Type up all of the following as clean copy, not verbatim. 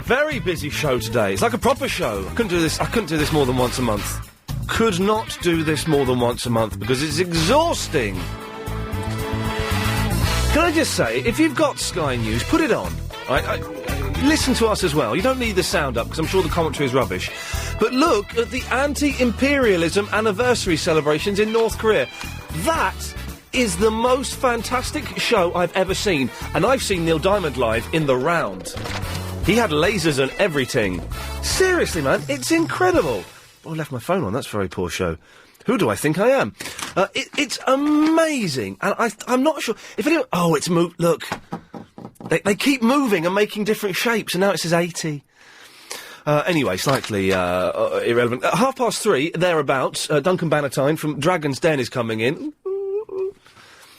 Very busy show today. It's like a proper show. I couldn't do this more than once a month. Could not do this more than once a month because it's exhausting. Can I just say, if you've got Sky News, put it on. Listen to us as well. You don't need the sound up, because I'm sure the commentary is rubbish. But look at the anti-imperialism anniversary celebrations in North Korea. That is the most fantastic show I've ever seen. And I've seen Neil Diamond live in the round. He had lasers and everything. Seriously, man, it's incredible. Oh, I left my phone on. That's a very poor show. Who do I think I am? It's amazing. And I'm not sure... If anyone... Oh, it's moved... Look... They keep moving and making different shapes, and now it says 80. Anyway, slightly irrelevant. At 3:30, thereabouts, Duncan Bannatyne from Dragon's Den is coming in.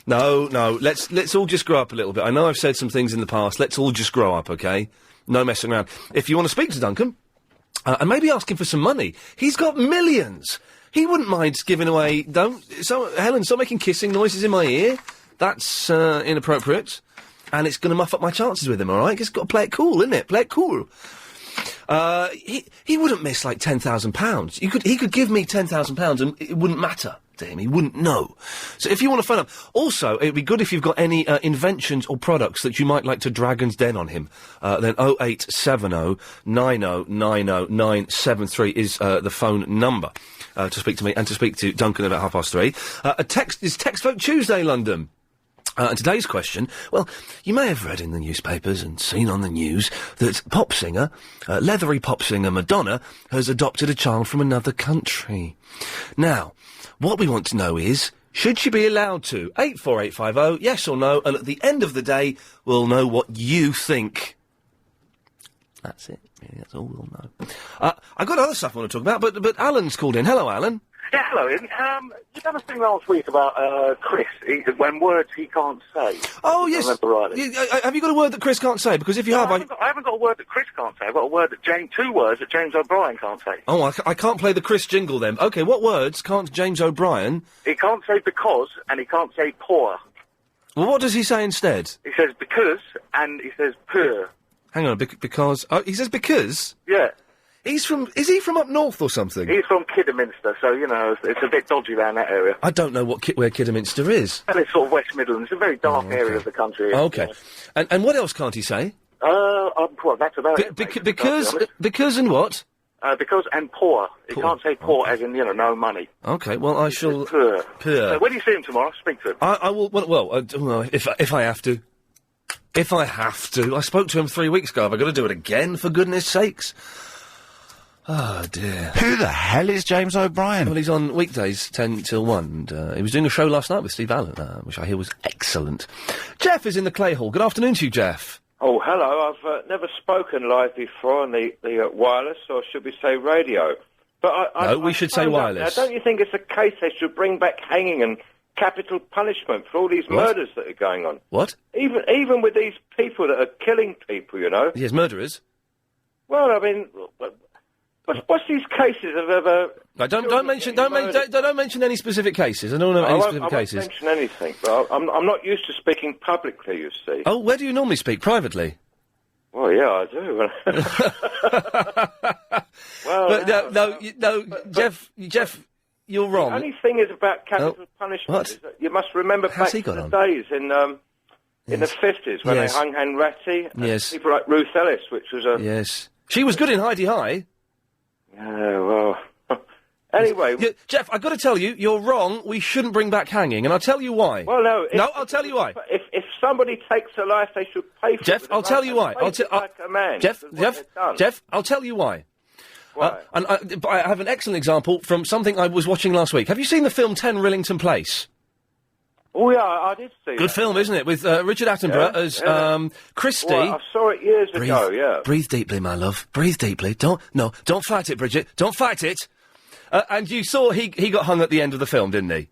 No, let's all just grow up a little bit. I know I've said some things in the past. Let's all just grow up, OK? No messing around. If you want to speak to Duncan, and maybe ask him for some money, he's got millions. He wouldn't mind giving away... Helen, stop making kissing noises in my ear. That's inappropriate. And it's going to muff up my chances with him, all right? Just got to play it cool, isn't it? Play it cool. He wouldn't miss, like, £10,000. He could give me £10,000 and it wouldn't matter to him. He wouldn't know. So if you want to phone up... Also, it'd be good if you've got any inventions or products that you might like to Dragon's Den on him. Then 0870 90 90 973 is the phone number to speak to me and to speak to Duncan about 3:30. It's Text Vote Tuesday, London. And today's question, well, you may have read in the newspapers and seen on the news that pop singer, leathery pop singer Madonna, has adopted a child from another country. Now, what we want to know is, should she be allowed to? 84850, yes or no, and at the end of the day, we'll know what you think. That's it. Really, that's all we'll know. I've got other stuff I want to talk about, but Alan's called in. Hello, Alan. Yeah, hello, Ian. You done a thing last week about Chris, when words he can't say. Oh, yes. I remember rightly. Have you got a word that Chris can't say? Because if you have... I haven't got a word that Chris can't say. I've got a word that two words that James O'Brien can't say. Oh, I can't play the Chris jingle then. OK, what words can't James O'Brien... He can't say because, and he can't say poor. Well, what does he say instead? He says because, and he says poor. Hang on, because... Oh, he says because? Yeah. Is he from up north or something? He's from Kidderminster, so, you know, it's a bit dodgy around that area. I don't know where Kidderminster is. And it's sort of West Midlands. It's a very dark area of the country. OK. And what else can't he say? Well, that's about it. Because and what? Because and poor. He can't say poor as in, no money. OK, well, I shall... Poor. Poor. When do you see him tomorrow? Speak to him. I will... Well, if I have to. If I have to. I spoke to him 3 weeks ago. Have I got to do it again, for goodness sakes? Oh, dear. Who the hell is James O'Brien? Well, he's on weekdays, 10 till 1, and he was doing a show last night with Steve Allen, which I hear was excellent. Jeff is in the Clay Hall. Good afternoon to you, Jeff. Oh, hello. I've never spoken live before on the wireless, or should we say radio? But we should say wireless. Now, don't you think it's a case they should bring back hanging and capital punishment for all these murders that are going on? What? Even with these people that are killing people, Yes, murderers. Well, I mean... What's these cases of don't mention any specific cases. I don't know any specific cases. I won't mention anything, but I'm not used to speaking publicly, you see. Oh, where do you normally speak? Privately? Well, yeah, I do. No, Jeff, you're wrong. The only thing is about capital punishment is that you must remember back to the days in the 50s when they hung Hanratty and people like Ruth Ellis, which was a... Yes. She was good in Heidi High. Yeah, well... Anyway... Jeff, I've got to tell you, you're wrong. We shouldn't bring back hanging, and I'll tell you why. Well, no... I'll tell you why. If somebody takes a life, they should pay for it. Jeff, I'll tell you why. Jeff, I'll tell you why. Why? And I have an excellent example from something I was watching last week. Have you seen the film 10 Rillington Place? Oh, yeah, I did see Good film, isn't it? With Richard Attenborough as Christie. Well, I saw it years ago, yeah. Breathe deeply, my love. Breathe deeply. Don't fight it, Bridget. Don't fight it. And you saw he got hung at the end of the film, didn't he?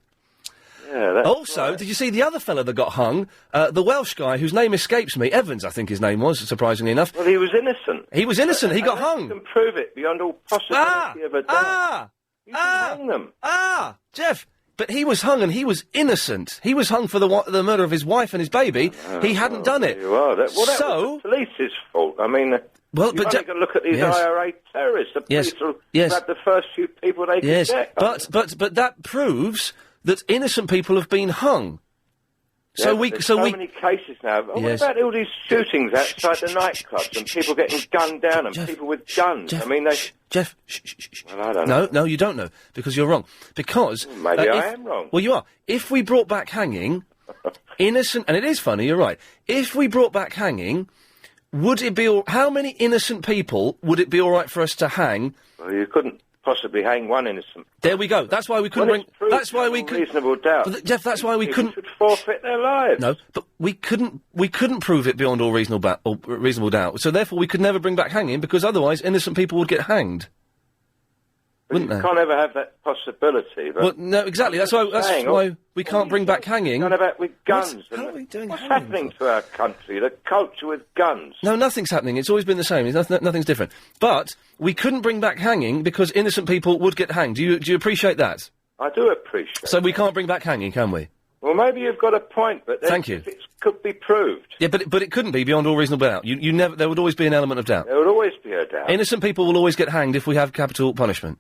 Yeah, that's Also, right. did you see the other fella that got hung? The Welsh guy whose name escapes me. Evans, I think his name was, surprisingly enough. Well, he was innocent. He was innocent. He got hung. You can prove it beyond all possibility of a doubt. You can hang them. Jeff... But he was hung and he was innocent. He was hung for the murder of his wife and his baby. He hadn't done it. That was the police's fault. I mean... Well, You've only got to look at these IRA terrorists. The police will grab the first few people they can get. But that proves that innocent people have been hung. So many cases now. What about all these shootings outside the nightclubs and people getting gunned down and people with guns? Jeff, I mean, they... Jeff, Well, I don't know. No, you don't know, because you're wrong. Because... Maybe I am wrong. Well, you are. If we brought back hanging, innocent... And it is funny, you're right. If we brought back hanging, would it be... How many innocent people would it be all right for us to hang? Well, you couldn't possibly hang one innocent. There we go. That's why we couldn't bring... That's why we couldn't... Reasonable doubt. Well, Jeff, that's why we couldn't... should forfeit their lives. No, but we couldn't prove it beyond all reasonable doubt. So therefore we could never bring back hanging, because otherwise innocent people would get hanged. Wouldn't they? You can't ever have that possibility. But well, no, exactly. That's why we can't bring back hanging. What about with guns? What's happening to our country? The culture with guns. No, nothing's happening. It's always been the same. Nothing's different. But we couldn't bring back hanging because innocent people would get hanged. Do you appreciate that? I do appreciate. So we can't bring back hanging, can we? Well, maybe you've got a point, but thank you. It could be proved. Yeah, but it couldn't be beyond all reasonable doubt. You never. There would always be an element of doubt. There would always be a doubt. Innocent people will always get hanged if we have capital punishment.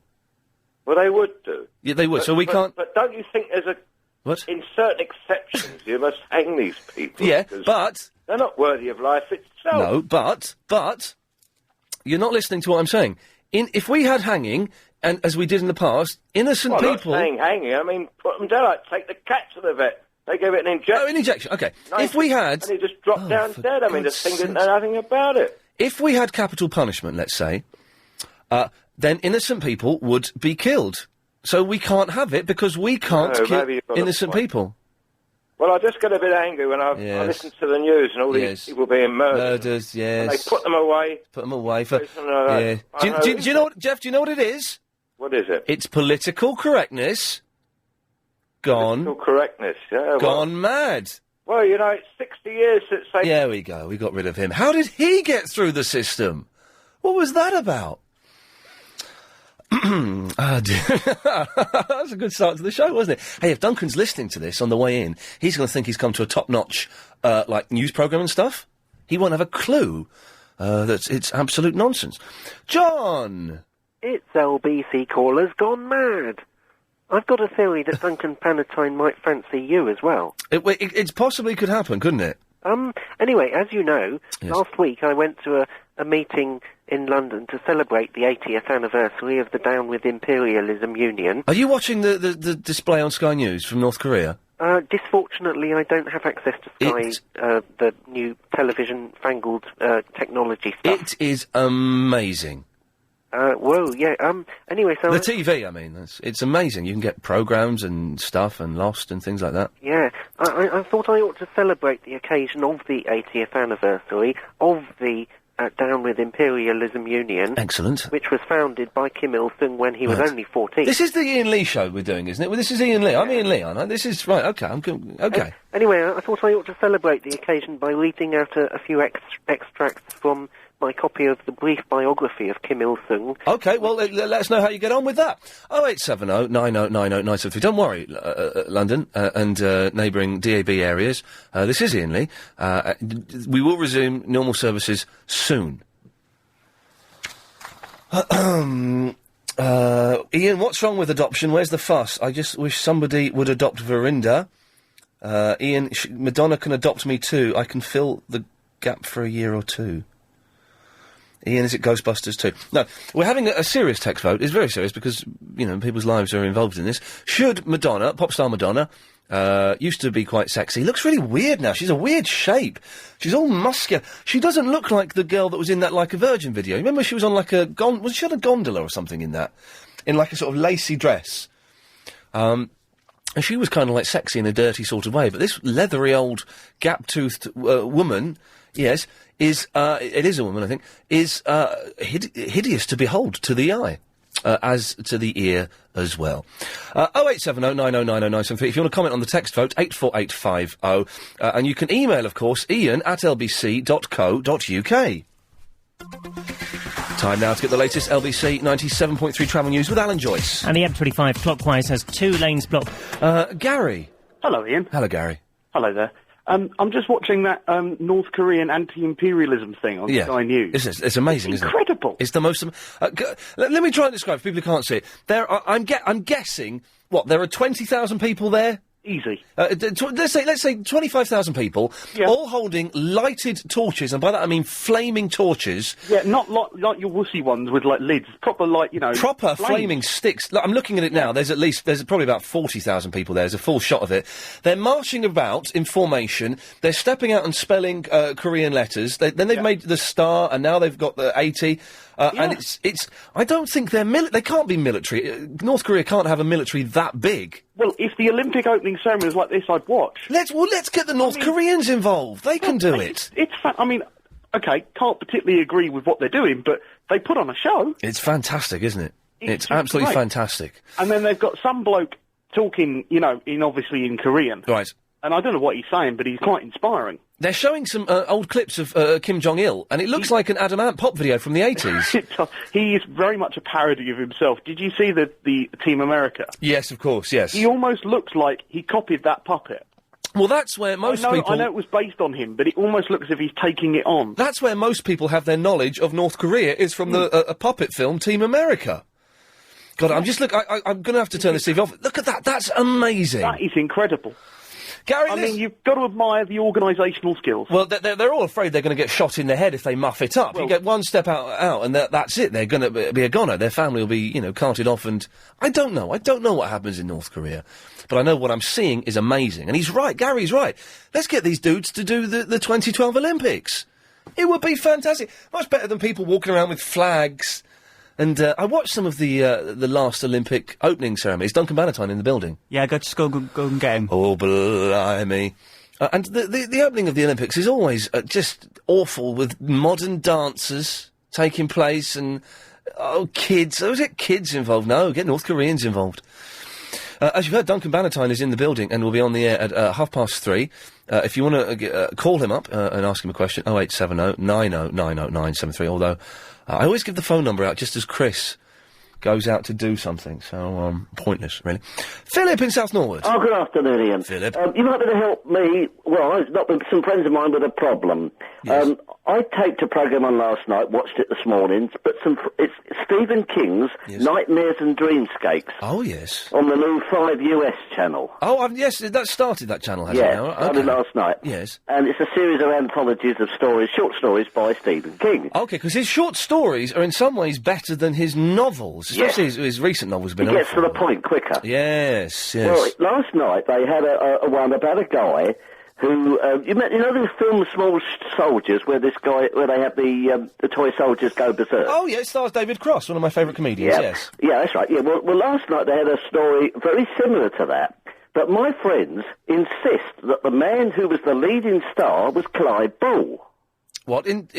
Well, they would do. Yeah, they would. So we can't. But don't you think there's a... What? In certain exceptions, you must hang these people. Yeah, but... They're not worthy of life itself. No, but... You're not listening to what I'm saying. If we had hanging, and as we did in the past, innocent people... I'm not saying hanging, I mean, put them down, like, take the cat to the vet. They give it an injection. Oh, an injection, OK. If we had... And he just dropped down dead. I mean, the thing didn't know nothing about it. If we had capital punishment, let's say... then innocent people would be killed. So we can't have it because we can't kill innocent people. Well, I just get a bit angry when I listen to the news and all these people being murdered. Murders, yes. And they put them away. Put them away for... Yeah. Do you know what, Jeff, do you know what it is? What is it? It's political correctness gone... Political correctness, yeah. Gone mad. Well, you know, it's 60 years since they... There we go, we got rid of him. How did he get through the system? What was that about? That's a good start to the show, wasn't it? Hey, if Duncan's listening to this on the way in, he's going to think he's come to a top-notch, news programme and stuff. He won't have a clue that it's absolute nonsense. John! It's LBC callers gone mad. I've got a theory that Duncan Bannatyne might fancy you as well. It possibly could happen, couldn't it? Anyway, as you know, last week I went to a meeting in London to celebrate the 80th anniversary of the Down with Imperialism Union. Are you watching the display on Sky News from North Korea? Disfortunately, I don't have access to Sky, the new television fangled technology stuff. It is amazing. Whoa, yeah, anyway, so... The TV, I mean, it's amazing. You can get programmes and stuff and Lost and things like that. Yeah, I thought I ought to celebrate the occasion of the 80th anniversary of the Down with Imperialism Union. Excellent. Which was founded by Kim Il-sung when he was only 14. This is the Iain Lee show we're doing, isn't it? Well, this is Iain Lee. I'm Iain Lee, aren't I? This is... Right, OK, I'm good. OK. Anyway, I thought I ought to celebrate the occasion by reading out a few extracts from my copy of the brief biography of Kim Il-sung. OK, well, let us know how you get on with that. 0870 9090 973. Don't worry, London and neighbouring DAB areas. This is Iain Lee. We will resume normal services soon. Iain, what's wrong with adoption? Where's the fuss? I just wish somebody would adopt Verinda. Iain, Madonna can adopt me too. I can fill the gap for a year or two. Iain, is it Ghostbusters too? No, we're having a serious text vote. It's very serious because, you know, people's lives are involved in this. Should Madonna, pop star Madonna, used to be quite sexy, looks really weird now. She's a weird shape. She's all muscular. She doesn't look like the girl that was in that Like a Virgin video. Remember she was on like a was she on a gondola or something in that? In like a sort of lacy dress. And she was kind of like sexy in a dirty sort of way. But this leathery old gap-toothed woman, yes, is, it is a woman, I think, is hideous to behold to the eye, as to the ear as well. 0870 9090 973. If you want to comment on the text vote, 84850. And you can email, of course, ian@lbc.co.uk. Time now to get the latest LBC 97.3 travel news with Alan Joyce. And the M25 clockwise has 2 lanes blocked. Gary. Hello, Ian. Hello, Gary. Hello there. I'm just watching that North Korean anti-imperialism thing on Sky News. It's amazing, isn't it? Incredible. It's the most... let me try and describe, for people who can't see it. I'm guessing, there are 20,000 people there? Easy. Let's say 25,000 people, all holding lighted torches, and by that I mean flaming torches. Yeah, not like your wussy ones with like lids. Proper proper flaming sticks. I'm looking at it now. There's probably about 40,000 people there. There's a full shot of it. They're marching about in formation. They're stepping out and spelling Korean letters. Then they've made the star, and now they've got the 80. And it's. I don't think they're they can't be military. North Korea can't have a military that big. Well, if the Olympic opening ceremony was like this, I'd watch. Let's get the North Koreans involved. They can do it. It's I mean, okay, can't particularly agree with what they're doing, but they put on a show. It's fantastic, isn't it? It's absolutely fantastic. And then they've got some bloke talking, obviously in Korean. Right. And I don't know what he's saying, but he's quite inspiring. They're showing some old clips of Kim Jong-il, and it looks like an Adam Ant pop video from the 80s. He is very much a parody of himself. Did you see the Team America? Yes, of course, yes. He almost looks like he copied that puppet. Well, that's where most people... I know it was based on him, but it almost looks as if he's taking it on. That's where most people have their knowledge of North Korea, is from a puppet film, Team America. God, I'm going to have to turn the TV off. Look at that, that's amazing. That is incredible. Gary, I mean, you've got to admire the organisational skills. Well, they're all afraid they're going to get shot in the head if they muff it up. You get one step out, and that's it. They're going to be a goner. Their family will be, carted off, and I don't know. I don't know what happens in North Korea. But I know what I'm seeing is amazing. And he's right. Gary's right. Let's get these dudes to do the 2012 Olympics. It would be fantastic. Much better than people walking around with flags. And I watched some of the last Olympic opening ceremony. Is Duncan Bannatyne in the building? Yeah, go and get him. Oh, blimey. And the opening of the Olympics is always just awful, with modern dancers taking place and, kids. Oh, is it kids involved? No, get North Koreans involved. As you've heard, Duncan Bannatyne is in the building and will be on the air at 3:30. If you want to call him up and ask him a question, 0870 90 90 973, although... I always give the phone number out just as Chris goes out to do something, so, pointless, really. Philip in South Norwood. Oh, good afternoon, Ian. Philip. You might be able to help me, not with some friends of mine with a problem. Yes. I taped a programme on last night, watched it this morning, but it's Stephen King's Nightmares and Dreamscapes. Oh, yes. On the new 5 US channel. Oh, yes, that started, that channel, hasn't it? Yeah, started last night. Yes. And it's a series of anthologies of stories, short stories by Stephen King. Okay, because his short stories are in some ways better than his novels, especially his recent novels have been... He gets to the point quicker. Yes, yes. Well, last night they had a one about a guy who, you know the film Small Soldiers, where they have the toy soldiers go berserk? Oh, yeah, it stars David Cross, one of my favourite comedians, yes. Yeah, that's right, yeah. Well, last night they had a story very similar to that, but my friends insist that the man who was the leading star was Clive Bull. What, in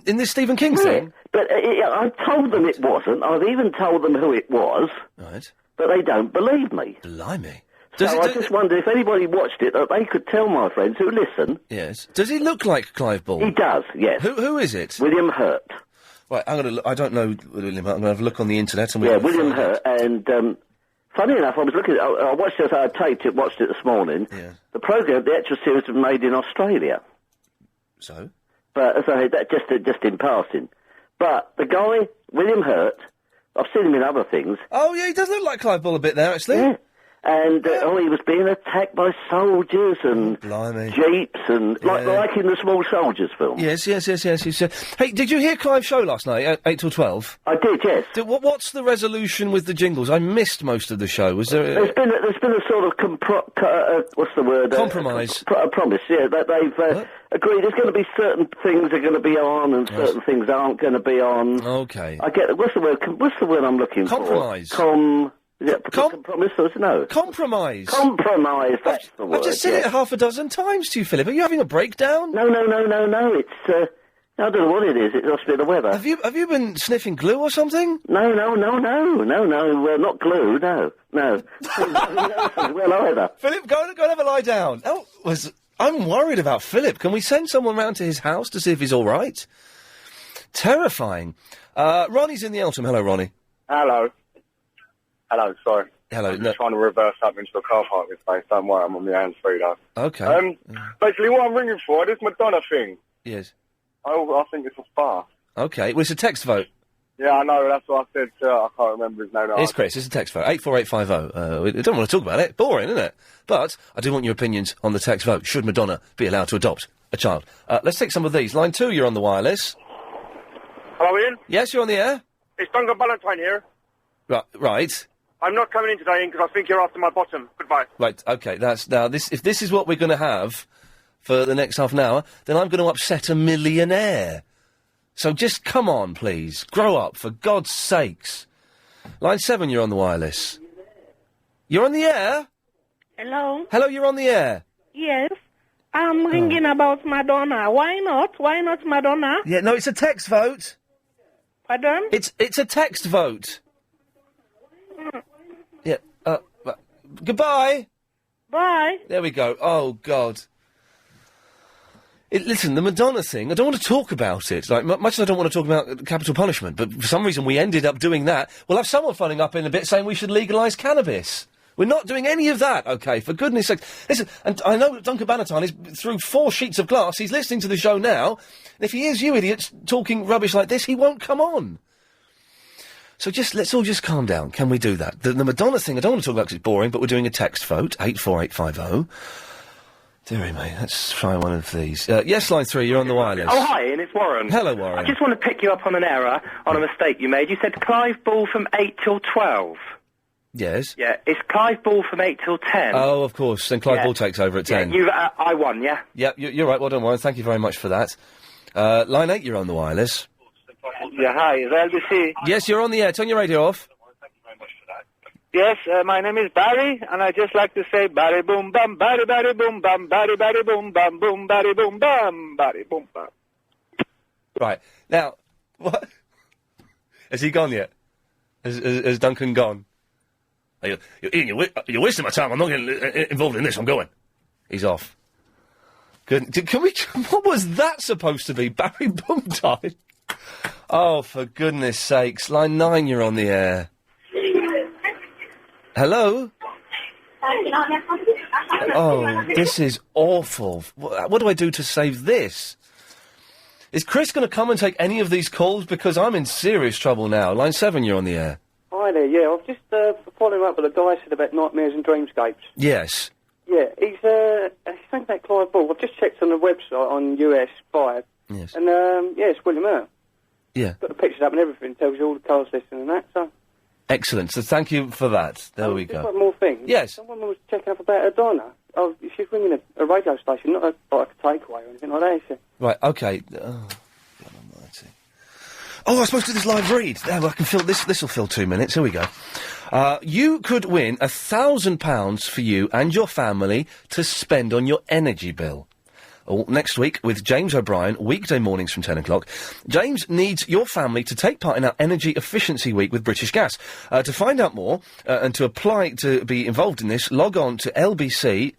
this Stephen King thing? But I told them it wasn't, I've even told them who it was. Right. But they don't believe me. Blimey. I just wonder if anybody watched it, that they could tell my friends who listen. Yes. Does he look like Clive Bull? He does, yes. Who is it? William Hurt. Right, I don't know William Hurt. I'm going to have a look on the internet. And William Hurt. And funny enough, I was looking. I watched it. I taped it. Watched it this morning. Yeah. The program, the actual series, was made in Australia. So. But that just in passing. But the guy, William Hurt, I've seen him in other things. Oh yeah, he does look like Clive Bull a bit there, actually. Yeah. And, he was being attacked by soldiers and jeeps and, like in the Small Soldiers film. Yes. Hey, did you hear Clive's show last night, 8 till 12? I did, yes. What's the resolution with the jingles? I missed most of the show. Was there... There's been a sort of what's the word? Compromise. A promise, yeah, that they've agreed there's going to be certain things are going to be on and certain things aren't going to be on. Okay. What's the word I'm looking Compromise. for? Compromise? No. Compromise. Compromise, that's the word. I've just said it half a dozen times to you, Philip. Are you having a breakdown? No. It's, I don't know what it is. It must be the weather. Have you been sniffing glue or something? No. Not glue, no. Well, either. Philip, go and have a lie down. I'm worried about Philip. Can we send someone round to his house to see if he's all right? Terrifying. Ronnie's in the Eltham. Hello, Ronnie. Hello, sorry. Hello. I'm just trying to reverse up into a car parking space. Don't worry, I'm on my hands free though. Okay. Basically, what I'm ringing for, this Madonna thing. Yes. I think it's a farce. Okay. Well, it's a text vote. Yeah, I know. That's what I said. I can't remember his name. It's Chris. It's a text vote. 84850. We don't want to talk about it. Boring, isn't it? But I do want your opinions on the text vote. Should Madonna be allowed to adopt a child? Let's take some of these. Line 2, you're on the wireless. Hello, Ian? Yes, you're on the air. It's Duncan Bannatyne here. Right. I'm not coming in today, Ian, because I think you're after my bottom. Goodbye. Right, okay, if this is what we're going to have for the next half an hour, then I'm going to upset a millionaire. So just come on, please. Grow up, for God's sakes. Line 7, you're on the wireless. You're on the air? Hello? Hello, you're on the air? Yes. I'm ringing about Madonna. Why not? Why not Madonna? Yeah, no, it's a text vote. Pardon? It's a text vote. Yeah, goodbye. Bye. There we go. Oh, God. Listen, the Madonna thing, I don't want to talk about it. Like, much as I don't want to talk about capital punishment, but for some reason we ended up doing that. We'll have someone phoning up in a bit saying we should legalise cannabis. We're not doing any of that, OK, for goodness sake. Listen, and I know Duncan Bannatyne is through 4 sheets of glass. He's listening to the show now. And if he hears you idiots talking rubbish like this, he won't come on. So let's all just calm down. Can we do that? The Madonna thing, I don't want to talk about because it's boring, but we're doing a text vote, 84850. Dearie me, let's try one of these. Yes, line 3, you're on the wireless. Oh, hi, Ian, it's Warren. Hello, Warren. I just want to pick you up on an error, on a mistake you made. You said Clive Ball from 8 till 12. Yes. Yeah, it's Clive Ball from 8 till 10. Oh, of course, then Clive Ball takes over at 10. Yeah, I won, yeah? Yeah, you're right, well done, Warren, thank you very much for that. Line 8, you're on the wireless. Yeah, hi, is that LBC? Yes, you're on the air, turn your radio off. Yes, my name is Barry, and I just like to say Barry boom bum, Barry boom bum, Barry boom bum, boom Barry boom bum, Barry boom bum. Right, now, what? Has he gone yet? Has Duncan gone? Ian, you're wasting my time, I'm not getting involved in this, I'm going. He's off. Good. Can we, what was that supposed to be? Barry Boomtime? Oh, for goodness sakes. Line 9, you're on the air. Hello? Oh, this is awful. What do I do to save this? Is Chris going to come and take any of these calls? Because I'm in serious trouble now. Line 7, you're on the air. Hi there, yeah. I've just following up with the guy said about nightmares and dreamscapes. Yes. Yeah, he's saying about Clive Ball. I've just checked on the website on US 5. Yes. And, it's William Hurt. Yeah. Got the pictures up and everything, tells you all the cars listed and that, so... Excellent. So thank you for that. There we go. Just one more thing. Yes. Someone was checking up about Madonna. Oh, she's ringing a radio station, not like a takeaway or anything like that, is she? Right, OK. Oh, God almighty. Oh, I was supposed to do this live read. There, well, I can fill this. This will fill 2 minutes. Here we go. You could win £1,000 for you and your family to spend on your energy bill. Next week with James O'Brien, weekday mornings from 10 o'clock. James needs your family to take part in our Energy Efficiency Week with British Gas. To find out more and to apply to be involved in this, log on to lbc.co.uk.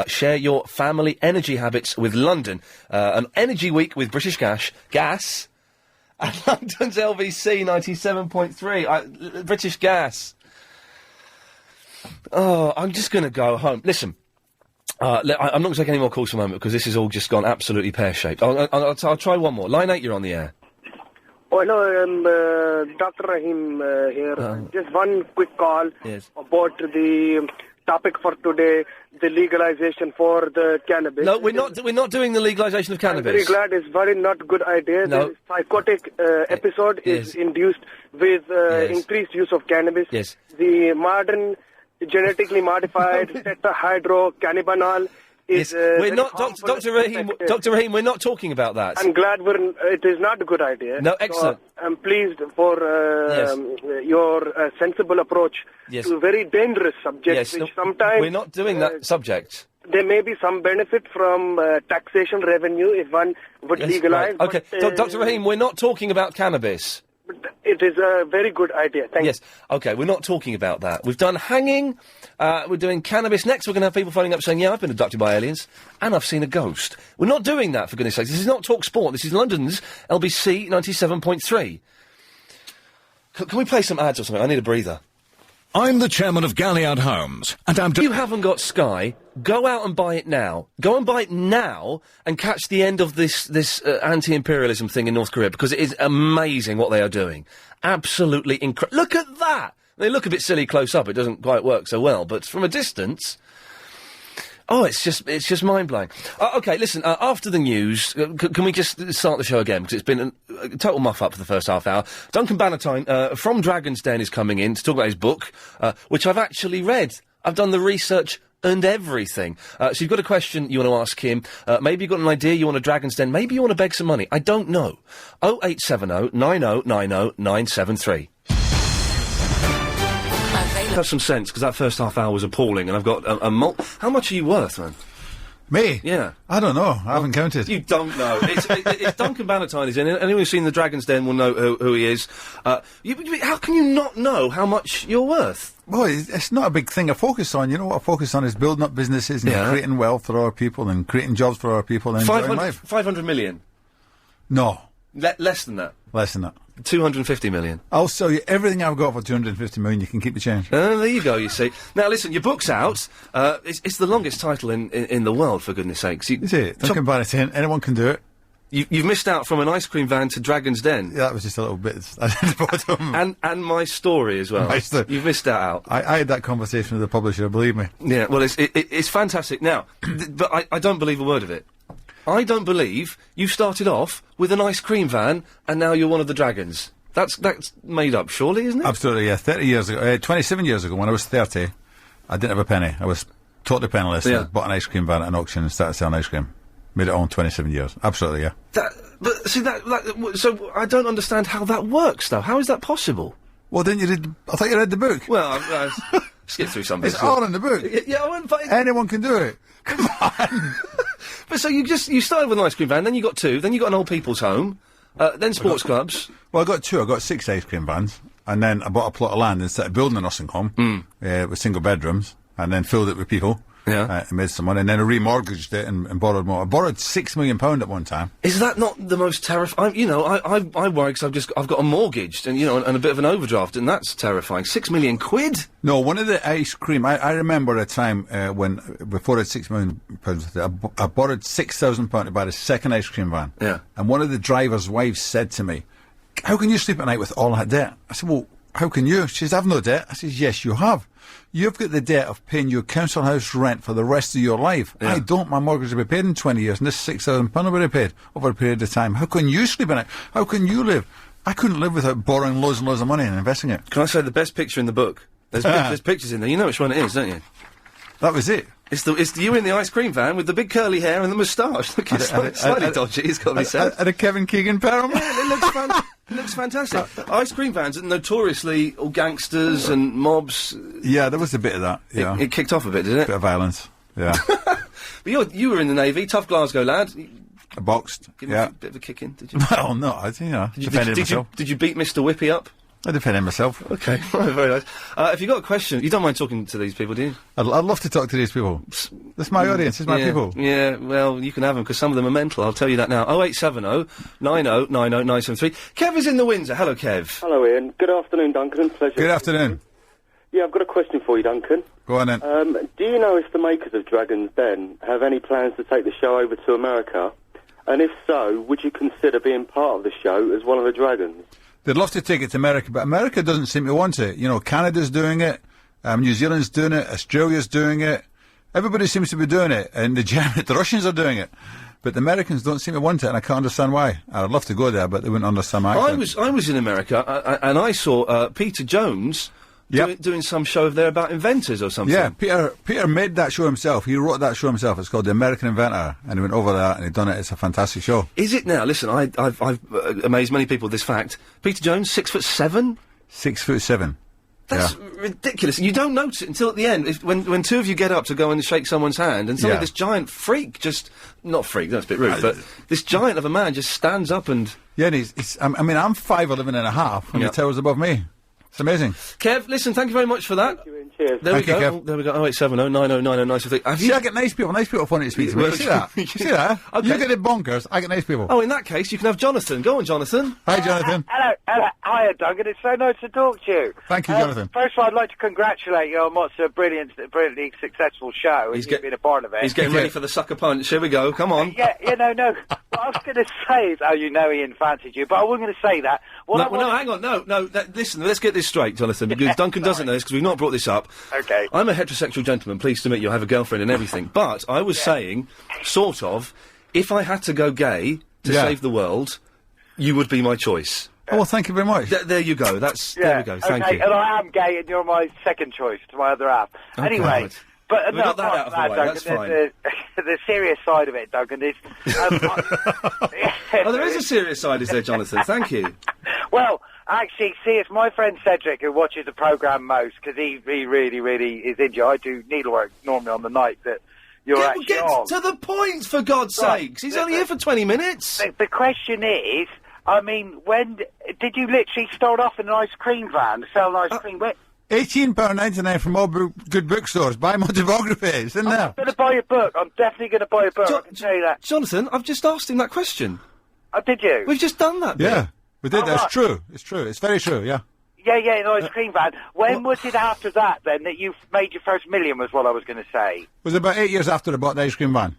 Share your family energy habits with London. An Energy Week with British Gas. And London's LBC 97.3. British Gas. Oh, I'm just going to go home. Listen. I'm not going to take any more calls for a moment because this has all just gone absolutely pear-shaped. I'll try one more. Line 8, you're on the air. Oh, hello, Dr. Rahim here. Just one quick call about the topic for today, the legalization for the cannabis. No, we're not doing the legalization of cannabis. I'm very glad. It's very not good idea. No. This psychotic episode is induced with increased use of cannabis. Yes. The modern genetically modified tetrahydrocannabinol is we're not, Dr. Rahim. Dr. Rahim, we're not talking about that. I'm glad it is not a good idea. No, excellent. So I'm pleased for your sensible approach to very dangerous subjects, which sometimes we're not doing that subject. There may be some benefit from taxation revenue if one would legalize. Right. Okay, Dr. Rahim, we're not talking about cannabis. It is a very good idea. Thank you. Yes. Okay, we're not talking about that. We've done hanging. We're doing cannabis. Next, we're going to have people phoning up saying, yeah, I've been abducted by aliens, and I've seen a ghost. We're not doing that, for goodness sake. This is not Talk Sport. This is London's LBC 97.3. Can we play some ads or something? I need a breather. I'm the chairman of Galliard Homes, and I'm... If you haven't got Sky, go out and buy it now. Go and buy it now and catch the end of this anti-imperialism thing in North Korea, because it is amazing what they are doing. Absolutely incredible. Look at that! They look a bit silly close up. It doesn't quite work so well, but from a distance... Oh, it's just mind-blowing. OK, listen, after the news, can we just start the show again? Because it's been a total muff-up for the first half hour. Duncan Bannatyne from Dragon's Den is coming in to talk about his book, which I've actually read. I've done the research and everything. So you've got a question you want to ask him. Maybe you've got an idea you want a Dragon's Den. Maybe you want to beg some money. I don't know. 0870 90 90 973. Have some sense, because that first half hour was appalling, and I've got how much are you worth, man? Me? Yeah. I don't know. I haven't counted. You don't know. It's Duncan Bannatyne is in. Anyone who's seen the Dragon's Den will know who he is. How can you not know how much you're worth? Well, it's not a big thing I focus on. You know what I focus on is building up businesses and creating wealth for our people and creating jobs for our people and enjoying life. 500 million? No. Less than that? Less than that. 250 million. I'll sell you everything I've got for 250 million. You can keep the change. There you go, you see. Now, listen, your book's out. It's the longest title in the world, for goodness sakes. Is it? Duncan Bannatyne. Anyone can do it. You've missed out from an ice cream van to Dragon's Den. Yeah, that was just a little bit at the bottom. And my story as well. You've missed that out. I had that conversation with the publisher, believe me. Yeah, well, it's fantastic. Now, but I don't believe a word of it. I don't believe you started off with an ice cream van and now you're one of the dragons. That's made up, surely, isn't it? Absolutely, yeah. 27 years ago, when I was 30, I didn't have a penny. I was totally penniless. Yeah. I bought an ice cream van at an auction and started selling ice cream. Made it on 27 years. Absolutely, yeah. But see, so I don't understand how that works, though. How is that possible? Well, didn't you read... I thought you read the book. Well, I skipped through some bits. It's all in the book. Yeah, anyone can do it. Come on. But so you started with an ice cream van, then you got two, then you got an old people's home, then sports clubs. Well, I got two. I got 6 ice cream vans, and then I bought a plot of land and started building a nursing home with single bedrooms, and then filled it with people. Yeah. And made some money, and then I remortgaged it and borrowed more. I borrowed £6 million at one time. Is that not the most terrifying? You know, I worry because I've got a mortgage and and a bit of an overdraft, and that's terrifying. £6 million? No, one of the ice cream. I remember a time when before I had £6 million, I borrowed £6,000 to buy the second ice cream van. Yeah. And one of the driver's wives said to me, "How can you sleep at night with all that debt?" I said, "Well, how can you?" She says, "I've no debt." I says, "Yes, you have. You've got the debt of paying your council house rent for the rest of your life. Yeah. I don't. My mortgage will be paid in 20 years, and this £6,000 will be paid over a period of time. How can you sleep at night? How can you live?" I couldn't live without borrowing loads and loads of money and investing it. Can I say the best picture in the book? There's pictures in there. You know which one it is, don't you? That was it. It's you in the ice cream van with the big curly hair and the moustache. Looking slightly dodgy, it's got to be said. At a Kevin Keegan peril. It looks fantastic. Ice cream vans are notoriously all gangsters and mobs. Yeah, there was a bit of that. Yeah, it kicked off a bit, didn't it? Bit of violence. Yeah. But you were in the Navy, tough Glasgow lad. I boxed. Give him a bit of a kick in, did you? Well, no, I defended myself. Did you beat Mr. Whippy up? I defended myself. Okay, very nice. If you've got a question, you don't mind talking to these people, do you? I'd love to talk to these people. That's my audience, it's my people. Yeah, well, you can have them, because some of them are mental, I'll tell you that now. 0870 90 90 973. Kev is in the Windsor. Hello, Kev. Hello, Ian. Good afternoon, Duncan. Pleasure. Good afternoon. Yeah, I've got a question for you, Duncan. Go on then. Do you know if the makers of Dragon's Den have any plans to take the show over to America? And if so, would you consider being part of the show as one of the dragons? They'd love to take it to America, but America doesn't seem to want it. You know, Canada's doing it, New Zealand's doing it, Australia's doing it. Everybody seems to be doing it, and the Russians are doing it. But the Americans don't seem to want it, and I can't understand why. I'd love to go there, but they wouldn't understand my accent. I was in America, and I saw Peter Jones doing some show there about inventors or something. Yeah, Peter made that show himself. He wrote that show himself. It's called The American Inventor, and he went over there and he'd done it. It's a fantastic show. Is it now? Listen, I've amazed many people with this fact. Peter Jones, 6'7"? 6'7". That's ridiculous. You don't notice it until at the end, when two of you get up to go and shake someone's hand, and suddenly this giant freak not freak, that's a bit rude, but this giant of a man just stands up and... Yeah, and I'm 5'11 and a half, and the tower's above me. It's amazing. Kev, listen, thank you very much for that. Cheers. There we Thank you, go. Kev. Oh, there we go. 0870 9090 Have See, I get nice people. Nice people wanting to speak to me. You see that? You see that? Okay. You get the bonkers. I get nice people. Oh, in that case, you can have Jonathan. Go on, Jonathan. Hi, Jonathan. Hello. Hiya, Duncan. It's so nice to talk to you. Thank you, Jonathan. First of all, I'd like to congratulate you on what's a brilliantly successful show. He's been a part of it. He's getting ready for the sucker punch. Here we go. Come on. No. What I was going to say is, Ian fancied you, but I wasn't going to say that. Hang on. No. Listen, let's get this straight, Jonathan, because Duncan doesn't know this, because we've not brought this up. Okay. I'm a heterosexual gentleman, pleased to meet you. I have a girlfriend and everything. But I was saying, sort of, if I had to go gay to save the world, you would be my choice. Oh, well, thank you very much. There you go. There we go. Thank you. And I am gay, and you're my second choice to my other half. Okay, anyway. right. But we got that out of the way. Duncan, That's fine. The serious side of it, Duncan, is... there is a serious side, is there, Jonathan? Thank you. Well, actually, see, it's my friend Cedric who watches the programme most, because he really, really is into you. I do needlework normally on the night that you're actually get on. to the point, for God's sakes. He's only here for 20 minutes. The question is, when did you literally start off in an ice cream van to sell an ice cream? £18.99 from all good bookstores. Buy my autobiographies, isn't there? I'm going to buy a book. I'm definitely going to buy a book. I can tell you that. Jonathan, I've just asked him that question. Oh, did you? We've just done that bit. Yeah, we did. That's right. true. It's true. It's very true, yeah. Yeah, an ice cream van. When was it after that, then, that you made your first million, was what I was going to say? It was about 8 years after I bought the ice cream van.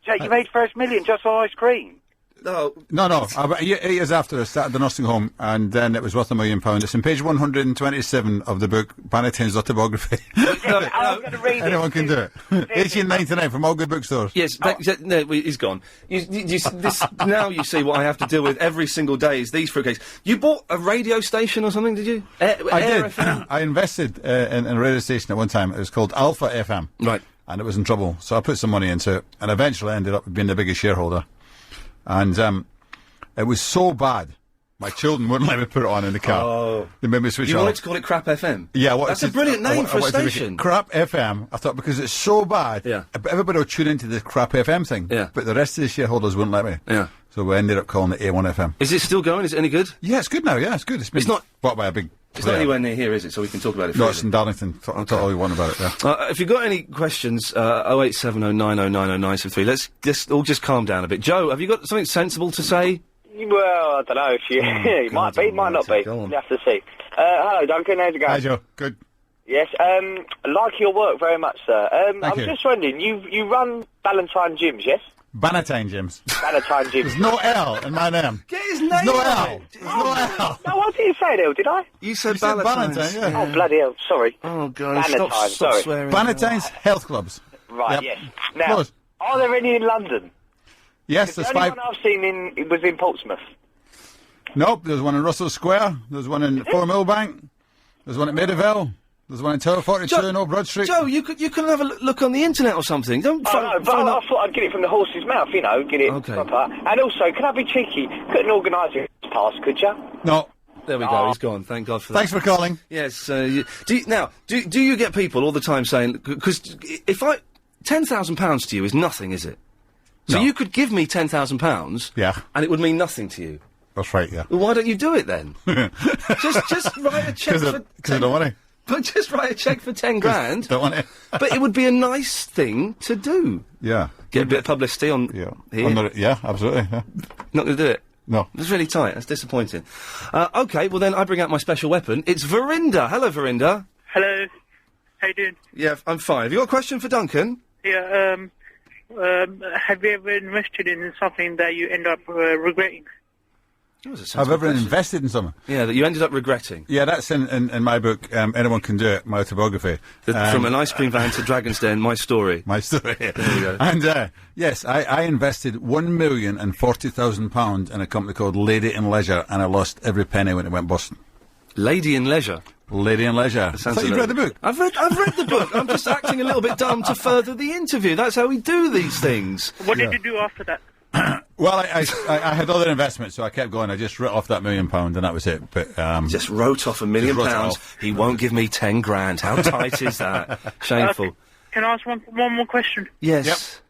So you made first million just on ice cream? No. About 8 years after I started the nursing home, and then it was worth £1 million. It's on page 127 of the book, Bannatyne's autobiography. I'm going to read Anyone can do it. £18.99 from all good bookstores. Yes, no, he's gone. Now you see what I have to deal with every single day is these fruitcakes. You bought a radio station or something, did you? I did. I invested in a radio station at one time. It was called Alpha FM. Right. And it was in trouble, so I put some money into it, and eventually ended up being the biggest shareholder. And it was so bad, my children wouldn't let me put it on in the car. Oh. They made me switch You off. wanted to call it Crap FM? Yeah. That's a brilliant name for a station. Crap FM. I thought, because it's so bad, everybody will tune into the Crap FM thing. Yeah. But the rest of the shareholders wouldn't let me. Yeah. So we ended up calling it A1 FM. Is it still going? Is it any good? Yeah, it's good now. Yeah, it's good. It's not bought by a big... It's not anywhere near here, is it? So we can talk about it. No, it's in Darlington. Talk all you want about it, yeah. If you've got any questions, 0870 9090 let's all just calm down a bit. Joe, have you got something sensible to say? Well, I don't know if you... it might be, might not be. You have to see. Hello, Duncan. How's it going? Hi, Joe. Good. Yes, I like your work very much, sir. Thank you. Just wondering, you run Bannatyne gyms, yes? Bannatyne gyms. Bannatyne gyms. There's no L in my name. Get his name There's no right. L. There's no L. No, I didn't say L, did I? You said Bannatyne, Bannatyne. Oh, bloody hell, sorry. Oh, God. Bannatyne, Stop swearing. Bannatyne's health clubs. Right, Yep. yes. Now, are there any in London? Yes, The there's only 5. one I've seen was in Portsmouth. Nope, there's one in Russell Square. There's one in 4 Millbank. There's one at Maidaville. There's one in Tower 42 in Old Broad Street. Joe, you can have a look on the internet or something. Don't I thought I'd get it from the horse's mouth, get it proper. And also, can I be cheeky? Couldn't organise it pass, could you? No. There we go, he's gone. Thank God for that. Thanks for calling. Yes. Do you get people all the time saying... Because if £10,000 to you is nothing, is it? So you could give me £10,000... Yeah. And it would mean nothing to you. That's right, yeah. Well, why don't you do it then? just write a cheque for... Because I don't want to. But just write a cheque for 10 grand. Don't want it. But it would be a nice thing to do. Yeah. Get a bit of publicity on here. Yeah, absolutely. Yeah. Not going to do it? No. It's really tight. That's disappointing. OK, well then I bring out my special weapon. It's Verinda. Hello, Verinda. Hello. How you doing? Yeah, I'm fine. Have you got a question for Duncan? Yeah, have you ever invested in something that you end up regretting? Have ever invested in something? Yeah, that you ended up regretting. Yeah, that's in my book, Anyone Can Do It, my autobiography. From an ice cream van to Dragon's Den, my story. My story. There you go. And, yes, I invested £1,040,000 in a company called Lady in Leisure, and I lost every penny when it went bust. Lady in Leisure? Lady in Leisure. I thought you'd read the book. I've read the book. I'm just acting a little bit dumb to further the interview. That's how we do these things. What did you do after that? Well, I had other investments, so I kept going. I just wrote off that £1 million, and that was it. But just wrote off £1 million. He won't give me 10 grand. How tight is that? Shameful. Can I ask one more question? Yes.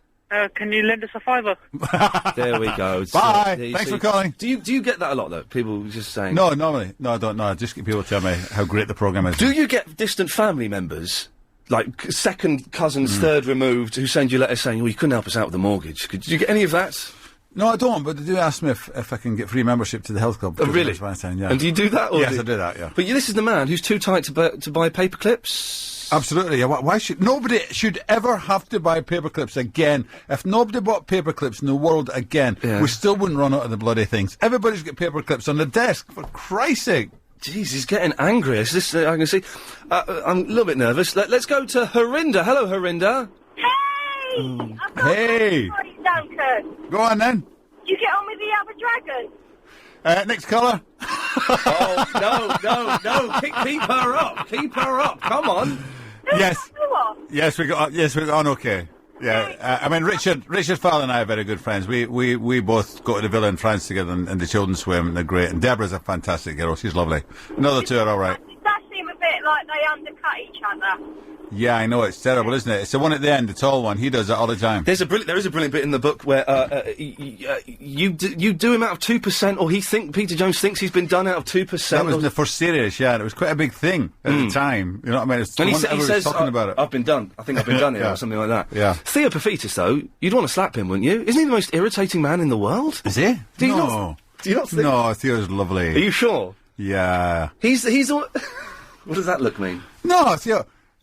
Can you lend us a £5? There we go. Bye. Thanks for calling. Do you get that a lot, though? People just saying... No, normally. No, I don't know. I just get people to tell me how great the programme is. Do you get distant family members, like second cousins, third removed, who send you letters saying, "Oh, you couldn't help us out with the mortgage"? Did you get any of that? No, I don't, but they do ask me if I can get free membership to the health club. Oh, really? Yeah. And do you do that? Or yes, I do that, yeah. But this is the man who's too tight to buy paper clips? Absolutely, yeah. Why should... Nobody should ever have to buy paper clips again. If nobody bought paper clips in the world again, we still wouldn't run out of the bloody things. Everybody's got paper clips on the desk, for Christ's sake. Jeez, he's getting angry. Is this... I can see... I'm a little bit nervous. Let's go to Harinda. Hello, Harinda. Hey! Hey! Duncan. Go on, then. You get on with the other dragon? Next caller. Oh, no. Keep her up. Keep her up. Come on. Yes, we got on okay. Yeah, I mean, Richard's father and I are very good friends. We both go to the villa in France together, and the children swim, and they're great. And Deborah's a fantastic girl. She's lovely. Another two are all right. That seem a bit like they undercut each other. Yeah, I know, it's terrible, isn't it? It's the one at the end, the tall one. He does it all the time. There is a brilliant bit in the book where you do him out of 2%, or Peter Jones thinks he's been done out of 2%. That was in the first series, yeah. And it was quite a big thing at the time. You know what I mean? It's and he says, talking about it. I've been done. I think I've been done here, or something like that. Yeah. Theo Paphitis, though, you'd want to slap him, wouldn't you? Isn't he the most irritating man in the world? Is he? Do you not think? No, Theo's lovely. Are you sure? Yeah. He's all... What does that look mean? No,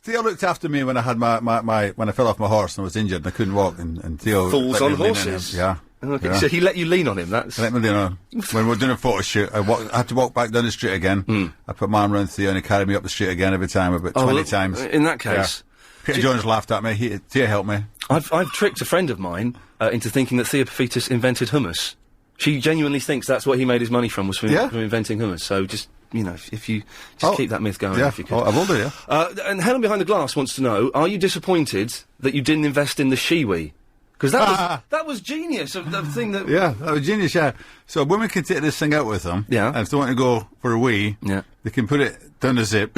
Theo looked after me when I had when I fell off my horse and was injured and I couldn't walk, and Theo... Falls on horses? Yeah. Okay, yeah. so he let you lean on him, that's... Let me lean on him. When we were doing a photo shoot, I had to walk back down the street again. I put my arm around Theo and he carried me up the street again every time, about 20 times. In that case... Yeah. Peter Jones laughed at me, Theo helped me. I've tricked a friend of mine into thinking that Theo Paphitis invented hummus. She genuinely thinks that's what he made his money from, was from inventing hummus, so just... You know, if you just keep that myth going, if you could. I will do, yeah. And Helen Behind the Glass wants to know, are you disappointed that you didn't invest in the Shiwi? Because that was genius, the thing that... Yeah, that was genius, yeah. So women can take this thing out with them, and if they want to go for a wee, they can put it down the zip,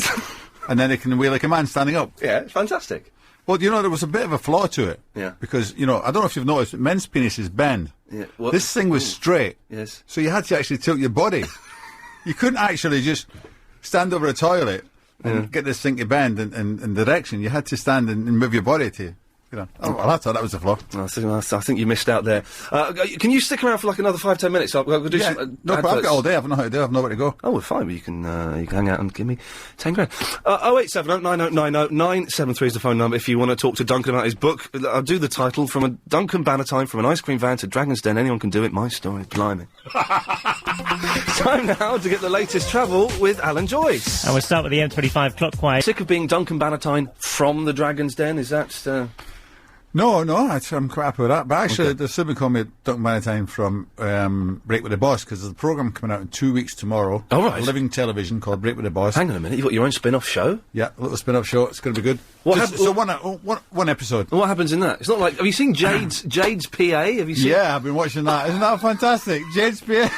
and then they can wee like a man standing up. Yeah, it's fantastic. Well, you know, there was a bit of a flaw to it. Yeah. Because, you know, I don't know if you've noticed, but men's penises bend. Yeah. This thing was straight. Yes. So you had to actually tilt your body. You couldn't actually just stand over a toilet and get this thing to bend in direction. You had to stand and move your body to, you know. Oh, well, I thought that was a flaw. I think you missed out there. Can you stick around for like another 5-10 minutes? I'll do some no, but I've got all day. I've nowhere to go. Oh, well, fine. Well, you can hang out and give me 10 grand. 0870 9090 973 is the phone number if you want to talk to Duncan about his book. I'll do the title, From a Duncan Bannatyne, From an Ice Cream Van to Dragon's Den. Anyone can do it. My story. Blimey. Time now to get the latest travel with Alan Joyce. And we'll start with the M25 clockwise. Sick of being Duncan Bannatyne from the Dragon's Den? Is that... No, I'm quite happy with that. But actually, they still be calling me Duncan Bannatyne from Break with the Boss, because there's a programme coming out in 2 weeks tomorrow. Oh, right. Living television called Break with the Boss. Hang on a minute, you've got your own spin-off show? Yeah, a little spin-off show. It's going to be good. One episode. What happens in that? It's not like... Have you seen Jade's PA? Have you seen... Yeah, I've been watching that. Isn't that fantastic? Jade's PA.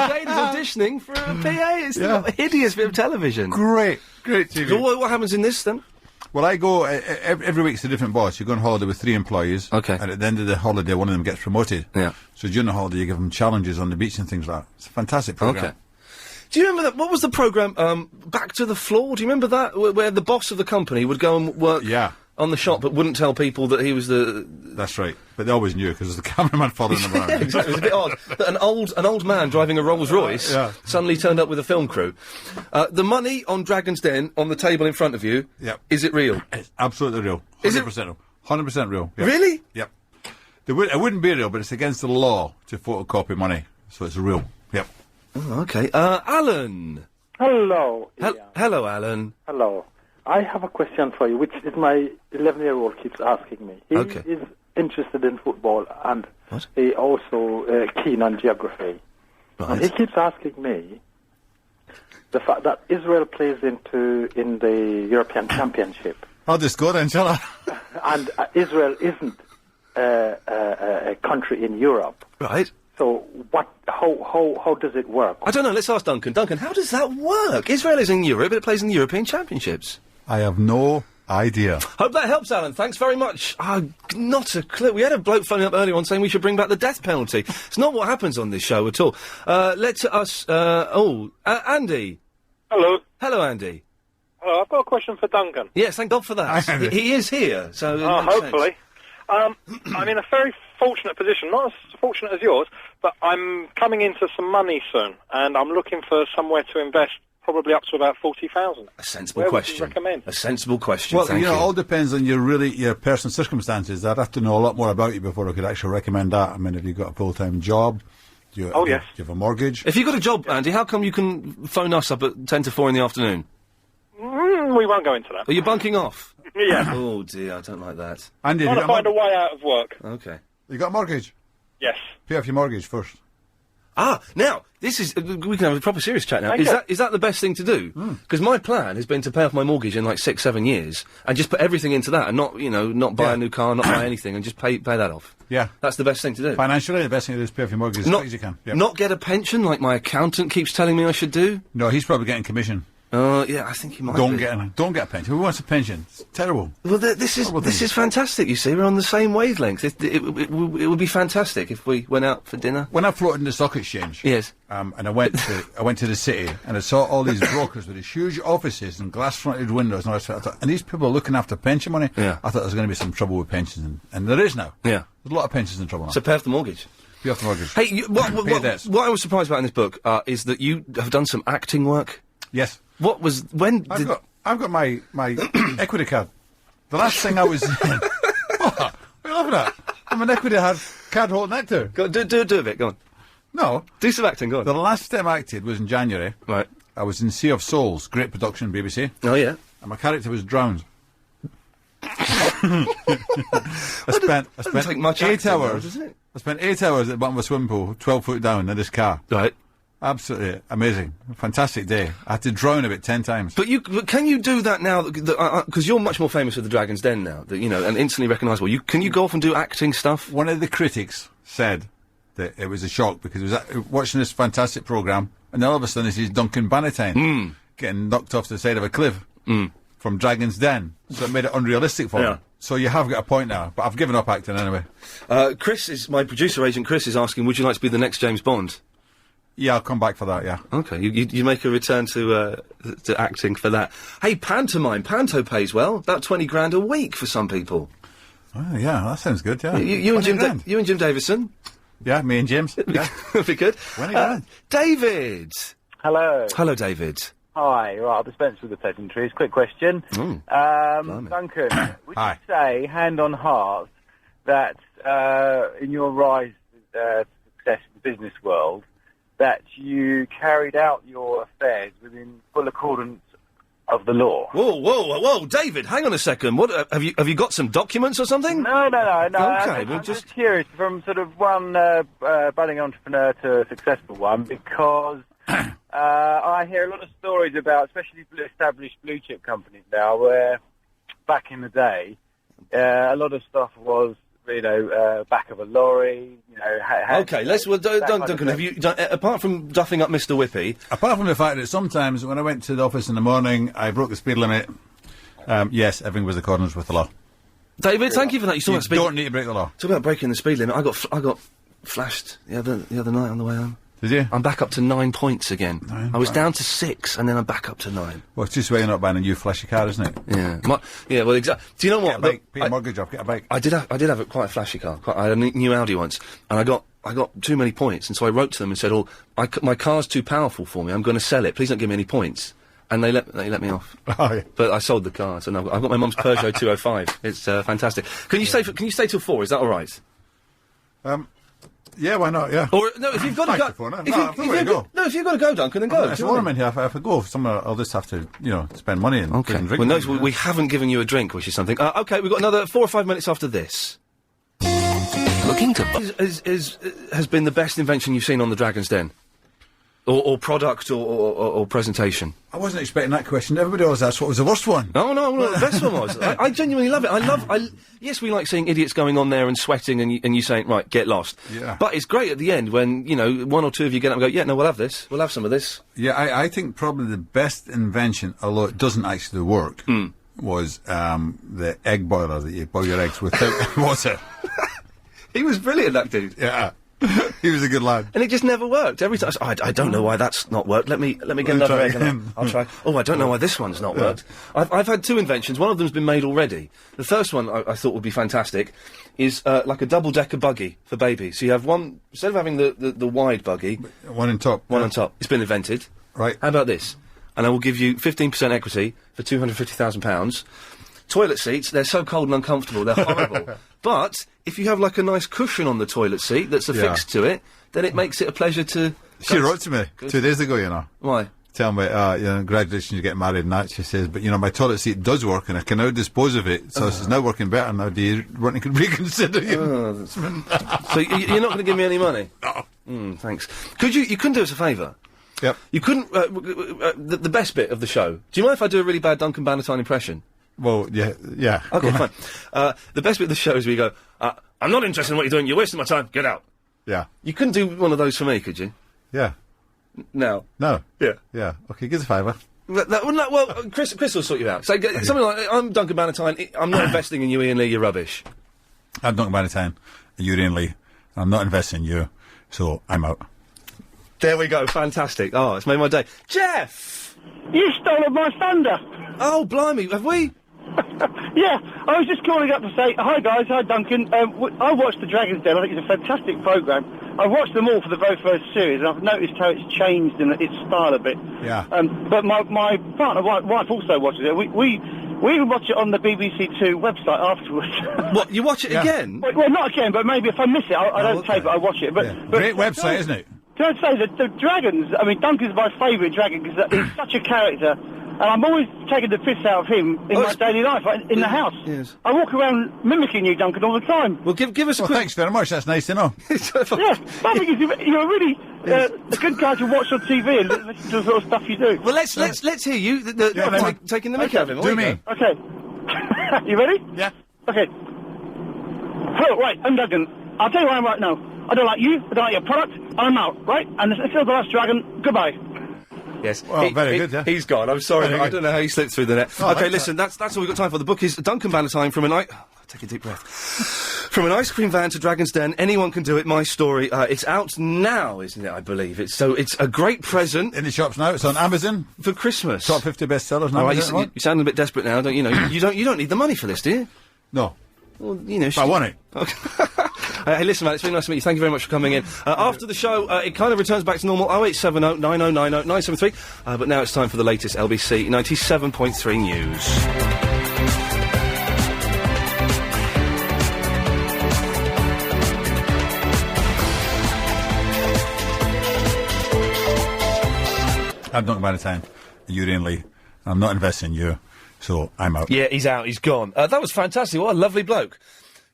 Jade is auditioning for a PA. It's a hideous bit of television. Great TV. So what happens in this, then? Well, I go, every week's a different boss. You go on holiday with 3 employees. Okay. And at the end of the holiday, one of them gets promoted. Yeah. So during the holiday, you give them challenges on the beach and things like that. It's a fantastic programme. Okay. Do you remember that? What was the programme, Back to the Floor? Do you remember that? Where the boss of the company would go and work on the shop, but wouldn't tell people that he was the... That's right. But they always knew, because there's the cameraman following them around. Yeah, exactly. It was a bit odd that an old man driving a Rolls Royce suddenly turned up with a film crew. The money on Dragon's Den on the table in front of you, is it real? It's absolutely real. 100% Is it? real. 100% real. Yep. Really? Yep. It wouldn't be real, but it's against the law to photocopy money. So it's real. Yep. Oh, okay. Alan. Hello. Hello, Alan. Hello. I have a question for you, which is my 11-year-old keeps asking me. He is interested in football, and he also keen on geography. Right. And he keeps asking me the fact that Israel plays in the European Championship. I'll just go then, shall I? And Israel isn't a country in Europe. Right. So how does it work? I don't know. Let's ask Duncan. Duncan, how does that work? Israel is in Europe, but it plays in the European Championships. I have no idea. Hope that helps, Alan. Thanks very much. Not a clue. We had a bloke phoning up earlier on saying we should bring back the death penalty. It's not what happens on this show at all. Andy. Hello. Hello, Andy. Hello, I've got a question for Duncan. Yes, thank God for that. he is here, so hopefully. I'm in a very fortunate position, not as fortunate as yours, but I'm coming into some money soon, and I'm looking for somewhere to invest, probably up to about 40,000. A sensible question. Would you recommend? A sensible question. Well, thank you. It all depends on your personal circumstances. I'd have to know a lot more about you before I could actually recommend that. I mean, have you got a full-time job? Do you have a mortgage? If you've got a job, Andy, how come you can phone us up at 10 to 4 in the afternoon? We won't go into that. Are you bunking off? Yeah. Oh, dear, I don't like that. Andy, trying to find a way out of work. Okay. You got a mortgage? Yes. Pay off your mortgage first. Now, this is... we can have a proper serious chat now. Is that the best thing to do? Because my plan has been to pay off my mortgage in, 6-7 years, and just put everything into that, and not buy a new car, not buy anything, and just pay that off. Yeah. That's the best thing to do. Financially, the best thing to do is pay off your mortgage as quick as you can. Yep. Not get a pension, like my accountant keeps telling me I should do? No, he's probably getting commission. Yeah, I think he might Don't get a pension. Who wants a pension? It's terrible. Well, this is fantastic, you see. We're on the same wavelength. It would be fantastic if we went out for dinner. When I floated in the stock exchange... Yes. And I went to the city, and I saw all these brokers with these huge offices and glass-fronted windows, and I thought, and these people are looking after pension money? Yeah. I thought there was going to be some trouble with pensions, and there is now. Yeah. There's a lot of pensions in trouble now. So pay off the mortgage. Pay off the mortgage. Hey, what I was surprised about in this book is that you have done some acting work. Yes. What was... when I've got my equity card. The last thing I was... What are you laughing at? I'm an equity card holding actor. Go on, do a bit, go on. No. Do some acting, go on. The last time I acted was in January. Right. I was in Sea of Souls, great production, BBC. Oh, yeah. And my character was drowned. I spent 8 hours. Doesn't it? I spent 8 hours at the bottom of a swimming pool, 12 foot down in this car. Right. Absolutely amazing. Fantastic day. I had to drown about 10 times. But can you do that now? Because you're much more famous with the Dragon's Den now, and instantly recognisable. Can you go off and do acting stuff? One of the critics said that it was a shock because he was watching this fantastic programme, and then all of a sudden he sees Duncan Bannatyne getting knocked off the side of a cliff from Dragon's Den. So it made it unrealistic for him. So you have got a point now, but I've given up acting anyway. My producer agent Chris is asking, would you like to be the next James Bond? Yeah, I'll come back for that, yeah. Okay, you make a return to acting for that. Hey, pantomime. Panto pays well. About 20 grand a week for some people. Oh, yeah, that sounds good, yeah. You and Jim Davison? Yeah, me and James. Yeah. That'd be good. David! Hello. Hello, David. Hi, right, I'll dispense with the pleasantries. Quick question. Duncan, would you say, hand on heart, that in your rise to success in the business world, that you carried out your affairs within full accordance of the law? Whoa, David, hang on a second. What have you got some documents or something? No. Okay, I'm just curious, from sort of one budding entrepreneur to a successful one, because I hear a lot of stories about, especially established blue chip companies now, where back in the day, a lot of stuff was, back of a lorry, Okay, Duncan, have you done, apart from duffing up Mr. Whippy... Apart from the fact that sometimes when I went to the office in the morning, I broke the speed limit, yes, everything was in accordance with the law. David, thank you for that. You don't need to break the law. Talk about breaking the speed limit. I got flashed the other night on the way home. Did you? I'm back up to 9 points again. I was down to 6, and then I'm back up to 9. Well, it's just why you're not buying a new flashy car, isn't it? Yeah. Well, exactly. Do you know what? Get a bike, pay your mortgage off, get a bike. I did have quite a flashy car. I had a new Audi once, and I got too many points, and so I wrote to them and said, my car's too powerful for me. I'm going to sell it. Please don't give me any points. And they let me off. Oh, yeah. But I sold the car, so now I've got my mum's Peugeot 205. It's fantastic. Can you stay till 4? Is that all right? Yeah, why not? Yeah. Or no, if you've got to go, if you've got to go, Duncan, then go. That's what I'm in here. If I go somewhere, I'll just have to, spend money and drink. Well, notice we haven't given you a drink, which is something. Okay, we've got another 4 or 5 minutes after this. Looking to has been the best invention you've seen on the Dragon's Den, or product, or presentation. I wasn't expecting that question. Everybody always asks what was the worst one. No, the best one was. I genuinely love it. Yes, we like seeing idiots going on there and sweating and you saying, right, get lost. Yeah. But it's great at the end when, one or two of you get up and go, yeah, no, we'll have this. We'll have some of this. Yeah, I think probably the best invention, although it doesn't actually work, was the egg boiler that you boil your eggs without water. He was brilliant, that dude. Yeah. He was a good lad. And it just never worked. Every time, I don't know why that's not worked. Let me get another egg and I'll try. Oh, I don't know why this one's not worked. I've had two inventions. One of them's been made already. The first one I thought would be fantastic is like a double-decker buggy for babies. So you have one, instead of having the wide buggy... One on top. One on top. It's been invented. Right. How about this? And I will give you 15% equity for £250,000. Toilet seats, they're so cold and uncomfortable, they're horrible. But if you have like a nice cushion on the toilet seat that's affixed to it, then it makes it a pleasure to... She wrote to me 2 days ago, you know. Why? Tell me, congratulations, you're getting married and that. She says, but, my toilet seat does work and I can now dispose of it. So it's now working better now. Do you want to reconsider you? So you're not going to give me any money? No. Thanks. You couldn't do us a favour? Yep. You couldn't... the best bit of the show. Do you mind if I do a really bad Duncan Bannatyne impression? Well, yeah. Okay, fine. The best bit of the show is where you go, I'm not interested in what you're doing, you're wasting my time, get out. Yeah. You couldn't do one of those for me, could you? Yeah. No. No. Yeah. Yeah. Okay, give us a favour. Chris will sort you out. So, something like, I'm Duncan Bannatyne, I'm not investing in you, Iain Lee, you're rubbish. I'm Duncan Bannatyne, you're Iain Lee, I'm not investing in you, so I'm out. There we go, fantastic. Oh, it's made my day. Jeff! You stole my thunder! Oh, blimey, have we? Yeah, I was just calling up to say, hi guys, hi Duncan. I watched The Dragon's Den, I think it's a fantastic programme. I've watched them all for the very first series, and I've noticed how it's changed in its style a bit. Yeah. But my partner, wife also watches it. We even watch it on the BBC Two website afterwards. What, you watch it again? Well, not again, but maybe if I miss it, I don't tape it, I watch it. But great website, isn't it? Can I say that the dragons, I mean, Duncan's my favourite dragon because he's such a character, and I'm always taking the piss out of him in my daily life, in the house. Yes. I walk around mimicking you, Duncan, all the time. Well, give us a quick... Thanks very much, that's nice to know. Yeah, I think you're a really a good guy to watch on TV and listen to the sort of stuff you do. Well, let's hear you, taking the mick out of him. Do me. Okay. You ready? Yeah. Okay. Hello, right, I'm Duncan. I'll tell you where I'm right now. I don't like you, I don't like your product, I'm out, right? And this is the last dragon, goodbye. Yes. Well, very good, yeah. He's gone, I'm sorry, I don't know how he slipped through the net. Oh, okay, listen, that's all we've got time for. The book is Duncan Bannatyne from take a deep breath. From an ice cream van to Dragon's Den, anyone can do it, my story. It's out now, isn't it, I believe? It's a great present. In the shops now, it's on Amazon. For Christmas. Top 50 bestsellers now. All right, you sound a bit desperate now, don't you know? you don't need the money for this, do you? No. Well, But I want it. Okay. Hey, listen, man, it's really nice to meet you. Thank you very much for coming in. After the show, it kind of returns back to normal, 0870 9090 973. But now it's time for the latest LBC 97.3 news. I'm Duncan Bannatyne, you're Iain Lee, I'm not investing in you, so I'm out. Yeah, he's out, he's gone. That was fantastic, what a lovely bloke.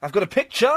I've got a picture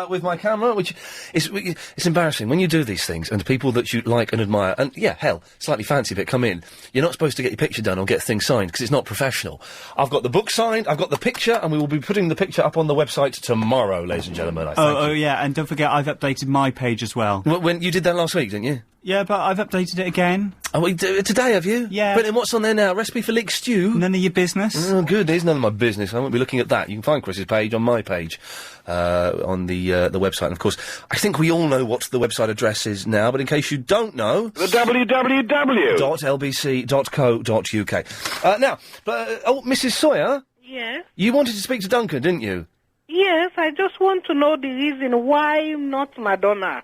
with my camera, which it's embarrassing when you do these things and people that you like and admire, and yeah, hell, slightly fancy but come in. You're not supposed to get your picture done or get things signed because it's not professional. I've got the book signed, I've got the picture, and we will be putting the picture up on the website tomorrow, ladies and gentlemen. Oh yeah, and don't forget I've updated my page as well. When you did that last week, didn't you? Yeah, but I've updated it again. Oh, today, have you? Yeah. Brilliant. What's on there now? Recipe for leek stew? None of your business. Oh, good. There's none of my business. I won't be looking at that. You can find Chris's page on my page, on the website. And, of course, I think we all know what the website address is now, but in case you don't know... The www. .lbc.co.uk. Now, Mrs. Sawyer? Yes? You wanted to speak to Duncan, didn't you? Yes, I just want to know the reason why not Madonna.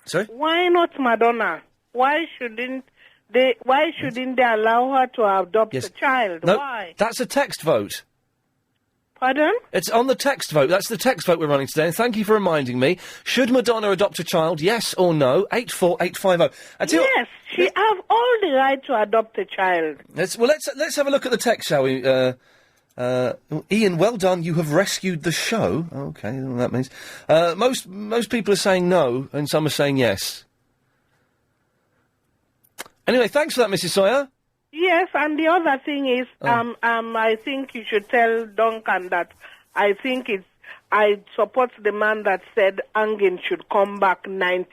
Sorry? Why not Madonna? Why shouldn't they allow her to adopt a child? No, Why? that's a text vote. Pardon? It's on the text vote. That's the text vote we're running today, and thank you for reminding me. Should Madonna adopt a child, yes or no? 84850. Yes, she have all the right to adopt a child. Let's have a look at the text, shall we? Iain, well done. You have rescued the show. Okay, I don't know what that means. Most people are saying no, and some are saying yes. Anyway, thanks for that, Mrs. Sawyer. Yes, and the other thing is, I think you should tell Duncan that I support the man that said Angin should come back 97%.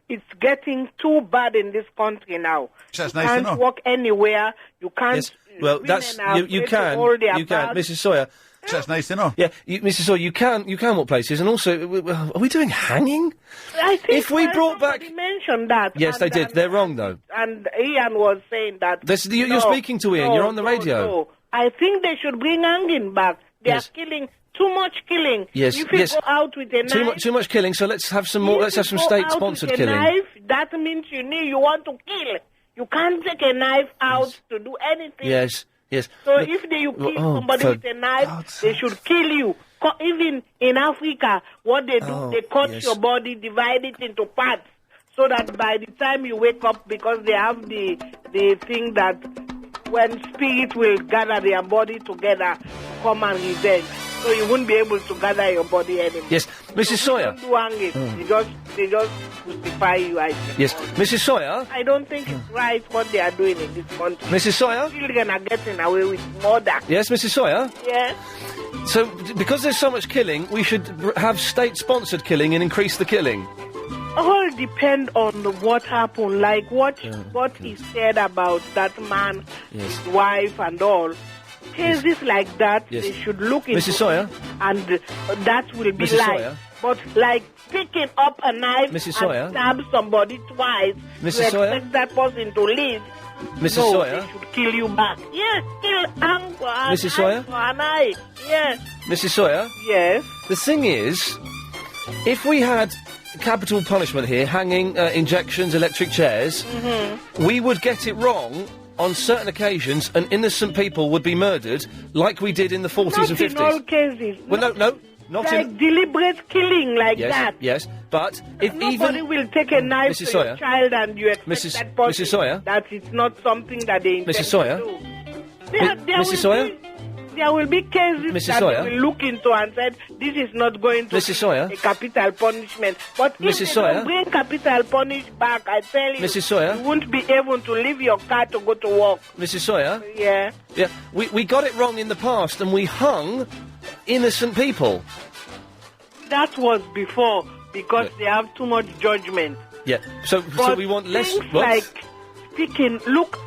It's getting too bad in this country now. That's you nice can't to know. walk anywhere. You can't. Yes. Well, women that's are you afraid to can, hold their Mrs. Sawyer. That's nice to know. Yeah, Mrs. Sawyer, you can walk places, and also, are we doing hanging? I think If we brought back, mentioned that. yes, they did. They're wrong though. And Ian was saying that. You're speaking to Ian. You're on the radio. No. I think they should bring hanging back. They Yes. are killing too much killing. Yes, If you yes. go out with a knife, Too much killing. So let's have some more. Let's have some state-sponsored with a killing. knife, that means you want to kill. You can't take a knife out to do anything. Yes. So if you kill somebody with a knife, they should kill you. Even in Africa, what they do, they cut your body, divide it into parts, so that by the time you wake up, because they have the thing that when spirit will gather their body together, come and revenge. So you won't be able to gather your body anymore. Yes, Mrs. Sawyer. Don't do hanging. They just crucify you, I think. Yes, Mrs. Sawyer. I don't think it's right what they are doing in this country. Mrs. Sawyer? Children are getting away with murder. Yes, Mrs. Sawyer. Yes. So, because there's so much killing, we should have state-sponsored killing and increase the killing. All depend on what happened, like what he said about that man, his wife, and all. Cases like that, they should look into. Mrs. Sawyer? And that will be Mrs. life. Sawyer? But like picking up a knife Mrs. Sawyer? and stab somebody twice Mrs. to Sawyer? expect that person to live. Mrs. No, Sawyer? they should kill you back. Yes, kill hang for an Mrs. Sawyer? eye for an eye. Yes. Mrs. Sawyer? Yes. The thing is, if we had capital punishment here, hanging, injections, electric chairs, we would get it wrong on certain occasions, and innocent people would be murdered, like we did in the 40s and 50s. Not in all cases. Well, no, not like in deliberate killing like yes, that. Yes, but if Nobody will take a knife Mrs. to Sawyer? your child and you expect that person Mrs. Sawyer? that it's not something that they intend Mrs. Sawyer? to do. Mrs. Sawyer? There will be cases Mrs. that Sawyer? we will look into and said this is not going to Mrs. be Sawyer? a capital punishment. But if Mrs. they Sawyer? don't bring capital punishment back, I tell you, Mrs. Sawyer? you won't be able to leave your car to go to work. Mrs. Sawyer? Yeah. Yeah, we got it wrong in the past, and we hung innocent people. That was before, because they have too much judgment. Yeah, so But we want less... things what? like speaking, look,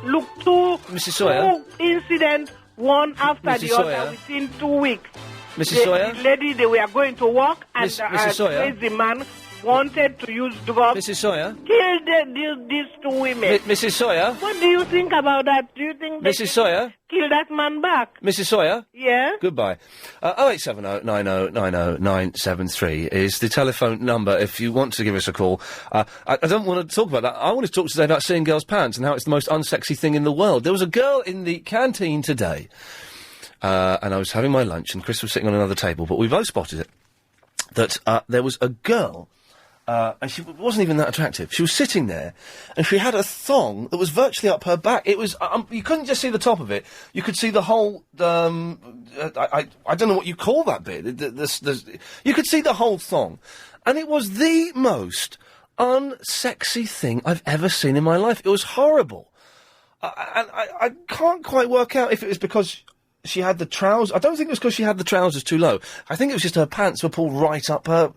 two, Mrs. Sawyer? two incidents, one after Mrs. the Sawyer? other within 2 weeks. Mrs. Sawyer? The lady, they were going to work, and Mrs. Sawyer? crazy man wanted to use drugs. Mrs. Sawyer? Killed these two women. Mrs. Sawyer? What do you think about that? Do you think they Mrs. should Sawyer? kill that man back? Mrs. Sawyer? Yeah? Goodbye. 0870 90 90 973 is the telephone number if you want to give us a call. I don't want to talk about that. I want to talk today about seeing girls' pants and how it's the most unsexy thing in the world. There was a girl in the canteen today, and I was having my lunch, and Chris was sitting on another table, but we both spotted it, that there was a girl, and she wasn't even that attractive. She was sitting there, and she had a thong that was virtually up her back. It was, you couldn't just see the top of it. You could see the whole, I don't know what you call that bit. You could see the whole thong. And it was the most unsexy thing I've ever seen in my life. It was horrible. And I can't quite work out if it was because she had the trousers. I don't think it was because she had the trousers too low. I think it was just her pants were pulled right up her...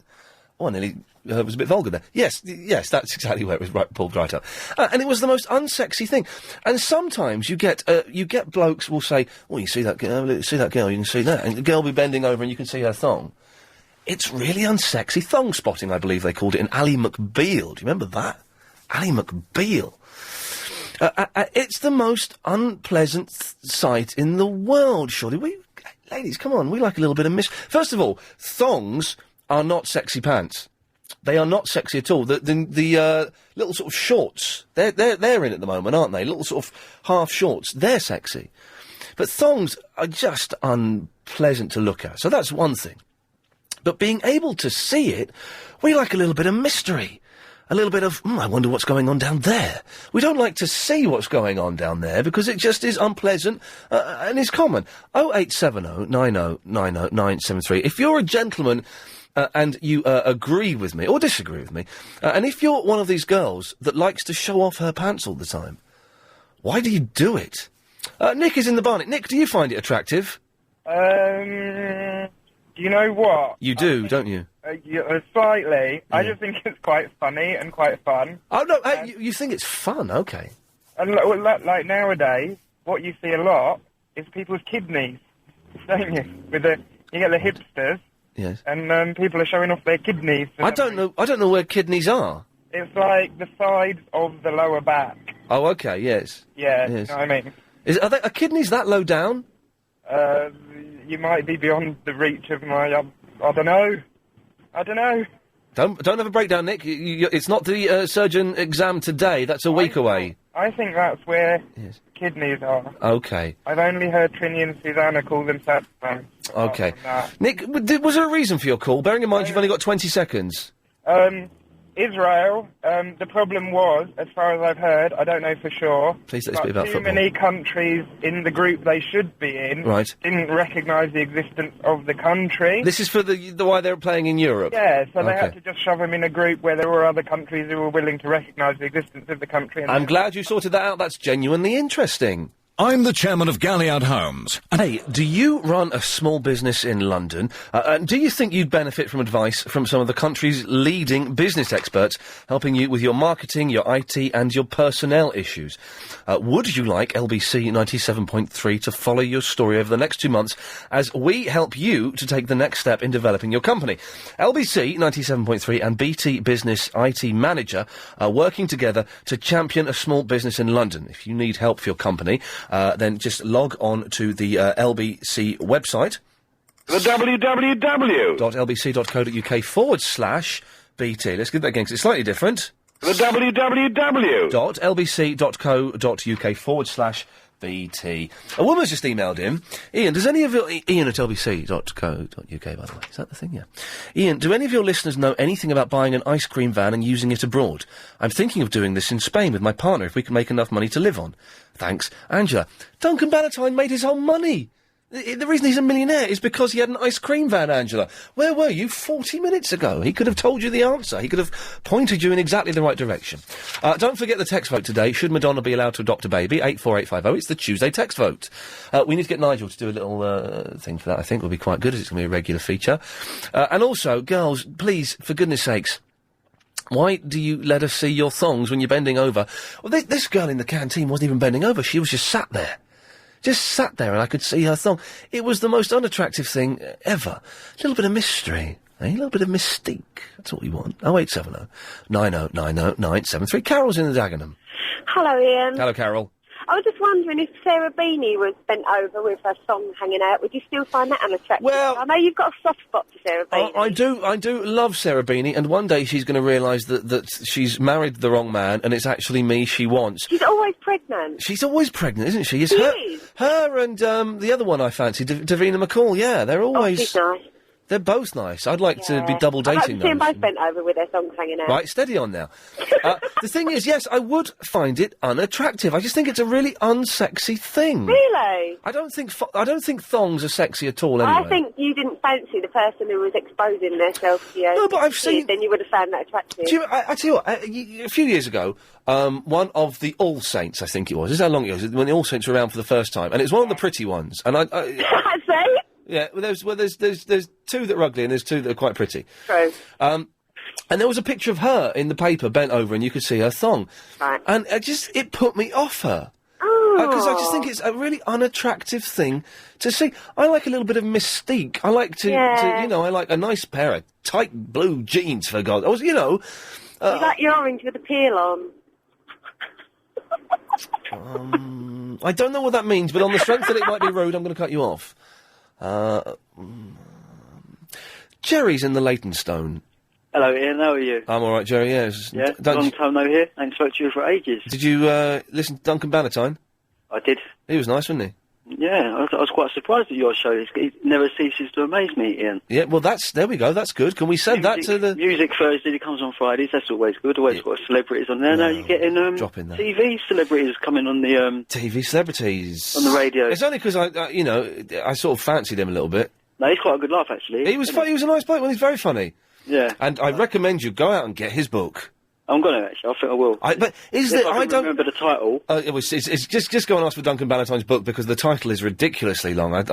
Oh, I nearly was a bit vulgar there. Yes, that's exactly where it was pulled right up. And it was the most unsexy thing. And sometimes you get blokes will say, "Oh, you see that girl? You can see that." And the girl will be bending over and you can see her thong. It's really unsexy thong spotting, I believe they called it in Ally McBeal. Do you remember that? Ally McBeal. It's the most unpleasant sight in the world, surely. Ladies, come on, we like a little bit of First of all, thongs are not sexy pants. They are not sexy at all. The little sort of shorts, they're in at the moment, aren't they? Little sort of half shorts, they're sexy. But thongs are just unpleasant to look at. So that's one thing. But being able to see it, we like a little bit of mystery. A little bit of, I wonder what's going on down there. We don't like to see what's going on down there because it just is unpleasant and is common. 0870 90 90 973. If you're a gentleman and you agree with me or disagree with me, and if you're one of these girls that likes to show off her pants all the time, why do you do it? Nick is in the barnet. Nick, do you find it attractive? You know what? You do, don't you? Slightly. Yeah. I just think it's quite funny and quite fun. Oh, no, hey, you think it's fun? Okay. And like nowadays, what you see a lot is people's kidneys, don't you? You get the hipsters, Yes. and people are showing off their kidneys. I don't know where kidneys are. It's like the sides of the lower back. Oh, okay, yes. Yeah, Yes. you know what I mean? Are kidneys that low down? You might be beyond the reach of my... I don't know. Don't have a breakdown, Nick. It's not the surgeon exam today. That's a week away. I think that's where kidneys are. Okay. I've only heard Trini and Susanna call them saxophones. Okay. Nick, was there a reason for your call? Bearing in mind you've only got 20 seconds. Israel, the problem was, as far as I've heard, I don't know for sure, Please let's speak about too football. many countries in the group they should be in didn't recognise the existence of the country. This is for the why they're playing in Europe? Yeah, so they Okay. had to just shove them in a group where there were other countries who were willing to recognise the existence of the country. And I'm glad you sorted that out. That's genuinely interesting. I'm the chairman of Galliard Homes. Hey, do you run a small business in London? And do you think you'd benefit from advice from some of the country's leading business experts helping you with your marketing, your IT and your personnel issues? Would you like LBC 97.3 to follow your story over the next 2 months as we help you to take the next step in developing your company? LBC 97.3 and BT Business IT Manager are working together to champion a small business in London. If you need help for your company, then just log on to the LBC website. The www.lbc.co.uk/BT. Let's give that again because it's slightly different. The www.lbc.co.uk/BT. A woman's just emailed him. Ian, does any of your... Ian at lbc.co.uk, by the way. Is that the thing? Yeah. Ian, do any of your listeners know anything about buying an ice cream van and using it abroad? I'm thinking of doing this in Spain with my partner if we can make enough money to live on. Thanks, Angela. Duncan Bannatyne made his whole money. The reason he's a millionaire is because he had an ice cream van, Angela. Where were you 40 minutes ago? He could have told you the answer. He could have pointed you in exactly the right direction. Don't forget the text vote today. Should Madonna be allowed to adopt a baby? 84850. It's the Tuesday text vote. We need to get Nigel to do a little thing for that, I think. Will be quite good, as it's going to be a regular feature. And also, girls, please, for goodness sakes, why do you let us see your thongs when you're bending over? Well, this girl in the canteen wasn't even bending over. She was just sat there. Just sat there and I could see her thong. It was the most unattractive thing ever. A little bit of mystery. A little bit of mystique. That's what we want. 0870 90 90 973. Carol's in the Dagenham. Hello, Ian. Hello, Carol. I was just wondering if Sarah Beanie was bent over with her thong hanging out, would you still find that unattractive? Well, I know you've got a soft spot for Sarah Beanie. I do love Sarah Beanie, and one day she's going to realise that she's married the wrong man, and it's actually me she wants. She's always pregnant. She's always pregnant, isn't she? It's She her, is. her and the other one I fancy, Davina McCall. Yeah, they're always. Oh, she's nice. They're both nice. I'd like to be double I'd like dating to see them those. both bent over with their thongs hanging out. Right, steady on now. The thing is, yes, I would find it unattractive. I just think it's a really unsexy thing. Really? I don't think thongs are sexy at all. Anyway. I think you didn't fancy the person who was exposing themselves to you. No, but I've seen. Then you would have found that attractive. Do you, I tell you what, a few years ago, one of the All Saints, I think it was. This is how long it was when the All Saints were around for the first time, and it's one of the pretty ones. And I say. Yeah, there's two that are ugly and there's two that are quite pretty. True. And there was a picture of her in the paper bent over and you could see her thong. Right. And it put me off her. Oh. Because I just think it's a really unattractive thing to see. I like a little bit of mystique. I like I like a nice pair of tight blue jeans, for God. You like your orange with a peel on. I don't know what that means, but on the strength that it might be rude, I'm going to cut you off. Jerry's in the Leytonstone. Hello, Ian. How are you? I'm all right, Jerry. Yes. Yeah. Long time no hear. I ain't spoke to you for ages. Did you listen to Duncan Bannatyne? I did. He was nice, wasn't he? Yeah, I was quite surprised at your show. It never ceases to amaze me, Ian. Yeah. Well, there we go. That's good. Can we send that to the Music Thursday? It comes on Fridays. That's always good. Always got celebrities on there. Now you're getting TV celebrities coming on the TV celebrities on the radio. It's only because I sort of fancied him a little bit. No, he's quite a good laugh, actually. He was he was a nice bloke. He's very funny. Yeah. And I recommend you go out and get his book. I'm going to, actually. I think I will. But is there... I don't remember the title. It's just go and ask for Duncan Bannatyne's book, because the title is ridiculously long. I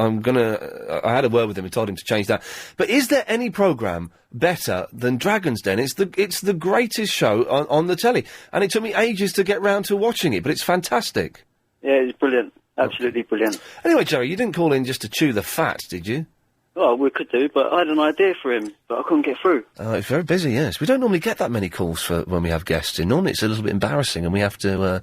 had a word with him and told him to change that. But is there any programme better than Dragon's Den? It's the greatest show on the telly. And it took me ages to get round to watching it, but it's fantastic. Yeah, it's brilliant. Absolutely brilliant. Anyway, Jerry, you didn't call in just to chew the fat, did you? Well, we could do, but I had an idea for him, but I couldn't get through. Oh, it's very busy, yes. We don't normally get that many calls for when we have guests in. Normally it's a little bit embarrassing and we have to,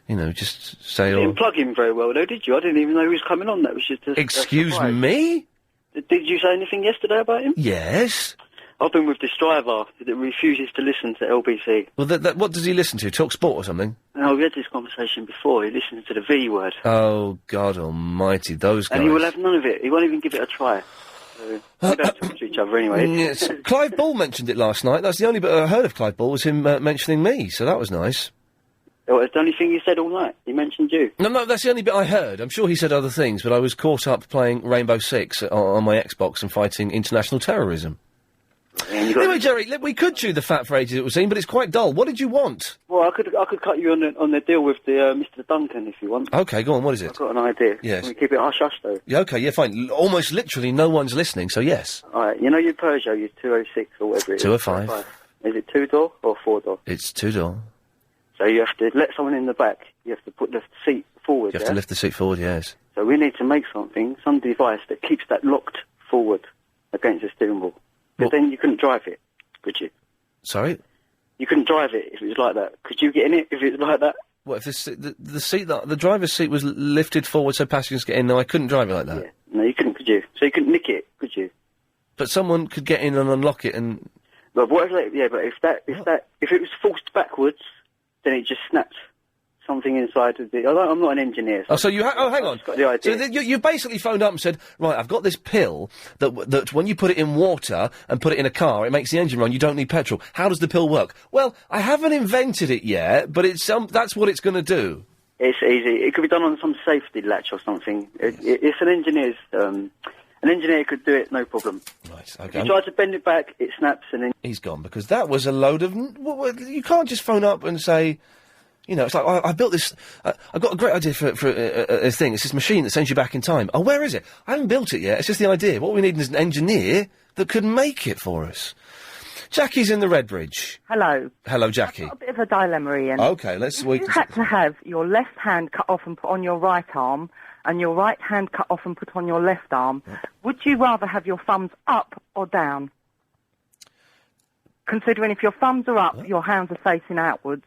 just say... You didn't plug him very well, though, did you? I didn't even know he was coming on. That was just a Excuse surprise. me? Did you say anything yesterday about him? Yes. I've been with this driver that refuses to listen to LBC. Well, what does he listen to? Talk Sport or something? No, we had this conversation before. He listens to the V word. Oh, God almighty, those guys. And he will have none of it. He won't even give it a try. So we don't talk to each other anyway. Yes. Clive Ball mentioned it last night. That's the only bit I heard of Clive Ball was him mentioning me, so that was nice. Oh, it's the only thing he said all night. He mentioned you. No, that's the only bit I heard. I'm sure he said other things, but I was caught up playing Rainbow Six on my Xbox and fighting international terrorism. Anyway, Jerry, we could chew the fat for ages, it would seem, but it's quite dull. What did you want? Well, I could cut you on the deal with the Mr. Duncan if you want. Okay, go on. What is it? I've got an idea. Yes. Can we keep it hush-hush, though? Yeah, okay, yeah, fine. Almost literally no one's listening, so yes. All right, you know your Peugeot, your 206 or whatever it is? 205. Is it two-door or four-door? It's two-door. So you have to let someone in the back. You have to put the seat forward, You have to lift the seat forward, yes. So we need to make some device that keeps that locked forward against the steering wheel. Because then you couldn't drive it, could you? Sorry? You couldn't drive it if it was like that. Could you get in it if it was like that? What, if the seat, the driver's seat was lifted forward so passengers get in? No, I couldn't drive it like that. Yeah. No, you couldn't, could you? So you couldn't nick it, could you? But someone could get in and unlock it and... But what if, but if it was forced backwards, then it just snaps something inside of the... I'm not an engineer. So hang on. Got the idea. So you basically phoned up and said, right, I've got this pill that when you put it in water and put it in a car, it makes the engine run, you don't need petrol. How does the pill work? Well, I haven't invented it yet, but that's what it's going to do. It's easy. It could be done on some safety latch or something. It's an engineer's... An engineer could do it, no problem. Right, okay. You try to bend it back, it snaps, and then... He's gone, because that was a load of... You can't just phone up and say... it's like, I built this... I've got a great idea for a thing. It's this machine that sends you back in time. Oh, where is it? I haven't built it yet. It's just the idea. What we need is an engineer that could make it for us. Jackie's in the Redbridge. Hello. Hello, Jackie. I've got a bit of a dilemma, Iain. Okay, If you had to have your left hand cut off and put on your right arm, and your right hand cut off and put on your left arm, would you rather have your thumbs up or down? Considering if your thumbs are up, your hands are facing outwards.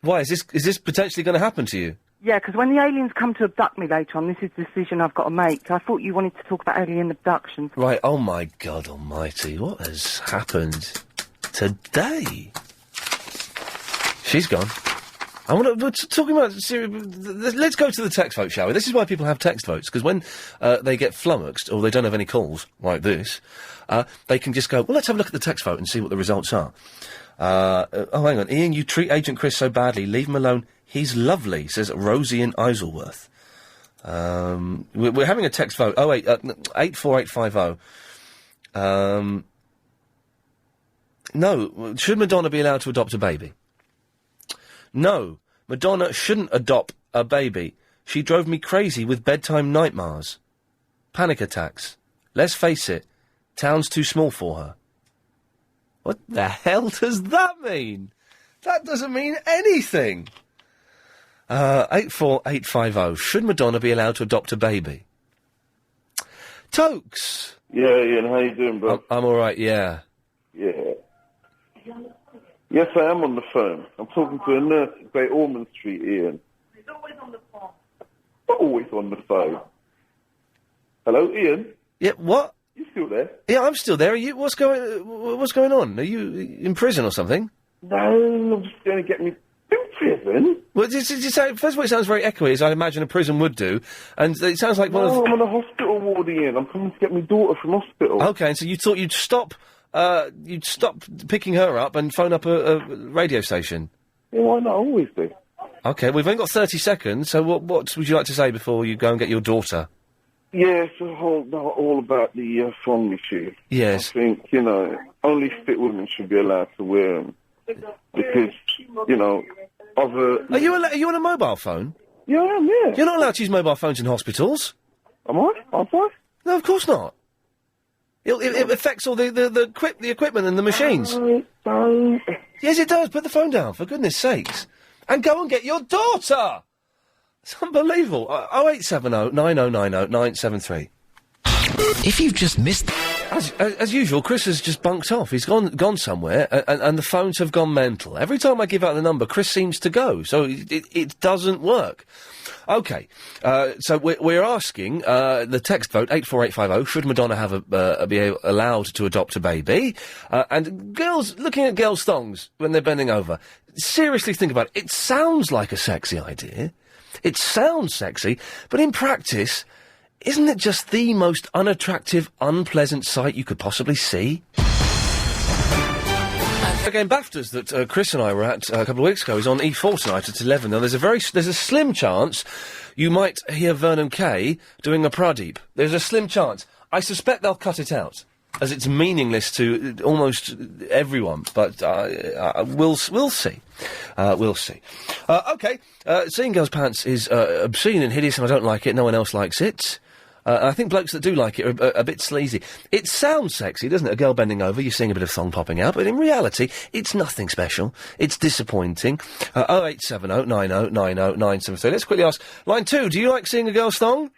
Why, is this potentially going to happen to you? Yeah, because when the aliens come to abduct me later on, this is the decision I've got to make. I thought you wanted to talk about alien abductions. Right, oh my God almighty, what has happened today? She's gone. We're talking about... Let's go to the text vote, shall we? This is why people have text votes, because when they get flummoxed, or they don't have any calls, like this, they can just go, well, let's have a look at the text vote and see what the results are. Hang on. Iain, you treat Agent Chris so badly. Leave him alone. He's lovely, says Rosie in Isleworth. We're having a text vote. 84850. No. Should Madonna be allowed to adopt a baby? No. Madonna shouldn't adopt a baby. She drove me crazy with bedtime nightmares. Panic attacks. Let's face it. Town's too small for her. What the hell does that mean? That doesn't mean anything. 84850. Should Madonna be allowed to adopt a baby? Tokes! Yeah, Iain, how you doing, bro? I'm alright, yeah. Yeah. Yes, I am on the phone. I'm talking to a nurse at Great Ormond Street, Iain. He's always on the phone. Always on the phone. Hello, Iain? Yeah, what? You still there? Yeah, I'm still there. Are you? What's going on? Are you in prison or something? No, I'm just going to get me in prison. Well, did you say, first of all, it sounds very echoey, as I imagine a prison would do, and it sounds like one of... No, I'm on a hospital ward, Iain. I'm coming to get my daughter from hospital. Okay, and so you thought you'd stop picking her up and phone up a radio station? Yeah, why not? I always do. Okay, we've only got 30 seconds, so what would you like to say before you go and get your daughter? Yeah, it's all about the thong issue. Yes. I think, only fit women should be allowed to wear them. Because, other... Are you on a mobile phone? Yeah, I am, yeah. You're not allowed to use mobile phones in hospitals. Am I? Am I? No, of course not. It affects all the equipment and the machines. Yes, it does. Put the phone down, for goodness sakes. And go and get your daughter! It's unbelievable. 0870 9090 973. If you've just missed... As usual, Chris has just bunked off. He's gone somewhere, and the phones have gone mental. Every time I give out the number, Chris seems to go, so it doesn't work. OK, so we're asking, the text vote, 84850, should Madonna be allowed to adopt a baby? And looking at girls' thongs when they're bending over, seriously think about it. It sounds like a sexy idea. It sounds sexy, but in practice... isn't it just the most unattractive, unpleasant sight you could possibly see? Again, BAFTAs that Chris and I were at a couple of weeks ago is on E4 tonight at 11. Now, there's a slim chance you might hear Vernon Kay doing a Pradeep. There's a slim chance. I suspect they'll cut it out, as it's meaningless to almost everyone, but we'll see. We'll see. OK, seeing girls' pants is obscene and hideous, and I don't like it. No one else likes it. I think blokes that do like it are a bit sleazy. It sounds sexy, doesn't it? A girl bending over, you're seeing a bit of thong popping out, but in reality, it's nothing special. It's disappointing. 0870 90 90 973. Let's quickly ask, line 2, do you like seeing a girl's thong?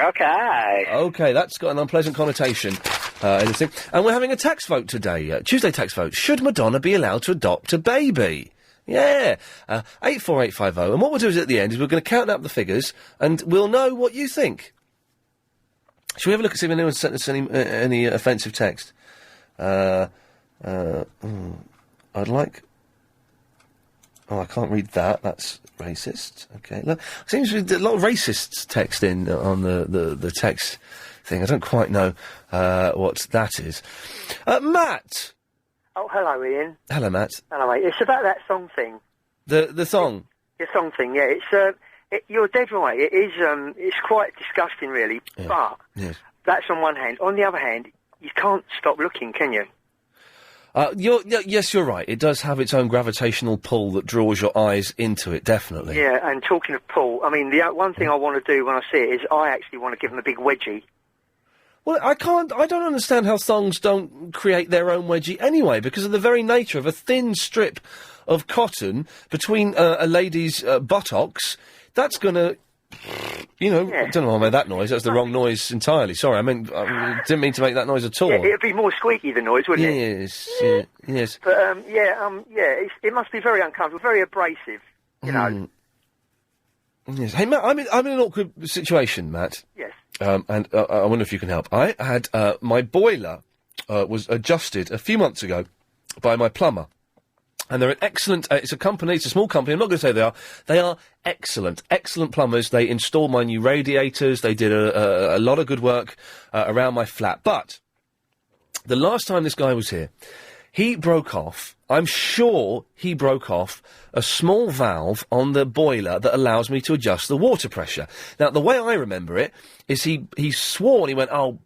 Okay. OK, that's got an unpleasant connotation. Anything. And we're having a text vote today, Tuesday text vote. Should Madonna be allowed to adopt a baby? Yeah. 84850. And what we'll do is at the end is we're going to count up the figures and we'll know what you think. Shall we have a look and see if anyone sent us any offensive text? I'd like... Oh, I can't read that. That's racist. OK. Look, seems to be a lot of racists text in on the text thing. I don't quite know what that is. Matt! Oh, hello, Ian. Hello, Matt. Hello, mate. It's about that song thing. The thong? The song thing, yeah. It's... you're dead right. It is. It's quite disgusting, really. Yeah. But that's on one hand. On the other hand, you can't stop looking, can you? Yes, you're right. It does have its own gravitational pull that draws your eyes into it. Definitely. Yeah. And talking of pull, I mean, the one thing I want to do when I see it is I actually want to give them a big wedgie. Well, I don't understand how thongs don't create their own wedgie anyway, because of the very nature of a thin strip of cotton between a lady's buttocks. That's gonna, I don't know why I made that noise. That's the wrong noise entirely. Sorry, I didn't mean to make that noise at all. Yeah, it'd be more squeaky the noise, wouldn't it? Yes. But it must be very uncomfortable, very abrasive. You know. Yes. Hey, Matt, I'm in an awkward situation, Matt. Yes. And I wonder if you can help. I had my boiler was adjusted a few months ago by my plumber. And they're an excellent, it's a company, it's a small company, I'm not going to say they are. They are excellent plumbers. They installed my new radiators, they did a lot of good work around my flat. But the last time this guy was here, he broke off, I'm sure he broke off a small valve on the boiler that allows me to adjust the water pressure. Now, the way I remember it is he swore and he went, oh,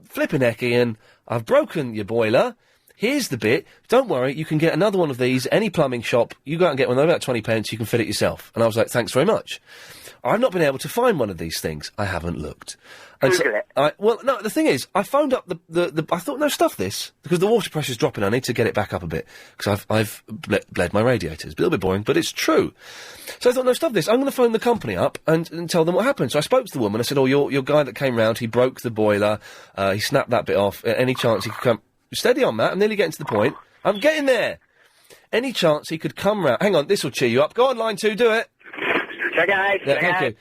flippin' heck, Ian, I've broken your boiler. Here's the bit. Don't worry, you can get another one of these, any plumbing shop. You go out and get one, they're about 20 pence, you can fit it yourself. And I was like, thanks very much. I've not been able to find one of these things. I haven't looked. And Google it. Well, no, the thing is, I phoned up I thought, no, stuff this, because the water pressure's dropping, I need to get it back up a bit, because I've bled my radiators. A little bit boring, but it's true. So I thought, no, stuff this, I'm going to phone the company up and tell them what happened. So I spoke to the woman, I said, oh, your guy that came round, he broke the boiler, he snapped that bit off, any chance he could come... Steady on, Matt. I'm nearly getting to the point. I'm getting there. Any chance he could come round... Hang on, this will cheer you up. Go on, line 2, do it. Thank you.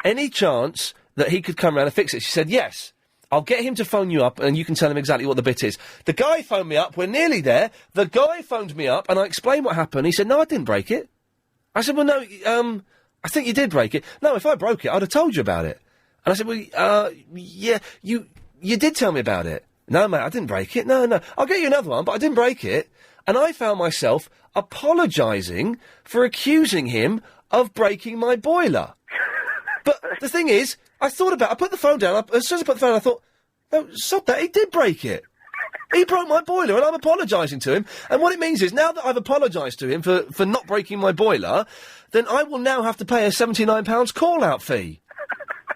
Any chance that he could come round and fix it? She said, yes. I'll get him to phone you up and you can tell him exactly what the bit is. The guy phoned me up. We're nearly there. The guy phoned me up and I explained what happened. He said, no, I didn't break it. I said, well, no, I think you did break it. No, if I broke it, I'd have told you about it. And I said, well, yeah, you did tell me about it. No, mate, I didn't break it. No. I'll get you another one, but I didn't break it. And I found myself apologising for accusing him of breaking my boiler. But the thing is, I put the phone down, as soon as I put the phone down, I thought, no, stop that, he did break it. He broke my boiler, and I'm apologising to him. And what it means is, now that I've apologised to him for not breaking my boiler, then I will now have to pay a £79 call-out fee.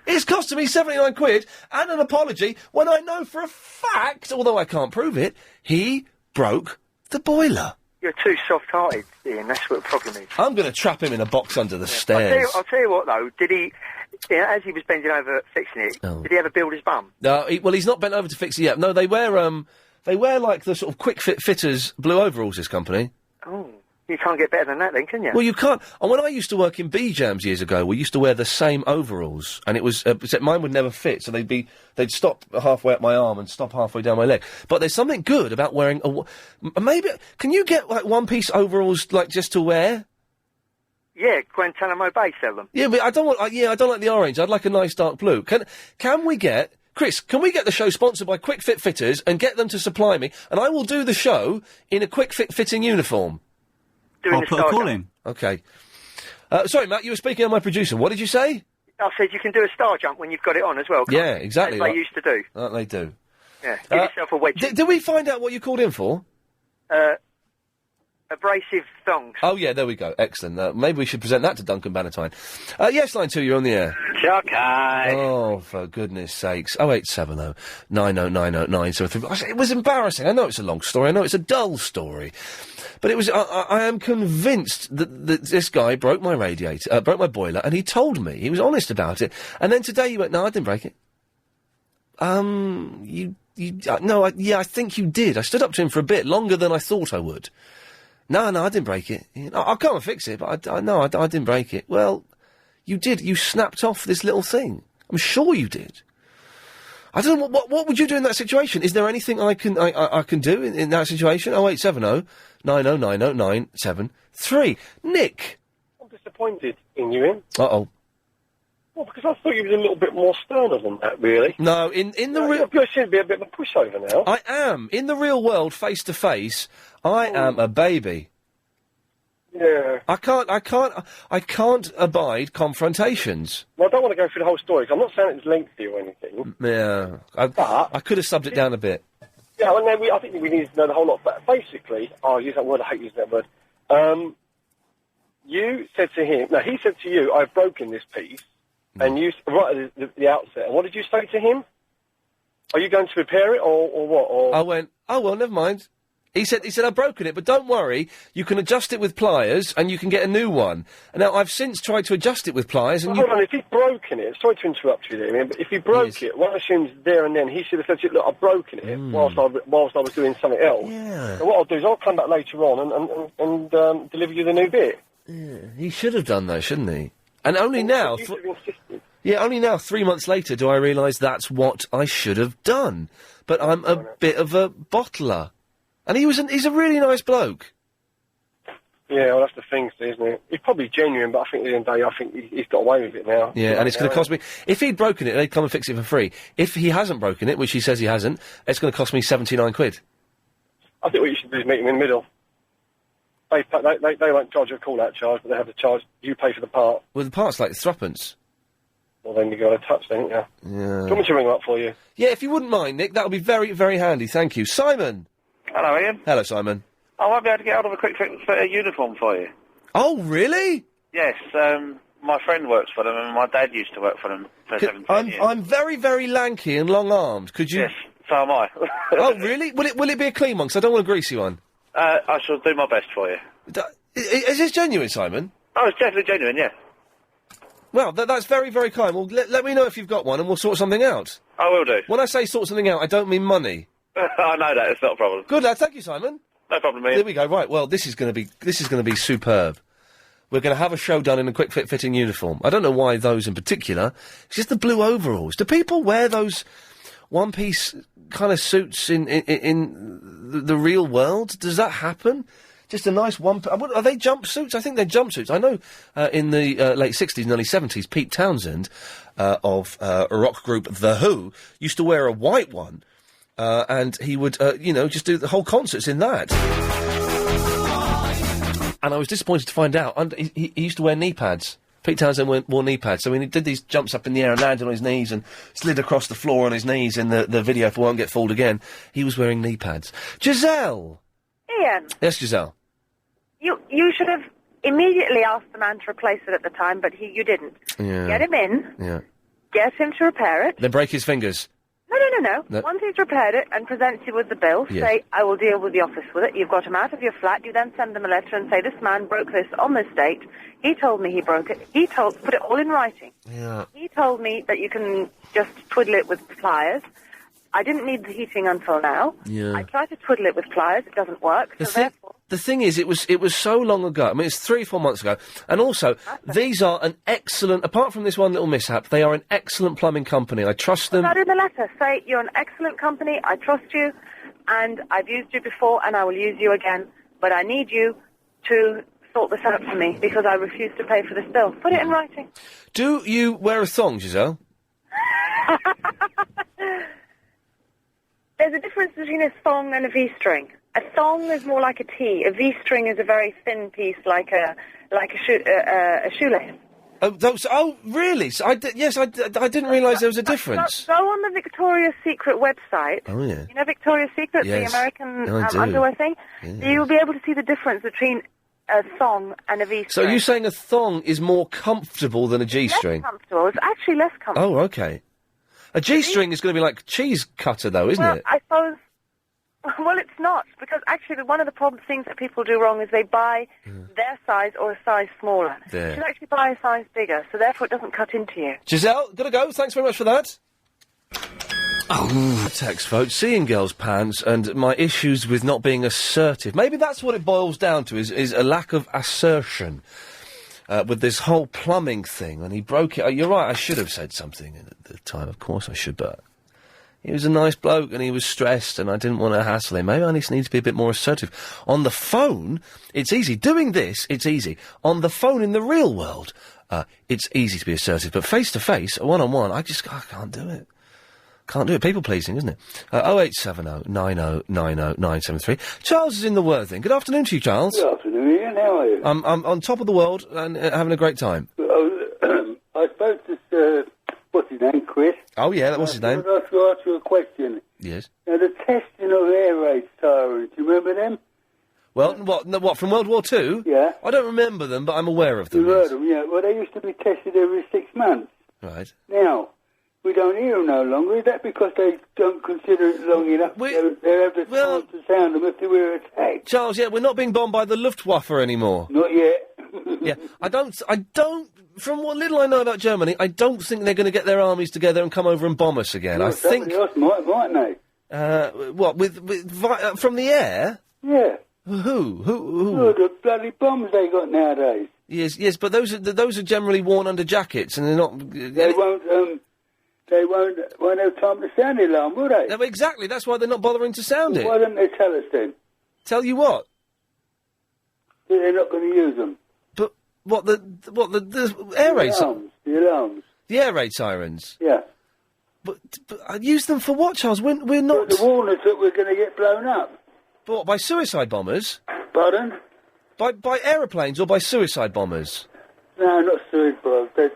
It's costing me 79 quid and an apology when I know for a fact, although I can't prove it, he broke the boiler. You're too soft-hearted, Ian. That's what the problem is. I'm going to trap him in a box under the stairs. I'll tell you what, though. Did he, as he was bending over fixing it, did he ever build his bum? No, well, he's not bent over to fix it yet. No, they wear like the sort of quick fit fitters blue overalls. This company. Oh, you can't get better than that, then, can you? Well, you can't. And when I used to work in B-Jams years ago, we used to wear the same overalls, and it was except mine would never fit, so they'd stop halfway up my arm and stop halfway down my leg. But there's something good about wearing maybe can you get like one-piece overalls like just to wear? Yeah, Guantanamo Bay sell them. Yeah, but I don't want. I don't like the orange. I'd like a nice dark blue. Can we get? Chris, can we get the show sponsored by Quick Fit Fitters and get them to supply me, and I will do the show in a quick fit fitting uniform? I'll put a call in. Okay. Sorry, Matt, you were speaking on my producer. What did you say? I said you can do a star jump when you've got it on as well. Yeah, exactly. As they used to do. They do. Yeah, give yourself a wedge. Did we find out what you called in for? Abrasive thongs. Oh, yeah, there we go. Excellent. Maybe we should present that to Duncan Bannatyne. Yes, line 2, you're on the air. Okay. Oh, for goodness sakes. 0870 9090 It was embarrassing. I know it's a long story. I know it's a dull story. But it was. I am convinced that this guy broke my radiator, broke my boiler, and he told me. He was honest about it. And then today he went, no, I didn't break it. I think you did. I stood up to him for a bit, longer than I thought I would. No, I didn't break it. I'll come and fix it, but I didn't break it. Well, you did. You snapped off this little thing. I'm sure you did. I don't know, what would you do in that situation? Is there anything I can do in that situation? 0870 9090 973. Nick. I'm disappointed in you, Ian. Uh-oh. Well, because I thought you was a little bit more sterner than that, really. No, in the real... You seem to be a bit of a pushover now. I am. In the real world, face to face, I am a baby. Yeah. I can't abide confrontations. Well, I don't want to go through the whole story, 'cause I'm not saying it's lengthy or anything. Yeah. I could have subbed it down a bit. Yeah, and then I think we need to know the whole lot. But basically, I use that word, I hate using that word. You said to him, no, he said to you, I've broken this piece, and you, right at the outset, and what did you say to him? Are you going to repair it, or what? Or... I went, oh, well, never mind. He said, I've broken it, but don't worry, you can adjust it with pliers, and you can get a new one. And now, I've since tried to adjust it with pliers, and hold on, if he'd broken it, sorry to interrupt you there, but if he broke it, one assumes there and then, he should have said to you, look, I've broken it, whilst I was doing something else. Yeah. And what I'll do is I'll come back later on and deliver you the new bit. Yeah, he should have done that, shouldn't he? And only now... only now, 3 months later, do I realise that's what I should have done. But I'm a bit of a bottler. And he's a really nice bloke. Yeah, well, that's the thing, isn't it? He's probably genuine, but I think at the end of the day, I think he's got away with it now. Yeah, and it's going to cost me... If he'd broken it, they'd come and fix it for free. If he hasn't broken it, which he says he hasn't, it's going to cost me 79 quid. I think what you should do is meet him in the middle. They won't charge you a call-out charge, but they have to charge... You pay for the part. Well, the part's like threepence. Well, then you got a touch, don't you? Yeah. Do you want me to ring him up for you? Yeah, if you wouldn't mind, Nick, that would be very, very handy. Thank you. Simon! Hello, Ian. Hello, Simon. I might be able to get hold of a quick fit uniform for you. Oh, really? Yes, my friend works for them, and my dad used to work for them for 17 years. I'm very, very lanky and long-armed. Could you... Yes, so am I. Oh, really? Will it be a clean one? 'Cause I don't want a greasy one. I shall do my best for you. Is this genuine, Simon? Oh, it's definitely genuine, yeah. Well, that's very, very kind. Well, let me know if you've got one, and we'll sort something out. I will do. When I say sort something out, I don't mean money. I know that. It's not a problem. Good, lad. Thank you, Simon. No problem, Ian. There we go. Right. Well, this is going to be superb. We're going to have a show done in a quick fit fitting uniform. I don't know why those in particular. It's just the blue overalls. Do people wear those one-piece kind of suits in the real world? Does that happen? Just a nice one... Are they jumpsuits? I think they're jumpsuits. I know in the late 60s and early 70s, Pete Townsend of a rock group The Who used to wear a white one, and he would, just do the whole concerts in that. And I was disappointed to find out, he used to wear knee pads. Pete Townsend wore knee pads, so when he did these jumps up in the air and landed on his knees and slid across the floor on his knees in the video for Won't Get Fooled Again, he was wearing knee pads. Giselle! Ian. Yes, Giselle? You should have immediately asked the man to replace it at the time, but you didn't. Yeah. Get him in. Yeah. Get him to repair it. Then break his fingers. No. Once he's repaired it and presents you with the bill, Yes. say, I will deal with the office with it. You've got him out of your flat. You then send them a letter and say, this man broke this on this date. He told me he broke it. Put it all in writing. Yeah. He told me that you can just twiddle it with pliers. I didn't need the heating until now. Yeah. I tried to twiddle it with pliers. It doesn't work. The thing is, it was so long ago. I mean, it's 3 or 4 months ago. And also, these are an excellent, apart from this one little mishap, they are an excellent plumbing company. I trust them. Put that in the letter. Say, you're an excellent company. I trust you. And I've used you before and I will use you again. But I need you to sort this out for me because I refuse to pay for this bill. Put it in writing. Do you wear a thong, Giselle? There's a difference between a thong and a V-string. A thong is more like a T. A V-string is a very thin piece, like a shoelace. Oh, really? So I didn't realise there was a difference. Go on the Victoria's Secret website. Oh, yeah. You know Victoria's Secret, Yes. the American I do. underwear thing? Yeah. You'll be able to see the difference between a thong and a V-string. So you're saying a thong is more comfortable than a G-string? Less comfortable. It's actually less comfortable. Oh, okay. A G-string is going to be like cheese cutter, though, isn't Well, it? I suppose... Well, it's not, because actually one of the things that people do wrong is they buy their size or a size smaller. There. You should actually buy a size bigger, so therefore it doesn't cut into you. Giselle, gotta go. Thanks very much for that. Oh, text, folks. Seeing girls' pants and my issues with not being assertive. Maybe that's what it boils down to, is a lack of assertion with this whole plumbing thing. And he broke it. You're right, I should have said something at the time. Of course I should, but he was a nice bloke and he was stressed and I didn't want to hassle him. Maybe I just need to be a bit more assertive. On the phone, it's easy. Doing this, it's easy. On the phone in the real world, it's easy to be assertive. But face-to-face, one-on-one, I can't do it. Can't do it. People-pleasing, isn't it? 0870 90 90 973. Charles is in the Worthing. Good afternoon to you, Charles. Good afternoon, Ian. How are you? I'm on top of the world and having a great time. I spoke to, what's his name, Chris? Oh, yeah, that was his name. I'd like to ask you a question. Yes. Now, the testing of air raid sirens, do you remember them? Well, what, from World War II? Yeah. I don't remember them, but I'm aware of them. You heard them, yeah. Well, they used to be tested every 6 months. Right. Now, we don't hear them no longer. Is that because they don't consider it long enough? They have the time to sound them if they were attacked. Charles, yeah, we're not being bombed by the Luftwaffe anymore. Not yet. Yeah, I don't, from what little I know about Germany, I don't think they're going to get their armies together and come over and bomb us again. Well, I think... somebody else might, mightn't they? What, from the air? Yeah. Who? Oh, the bloody bombs they got nowadays. Yes, but those are generally worn under jackets, and they're not... They won't have time to sound the alarm, will they? No, exactly, that's why they're not bothering to sound it. Why don't they tell us then? Tell you what? That they're not going to use them. But, the air raid... The alarms. The air raid sirens? Yeah. But I use them for what, Charles? We're not... The warners that we're going to get blown up. But what, by suicide bombers? Pardon? By aeroplanes or by suicide bombers? No, not suicide bombers. They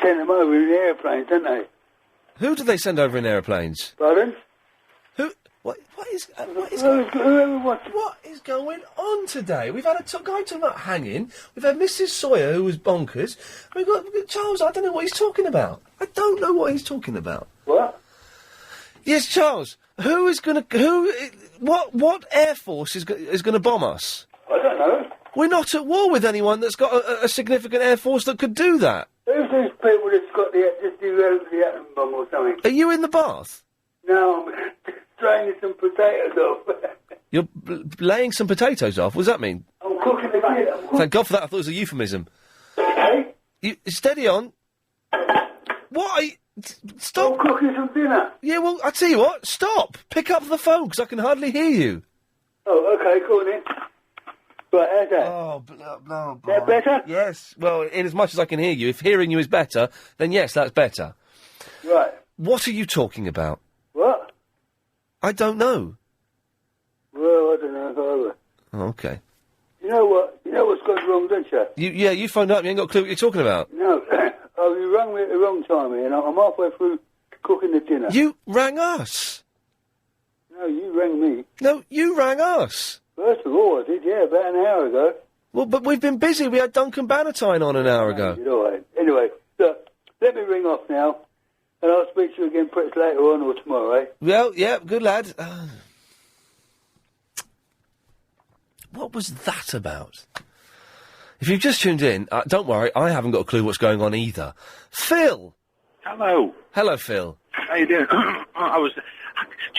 send them over in airplanes, don't they? Who do they send over in airplanes? Pardon? What is going on today? We've had a guy talking about hanging. We've had Mrs. Sawyer, who was bonkers. We've got Charles. I don't know what he's talking about. I don't know what he's talking about. What? Yes, Charles. What air force is going to bomb us? I don't know. We're not at war with anyone that's got a significant air force that could do that. Who's these people that's got the atom bomb or something? Are you in the bath? No, I'm draining some potatoes off. You're laying some potatoes off? What does that mean? I'm cooking the dinner. Thank God for that. I thought it was a euphemism. Hey? Steady on. What? Stop. I'm cooking some dinner. Yeah, well, I tell you what. Stop. Pick up the phone, because I can hardly hear you. Oh, okay, go on then. Right, how's that? Oh, Is that better? Yes. Well, in as much as I can hear you, if hearing you is better, then yes, that's better. Right. What are you talking about? What? I don't know. Well, I don't know either. Oh, okay. You know what? You know what's gone wrong, don't you? You phoned up, you ain't got a clue what you're talking about. No. Oh, you rang me at the wrong time, Ian. I'm halfway through cooking the dinner. You rang us. No, you rang me. No, you rang us. First of all, I did, yeah, about an hour ago. Well, but we've been busy. We had Duncan Bannatyne on an hour ago. All right. Anyway, look, let me ring off now, and I'll speak speak to you again perhaps later on or tomorrow, eh? Well, yeah, good lad. What was that about? If you've just tuned in, don't worry, I haven't got a clue what's going on either. Phil! Hello. Hello, Phil. How you doing? Do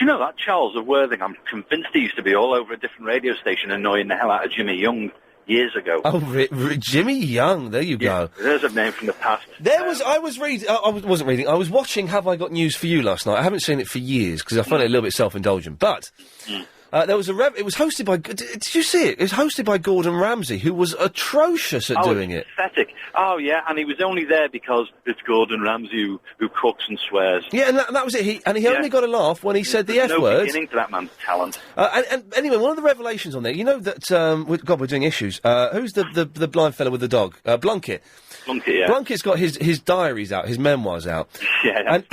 you know that Charles of Worthing? I'm convinced he used to be all over a different radio station annoying the hell out of Jimmy Young years ago. Oh, Jimmy Young, there you go. There's a name from the past. I wasn't reading, I was watching Have I Got News For You last night. I haven't seen it for years, because I find it a little bit self-indulgent, but... there was it was hosted by... Did you see it? It was hosted by Gordon Ramsay, who was atrocious at doing it. Pathetic. Oh, yeah, and he was only there because it's Gordon Ramsay who cooks and swears. Yeah, and that was it. He only got a laugh when he said the F word. No beginning to that man's talent. And anyway, one of the revelations on there, you know that... God, we're doing issues. Who's the blind fella with the dog? Blunkett. Blunkett, yeah. Blunkett's got his diaries out, his memoirs out. Yeah, and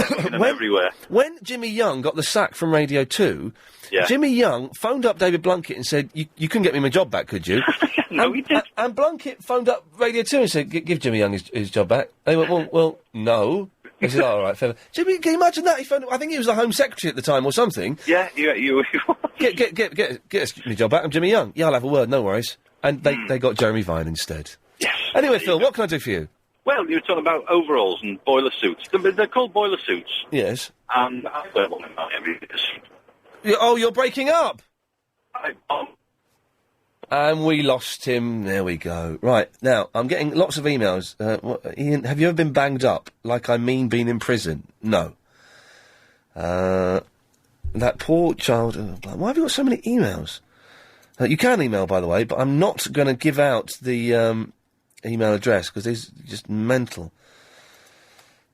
everywhere. When Jimmy Young got the sack from Radio 2... Yeah. Jimmy Young phoned up David Blunkett and said, you couldn't get me my job back, could you? No, he did. And Blunkett phoned up Radio 2 and said, give Jimmy Young his job back. They went, well, no. He said, all right, fair enough. Jimmy, can you imagine that? He phoned, I think he was the Home Secretary at the time or something. Yeah, you Get us my job back. I'm Jimmy Young. Yeah, I'll have a word, no worries. And they got Jeremy Vine instead. Yes. Anyway, Phil, what can I do for you? Well, you were talking about overalls and boiler suits. They're called boiler suits. Yes. And I wear one in my every you're breaking up! And we lost him. There we go. Right, now, I'm getting lots of emails. Iain, have you ever been banged up? Like I mean been in prison? No. That poor child... why have you got so many emails? You can email, by the way, but I'm not going to give out the email address, because it's just mental.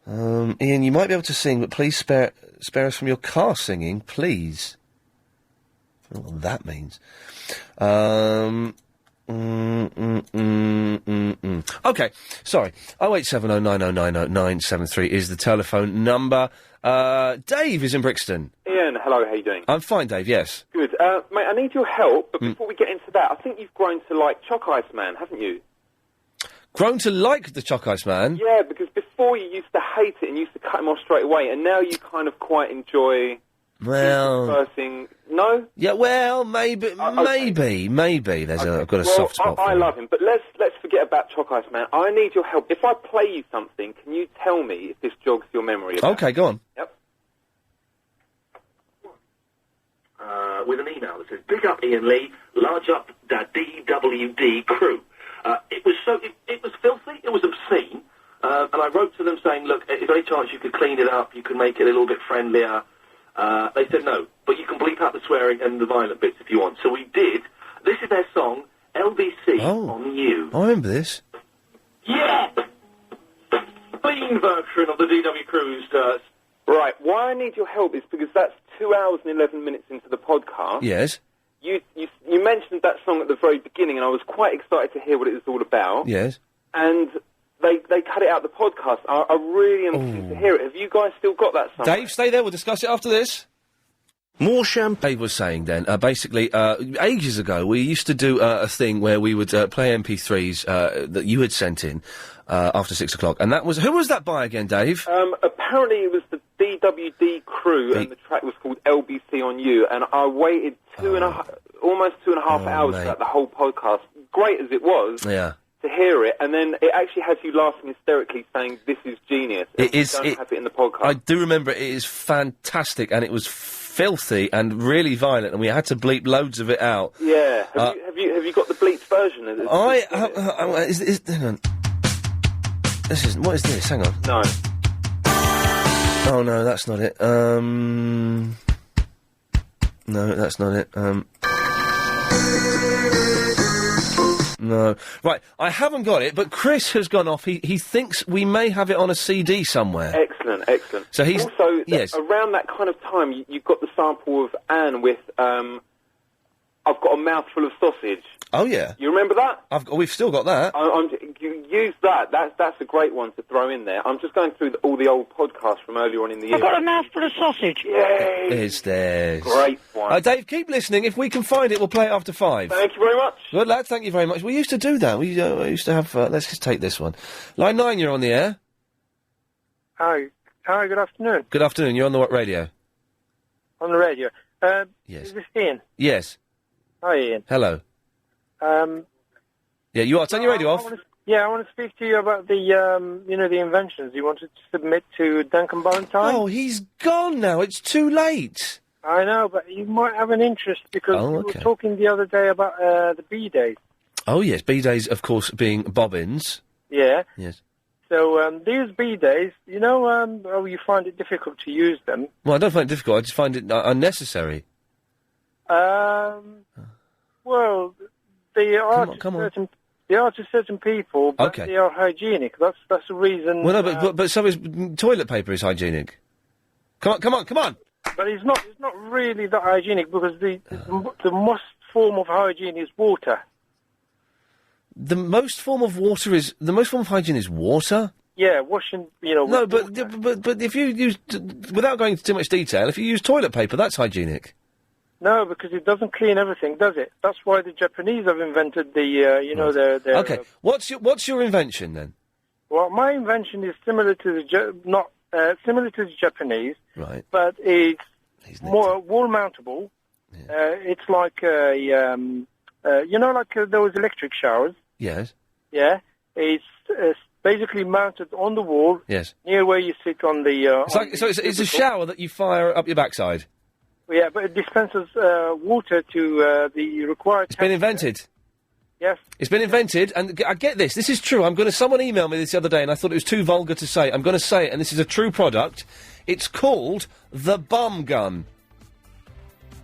Iain, you might be able to sing, but please spare us from your car singing, please. I don't know what that means. Okay, sorry. 08709090973 is the telephone number. Dave is in Brixton. Iain, hello, how you doing? I'm fine, Dave, yes. Good. Mate, I need your help, but before we get into that, I think you've grown to like Chalk Ice Man, haven't you? Grown to like the Chalk Ice Man? Yeah, because before you used to hate it and used to cut him off straight away, and now you kind of quite enjoy... Conversing. No? Yeah, well, maybe. There's I've got a soft spot for I him. love him, but let's forget about Chalk Ice Man. I need your help. If I play you something, can you tell me if this jogs your memory? Okay, go on. Yep. With an email that says, "Big up Iain Lee, large up the DWD crew." It was filthy, it was obscene, and I wrote to them saying, look, is there any chance you could clean it up, you could make it a little bit friendlier? They said no, but you can bleep out the swearing and the violent bits if you want. So we did. This is their song, LBC on You. I remember this. Yeah! Clean version of the DW Cruise. Right, why I need your help is because that's 2 hours and 11 minutes into the podcast. Yes. You mentioned that song at the very beginning, and I was quite excited to hear what it was all about. Yes. And they cut it out of the podcast. I really am keen to hear it. Have you guys still got that song? Dave, stay there. We'll discuss it after this. More champagne. Dave was saying then, basically, ages ago, we used to do a thing where we would play MP3s that you had sent in after 6 o'clock. And that was... Who was that by again, Dave? Apparently it was the DWD crew, and the track was called LBC on You. And I waited almost 2.5 hours for that, the whole podcast. Great as it was. Yeah. To hear it, and then it actually has you laughing hysterically, saying "This is genius." It is. Don't have it in the podcast. I do remember it is fantastic, and it was filthy and really violent, and we had to bleep loads of it out. Yeah. Have you got the bleeped version? Hang on. What is this? Hang on. No. Oh no, that's not it. No, that's not it. No. Right, I haven't got it, but Chris has gone off. He thinks we may have it on a CD somewhere. Excellent. So he's... Also, yes. Around that kind of time, you got the sample of Anne with, I've got a mouthful of sausage. Oh, yeah. You remember that? We've still got that. You use that. That's a great one to throw in there. I'm just going through all the old podcasts from earlier on in the year. I've got a mouthful of sausage. Yay! Is there? Great one. Dave, keep listening. If we can find it, we'll play it after 5. Thank you very much. Good lad, thank you very much. We used to do that. We used to have... let's just take this one. Line 9, you're on the air. Hi. Hi, good afternoon. Good afternoon. You're on the what radio? On the radio. Yes. Is this Ian? Yes. Hi, Ian. Hello. Yeah, you are. Turn your radio off. I want to speak to you about the, the inventions you wanted to submit to Duncan Bannatyne. Oh, he's gone now. It's too late. I know, but you might have an interest because we were talking the other day about the B-days. Oh, yes. B-days, of course, being bobbins. Yeah. Yes. So these B-days, you find it difficult to use them. Well, I don't find it difficult. I just find it unnecessary. Well, they are they are to certain people, but they are hygienic. That's the reason. Well, no, but so is toilet paper is hygienic. Come on. But it's not really that hygienic because the most form of hygiene is water. The most form of hygiene is water. Yeah, washing. No, but if you use, without going into too much detail, if you use toilet paper, that's hygienic. No, because it doesn't clean everything, does it? That's why the Japanese have invented the, their... Okay, what's your invention then? Well, my invention is similar to similar to the Japanese, right? But it's more wall-mountable. Yeah. It's like those electric showers. Yes. Yeah, it's basically mounted on the wall. Yes. Near where you sit on the. It's a shower that you fire up your backside. Yeah, but it dispenses water to the required... It's been invented. Yes. It's been invented, and I get this. This is true. Someone emailed me this the other day, and I thought it was too vulgar to say. I'm going to say it, and this is a true product. It's called the bum gun.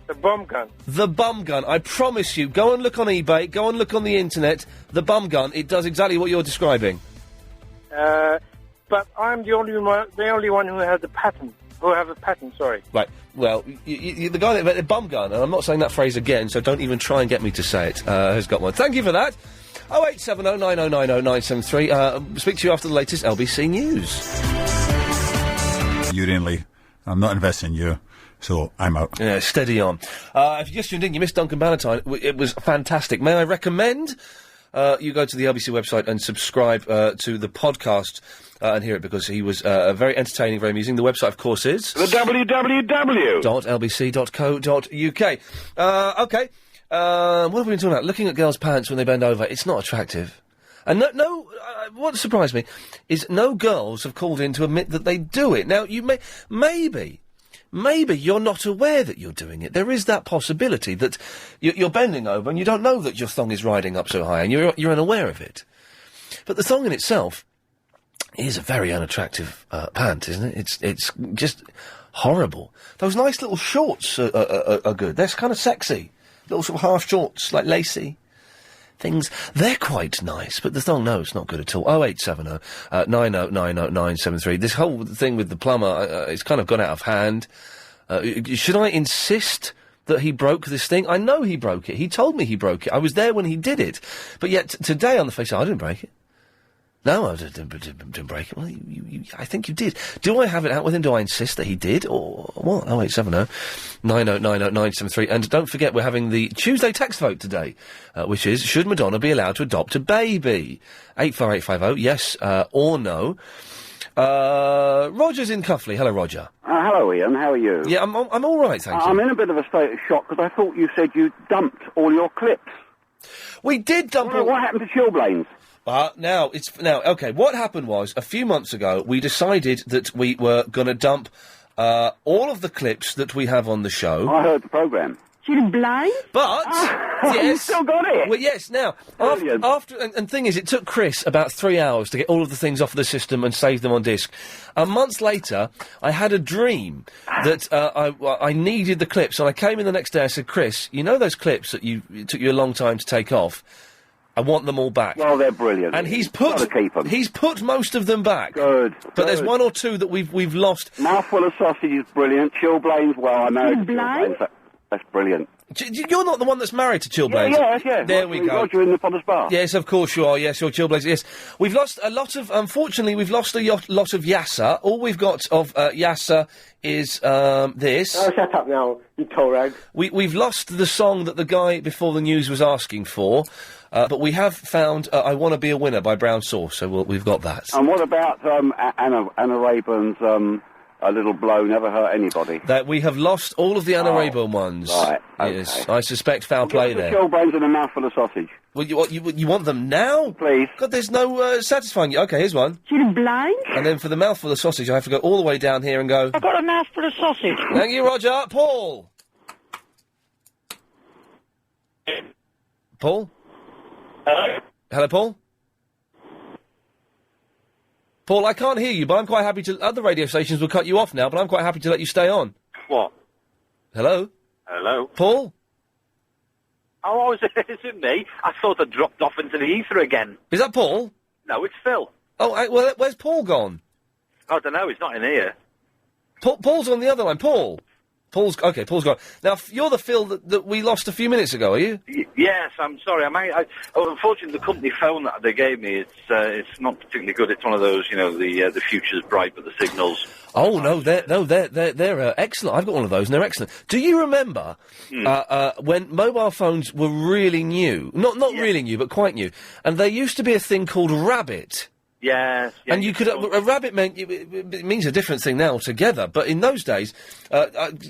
The bum gun? The bum gun. I promise you. Go and look on eBay. Go and look on the internet. The bum gun. It does exactly what you're describing. But I'm the only one who has a patent. Sorry. Right. Well, the guy that invented bum gun, and I'm not saying that phrase again, so don't even try and get me to say it, has got one. Thank you for that. 0870 9090 973. Speak to you after the latest LBC News. You're in, Lee. I'm not investing in you, so I'm out. Yeah, steady on. If you just tuned in, you missed Duncan Bannatyne. It was fantastic. May I recommend you go to the LBC website and subscribe to the podcast and hear it, because he was very entertaining, very amusing. The website, of course, is... the www. .lbc.co.uk. OK. What have we been talking about? Looking at girls' pants when they bend over. It's not attractive. And what surprised me is no girls have called in to admit that they do it. Now, you maybe you're not aware that you're doing it. There is that possibility that you're bending over and you don't know that your thong is riding up so high and you're unaware of it. But the thong in itself is a very unattractive pant, isn't it? It's just horrible. Those nice little shorts are good. They're kind of sexy. Little sort of half shorts, like lacy things. They're quite nice, but the thong, no, it's not good at all. 0870 9090973. This whole thing with the plumber, it's kind of gone out of hand. Should I insist that he broke this thing? I know he broke it. He told me he broke it. I was there when he did it. But yet, today on the face, I didn't break it. No, I didn't break it. Well, I think you did. Do I have it out with him? Do I insist that he did? Or what? 0870 9090973. And don't forget, we're having the Tuesday text vote today, which is, should Madonna be allowed to adopt a baby? 84850, yes or no. Roger's in Cuffley. Hello, Roger. Hello, Ian. How are you? Yeah, I'm all right, thank you. I'm in a bit of a state of shock because I thought you said you dumped all your clips. We did dump all... What happened to Chilblains? Okay, what happened was, a few months ago, we decided that we were going to dump all of the clips that we have on the show. I heard the programme. Chilblains? But, yes... You still got it? Well, yes, now, after and thing is, it took Chris about 3 hours to get all of the things off the system and save them on disc. Months later, I had a dream that I needed the clips, and I came in the next day, I said, Chris, you know those clips that it took you a long time to take off? I want them all back. Well, they're brilliant. And he's Gotta keep 'em. He's put most of them back. Good. But there's one or two that we've lost. Mouthful of sausage is brilliant. Chilblains, well, I married Chilblains. That's brilliant. You're not the one that's married to Chilblains. Yeah. There we go. Roger in the Potter's Bar. Yes, of course you are. Yes, you're Chilblains. Yes. We've lost a lot of... Unfortunately, we've lost a lot of Yasser. All we've got of Yasser is this. Oh, shut up now, you toe rag. We've lost the song that the guy before the news was asking for. But we have found I Want to Be a Winner by Brown Sauce, so we've got that. And what about Anna Rayburn's a little blow never hurt anybody. That we have lost all of the Anna Rayburn ones. Right, okay. Yes, I suspect foul play there. Chilblains and a mouthful of sausage. Well, you want them now? Please. God, there's no satisfying you. Okay, here's one. Chilblains? And then for the mouthful of sausage, I have to go all the way down here and go... I've got a mouthful of sausage. Thank you, Roger. Paul? Paul? Hello? Hello, Paul? Paul, I can't hear you, but I'm quite happy to... Other radio stations will cut you off now, but I'm quite happy to let you stay on. What? Hello? Hello? Paul? Oh, is it me? I thought I dropped off into the ether again. Is that Paul? No, it's Phil. Oh, well, where's Paul gone? I don't know, he's not in here. Paul's on the other line. Paul? Paul's gone. Now, you're the Phil that we lost a few minutes ago, are you? Yes, I'm sorry. Unfortunately, the company phone that they gave me, it's not particularly good. It's one of those, the future's bright, but the signals... Oh, no, they're excellent. I've got one of those, and they're excellent. Do you remember when mobile phones were really new? Not really new, but quite new. And there used to be a thing called Rabbit. Yes. And you could... a rabbit meant... It means a different thing now altogether, but in those days,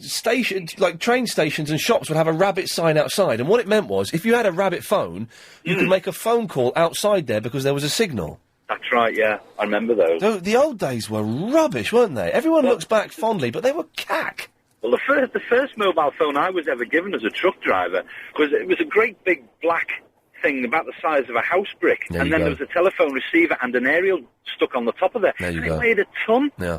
stations, like train stations and shops would have a rabbit sign outside, and what it meant was, if you had a rabbit phone, you could make a phone call outside there because there was a signal. That's right, yeah. I remember those. The old days were rubbish, weren't they? Everyone looks back fondly, but they were cack. Well, the first mobile phone I was ever given as a truck driver was a great big black thing about the size of a house brick, and then there was a telephone receiver and an aerial stuck on the top of it. There you and go. It weighed a ton. Yeah.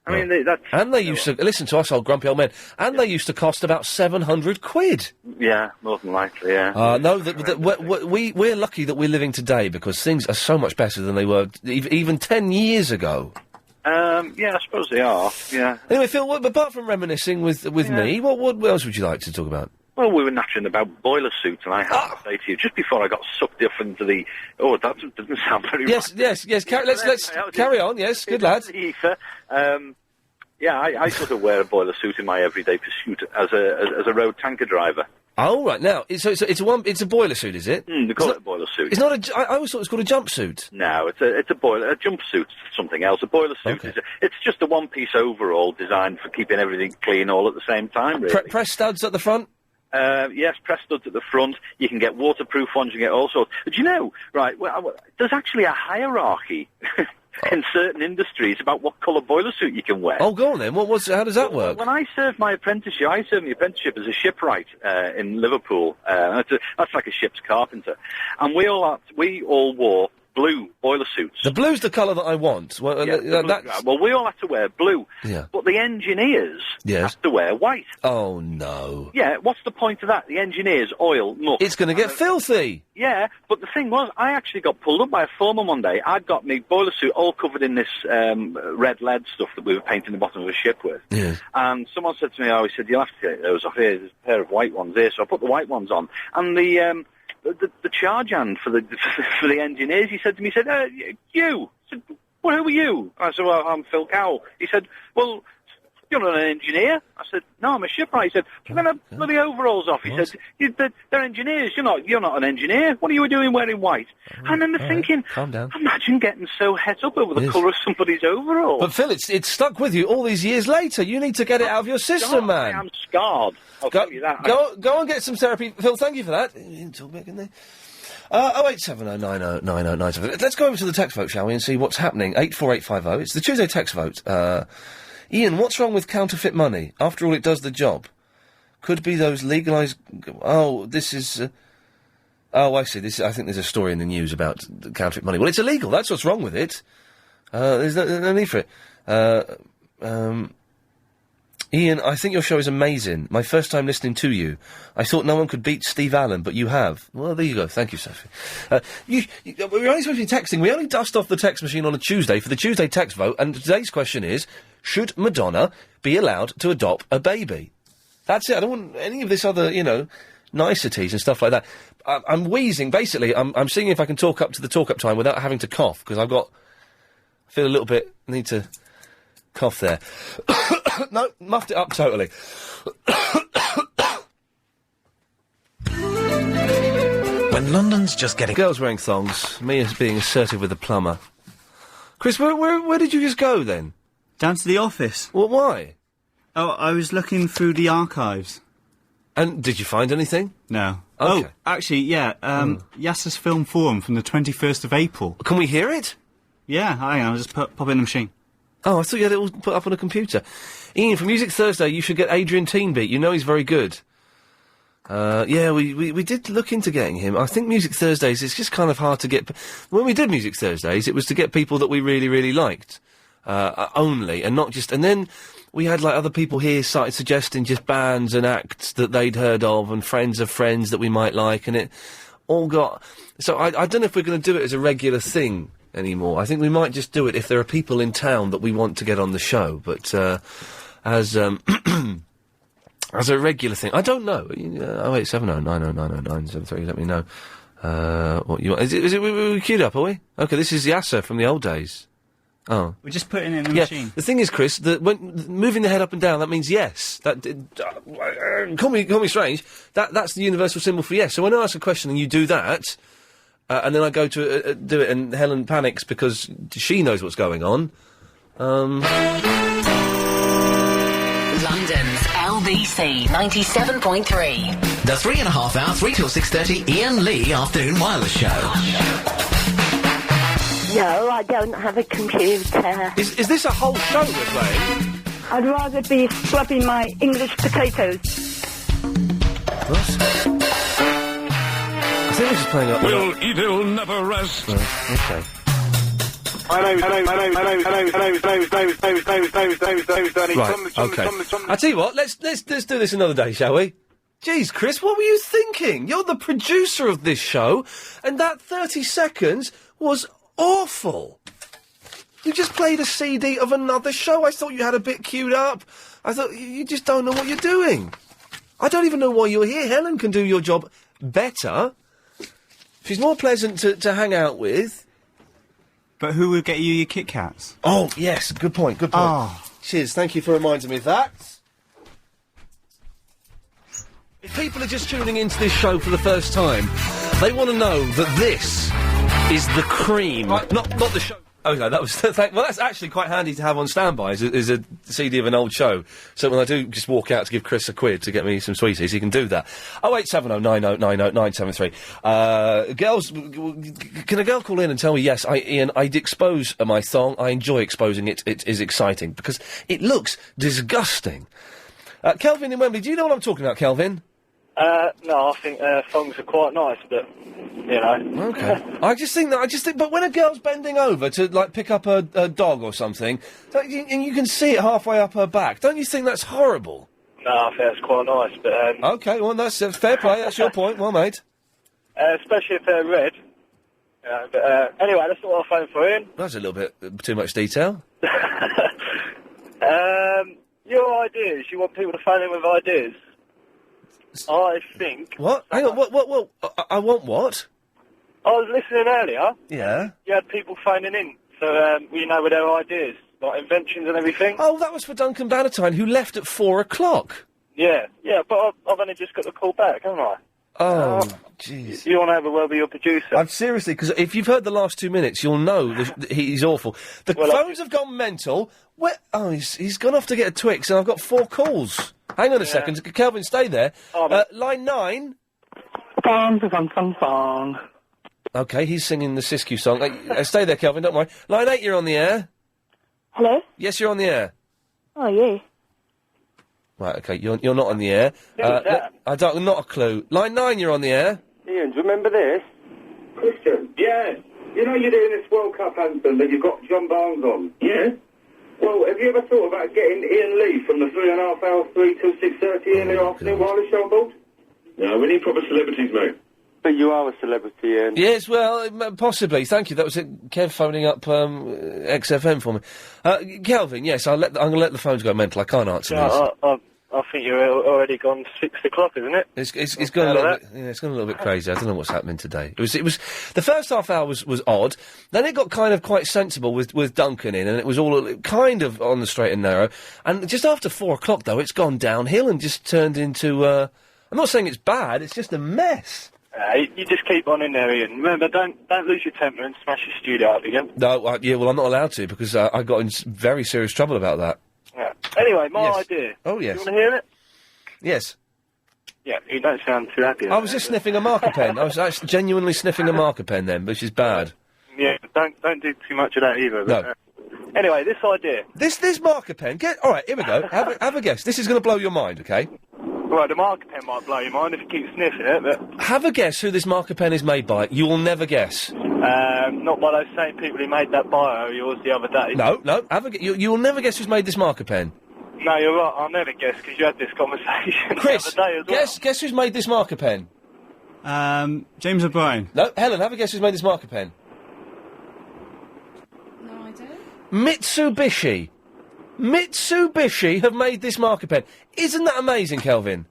I mean, that's... And they used to... Listen to us old grumpy old men. And they used to cost about 700 quid. Yeah, more than likely, yeah. No, we're lucky that we're living today because things are so much better than they were even 10 years ago. Yeah, I suppose they are, yeah. Anyway, Phil, apart from reminiscing with me, what else would you like to talk about? Well, we were nattering about boiler suits, and I have to say to you, just before I got sucked off into the... Oh, that doesn't sound very Yes. Let's carry on, yes, good lad. Ether. Yeah, I sort of wear a boiler suit in my everyday pursuit as a road tanker driver. Oh, right. Now, it's a boiler suit, is it? They call it a boiler suit. It's not I always thought it was called a jumpsuit. No, it's a jumpsuit's something else. A boiler suit it's just a one-piece overall designed for keeping everything clean all at the same time, really. Press studs at the front? Yes, press studs at the front. You can get waterproof ones, you can get all sorts. But you know, right, well, there's actually a hierarchy in certain industries about what colour boiler suit you can wear. Oh, go on then. How does that work? When I served my apprenticeship, as a shipwright in Liverpool. That's like a ship's carpenter. And we all wore blue boiler suits. The blue's the colour that I want. Well, well, we all had to wear blue. Yeah. But the engineers had to wear white. Oh, no. Yeah, what's the point of that? The engineers, oil, muck. It's going to get filthy. Yeah, but the thing was, I actually got pulled up by a foreman one day. I'd got my boiler suit all covered in this red lead stuff that we were painting the bottom of a ship with. Yes. And someone said to me, he said, you'll have to get those off here. There's a pair of white ones here. So I put the white ones on. And the charge hand for the engineers, he said to me, you. I said, well, who are you? I said, well, I'm Phil Cowell. He said, well, you're not an engineer. I said, no, I'm a shipwright. He said, I'm going to bloody overalls off. He said, they're engineers. You're not an engineer. What are you doing wearing white? And I remember thinking, calm down. Imagine getting so het up over the colour of somebody's overalls. But Phil, it's stuck with you all these years later. You need to get it out of your system, man. I'm scarred. I'll tell you that. Go and get some therapy. Phil, thank you for that. 08709090997. Let's go over to the text vote, shall we, and see what's happening. 84850. It's the Tuesday text vote. Iain, what's wrong with counterfeit money? After all, it does the job. Could be those legalised... Oh, this is... Oh, I see. I think there's a story in the news about counterfeit money. Well, it's illegal. That's what's wrong with it. There's no need for it. Iain, I think your show is amazing. My first time listening to you. I thought no one could beat Steve Allen, but you have. Well, there you go. Thank you, Sophie. We're only supposed to be texting. We only dust off the text machine on a Tuesday for the Tuesday text vote, and today's question is, should Madonna be allowed to adopt a baby? That's it. I don't want any of this other, niceties and stuff like that. I'm wheezing. Basically, I'm seeing if I can talk up to the talk-up time without having to cough, because I feel a little bit... need to cough there. No, muffed it up totally. When London's just getting... Girls wearing thongs, me as being assertive with the plumber. Chris, where did you just go then? Down to the office. Well, why? Oh, I was looking through the archives. And did you find anything? No. Okay. Oh, actually, yeah, Yasser's Film Forum from the 21st of April. Can we hear it? Yeah, hang on, I'll just pop it in the machine. Oh, I thought you had it all put up on a computer. Ian, for Music Thursday, you should get Adrian Teenbeat. You know he's very good. Yeah, we did look into getting him. I think Music Thursdays, it's just kind of hard to get... When we did Music Thursdays, it was to get people that we really, really liked. Only, and not just... And then we had, like, other people here started suggesting just bands and acts that they'd heard of, and friends of friends that we might like, and it all got... So I don't know if we're going to do it as a regular thing anymore. I think we might just do it if there are people in town that we want to get on the show, but as a regular thing, I don't know. 08709090973. Let me know what you want. Is it we queued up? Are we? Okay, this is Yasser from the old days. Oh, we're just putting it in the machine. The thing is, Chris, that when moving the head up and down, that means yes. That call me strange. That's the universal symbol for yes. So when I ask a question and you do that. And then I go to do it, and Helen panics because she knows what's going on. London's LBC 97.3. The 3.5 hour, 3 till 6:30 Iain Lee Afternoon Wireless Show. No, I don't have a computer. Is this a whole show we're playing? I'd rather be scrubbing my English potatoes. What? I think we're just playing up. Will evil never rest? Okay. My name Right, okay. I tell you what, let's do this another day, shall we? Jeez, Chris, what were you thinking? You're the producer of this show, and that 30 seconds was awful. You just played a CD of another show. I thought you had a bit queued up. I thought you just don't know what you're doing. I don't even know why you're here. Helen can do your job better. She's more pleasant to hang out with. But who will get you your Kit Kats? Oh, yes, good point. Oh. Cheers, thank you for reminding me of that. If people are just tuning into this show for the first time, they want to know that this is the cream. Right, not the show. Okay, that was... well, that's actually quite handy to have on standby, is a CD of an old show. So when I do just walk out to give Chris a quid to get me some sweeties, he can do that. 08709090973. Girls, can a girl call in and tell me, yes, Ian, I'd expose my thong. I enjoy exposing it. It is exciting, because it looks disgusting. Kelvin in Wembley, do you know what I'm talking about, Kelvin? No, I think thongs are quite nice, but, you know. Okay. I just think, but when a girl's bending over to, like, pick up a dog or something, and you can see it halfway up her back, don't you think that's horrible? No, I think that's quite nice, but... Okay, well, that's fair play, that's your point, well made. Especially if they're red. But anyway, that's what I'll phone for, Ian. That's a little bit too much detail. Your ideas, you want people to phone in with ideas? I think... What? Hang on, what? I want what? I was listening earlier. Yeah? You had people phoning in, so we know with their ideas, like inventions and everything. Oh, that was for Duncan Bannatyne, who left at 4 o'clock. Yeah, but I've only just got the call back, haven't I? Oh, jeez. You want to have a word with your producer? I'm seriously, because if you've heard the last 2 minutes, you'll know he's awful. The phones have gone mental. Where? Oh, he's gone off to get a Twix, and I've got 4 calls. Hang on a second. Kelvin, stay there. Line 9. Bong. Okay, he's singing the Siskiyou song. Stay there, Kelvin, don't worry. Line 8, you're on the air. Hello? Yes, you're on the air. Oh, yeah. Right, okay, you're not on the air. Not a clue. Line 9, you're on the air. Ian, do you remember this? Christian? Yeah. You know you're doing this World Cup anthem that you've got John Barnes on? Yeah. Well, have you ever thought about getting Iain Lee from the 3.5 hours, 3 till 6:30 in the afternoon wireless show board? No, we need proper celebrities, mate. But you are a celebrity, Ian. Yes, well, possibly. Thank you. That was it. Kev phoning up XFM for me. Kelvin, yes, I'm going to let the phones go mental. I can't answer these. I think you're already gone 6 o'clock, isn't it? It's gone a little bit. Yeah, it's gone a little bit crazy. I don't know what's happening today. It was the first half hour was odd. Then it got kind of quite sensible with Duncan in, and it was all kind of on the straight and narrow. And just after 4 o'clock, though, it's gone downhill and just turned into. I'm not saying it's bad. It's just a mess. You just keep on in there, Ian. Remember, don't lose your temper and smash your studio up again. No, yeah, well, I'm not allowed to because I got in very serious trouble about that. Yeah. Anyway, my Yes. idea. Oh, yes. You want to hear it? Yes. Yeah, you don't sound too happy. I was just sniffing a marker pen. I was actually genuinely sniffing a marker pen then, which is bad. Yeah, don't do too much of that either. No. But, anyway, this idea. This marker pen. All right, here we go. Have a guess. This is going to blow your mind, okay? Well, the marker pen might blow your mind if you keep sniffing it, but... Have a guess who this marker pen is made by. You will never guess. Not by those same people who made that bio of yours the other day. No. You will never guess who's made this marker pen. No, you're right. I'll never guess because you had this conversation Chris, the other day as well. guess who's made this marker pen. James O'Brien. No, Helen, have a guess who's made this marker pen. No idea. Mitsubishi. Mitsubishi have made this marker pen. Isn't that amazing, Kelvin?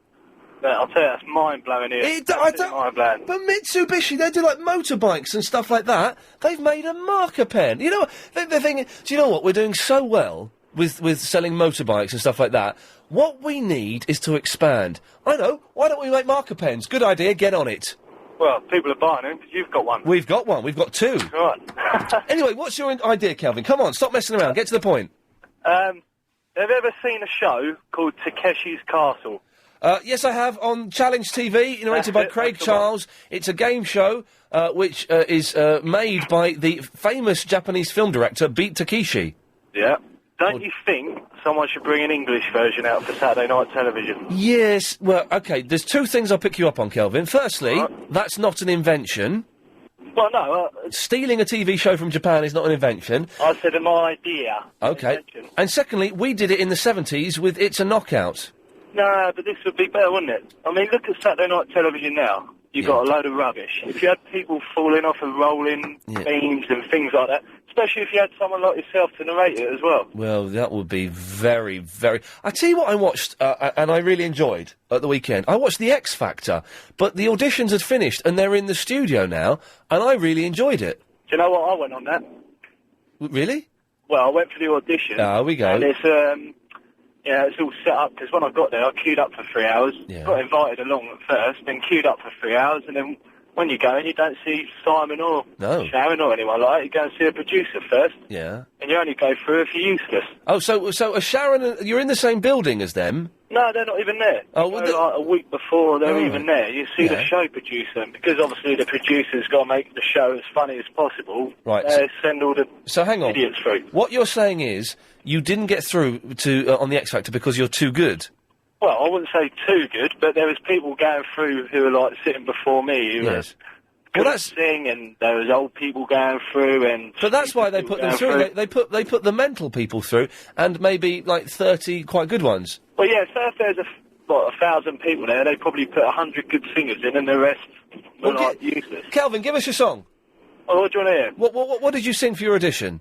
Yeah, I'll tell you, that's mind-blowing here. Mind-blowing. But Mitsubishi, they do like motorbikes and stuff like that. They've made a marker pen. You know what? The thing is, do you know what? We're doing so well with selling motorbikes and stuff like that. What we need is to expand. I know. Why don't we make marker pens? Good idea. Get on it. Well, people are buying them because you've got one. We've got one. We've got two. Right. Anyway, what's your idea, Kelvin? Come on, stop messing around. Get to the point. Have you ever seen a show called Takeshi's Castle? Yes, I have, on Challenge TV, narrated by Craig Charles. It's a game show, which is made by the famous Japanese film director, Beat Takeshi. Yeah. Don't you think someone should bring an English version out for Saturday night television? Yes, well, OK, there's two things I'll pick you up on, Kelvin. Firstly, that's not an invention. Well, no. Stealing a TV show from Japan is not an invention. I said an idea. OK. And secondly, we did it in the 70s with It's a Knockout. No, but this would be better, wouldn't it? I mean, look at Saturday night television now. You've got a load of rubbish. If you had people falling off of rolling beams and things like that, especially if you had someone like yourself to narrate it as well. Well, that would be very, very... I tell you what I watched, and I really enjoyed at the weekend. I watched The X Factor, but the auditions had finished, and they're in the studio now, and I really enjoyed it. Do you know what? I went on that. Really? Well, I went for the audition. There we go. And it's, yeah, it's all set up, because when I got there, I queued up for 3 hours. Yeah. Got invited along at first, then queued up for 3 hours, and then when you go in, you don't see Simon or Sharon or anyone like that. You go and see a producer first. Yeah. And you only go through if you're useless. Oh, so Sharon, you're in the same building as them? No, they're not even there. Oh, well, like a week before they're Oh. even there. You see the show producer, and because obviously the producer's got to make the show as funny as possible, Right. they send all the hang on. idiots through. What you're saying is, you didn't get through to on the X Factor because you're too good? Well, I wouldn't say too good, but there was people going through who were like sitting before me who couldn't sing, and there was old people going through, and... But that's why they put them through. They put the mental people through, and maybe, like, 30 quite good ones. Well, yeah, so if there's 1,000 people there, they probably put 100 good singers in, and the rest were, like, useless. Kelvin, give us your song. Oh, what do you want to hear? What did you sing for your audition?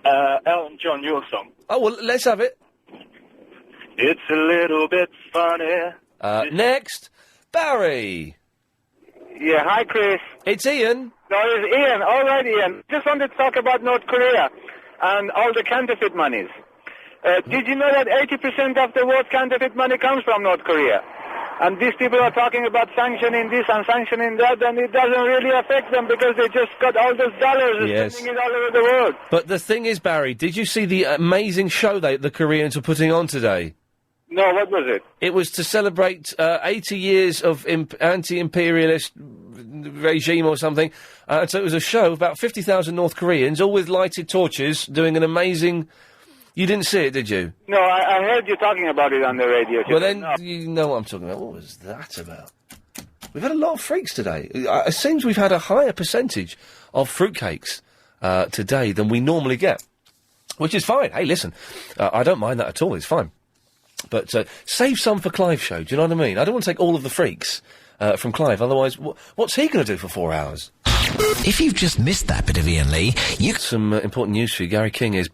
Elton John, your song. Oh, well, let's have it. It's a little bit funny. Next, Barry. Yeah, hi, Chris. It's Ian. No, it's Ian. All right, Ian. Just wanted to talk about North Korea and all the counterfeit monies. Did you know that 80% of the world's counterfeit money comes from North Korea? And these people are talking about sanctioning this and sanctioning that, and it doesn't really affect them because they just got all those dollars and spending it all over the world. But the thing is, Barry, did you see the amazing show the Koreans were putting on today? No, what was it? It was to celebrate 80 years of anti-imperialist regime or something. So it was a show of about 50,000 North Koreans, all with lighted torches, doing an amazing... You didn't see it, did you? No, I heard you talking about it on the radio. Well, then you know what I'm talking about. What was that about? We've had a lot of freaks today. It seems we've had a higher percentage of fruitcakes today than we normally get, which is fine. Hey, listen, I don't mind that at all. It's fine. But save some for Clive's show, do you know what I mean? I don't want to take all of the freaks from Clive, otherwise what's he going to do for 4 hours? If you've just missed that bit of Iain Lee, you... Some important news for you. Gary King is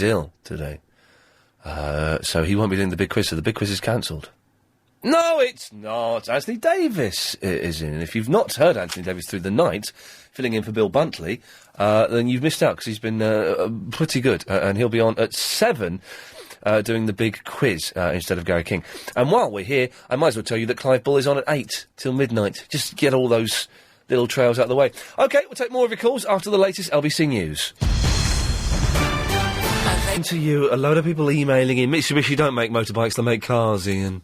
ill today. So he won't be doing the big quiz, so the big quiz is cancelled. No, it's not. Anthony Davis is in. And if you've not heard Anthony Davis through the night, filling in for Bill Buntley, then you've missed out, because he's been pretty good. And he'll be on at 7... doing the big quiz instead of Gary King. And while we're here, I might as well tell you that Clive Bull is on at 8 till midnight. Just get all those little trails out of the way. OK, we'll take more of your calls after the latest LBC News. To you, a load of people emailing in. Mitsubishi don't make motorbikes, they make cars, Ian.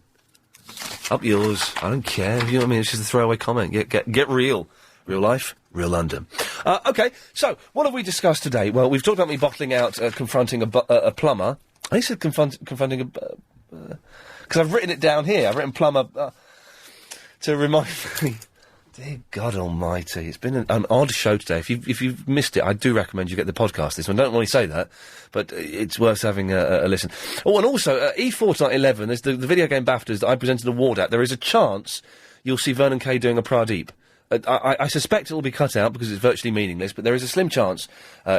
Up yours. I don't care. You know what I mean? It's just a throwaway comment. Get real. Real life, real London. OK, so, what have we discussed today? Well, we've talked about me bottling out, confronting a plumber. I said confronting a... because I've written it down here. I've written plumber to remind me... Dear God Almighty, it's been an odd show today. If you've missed it, I do recommend you get the podcast. This one, I don't really say that, but it's worth having a listen. Oh, and also, E4 11, there's the video game BAFTAs that I presented an award at. There is a chance you'll see Vernon Kay doing a Pradeep. I suspect it will be cut out because it's virtually meaningless, but there is a slim chance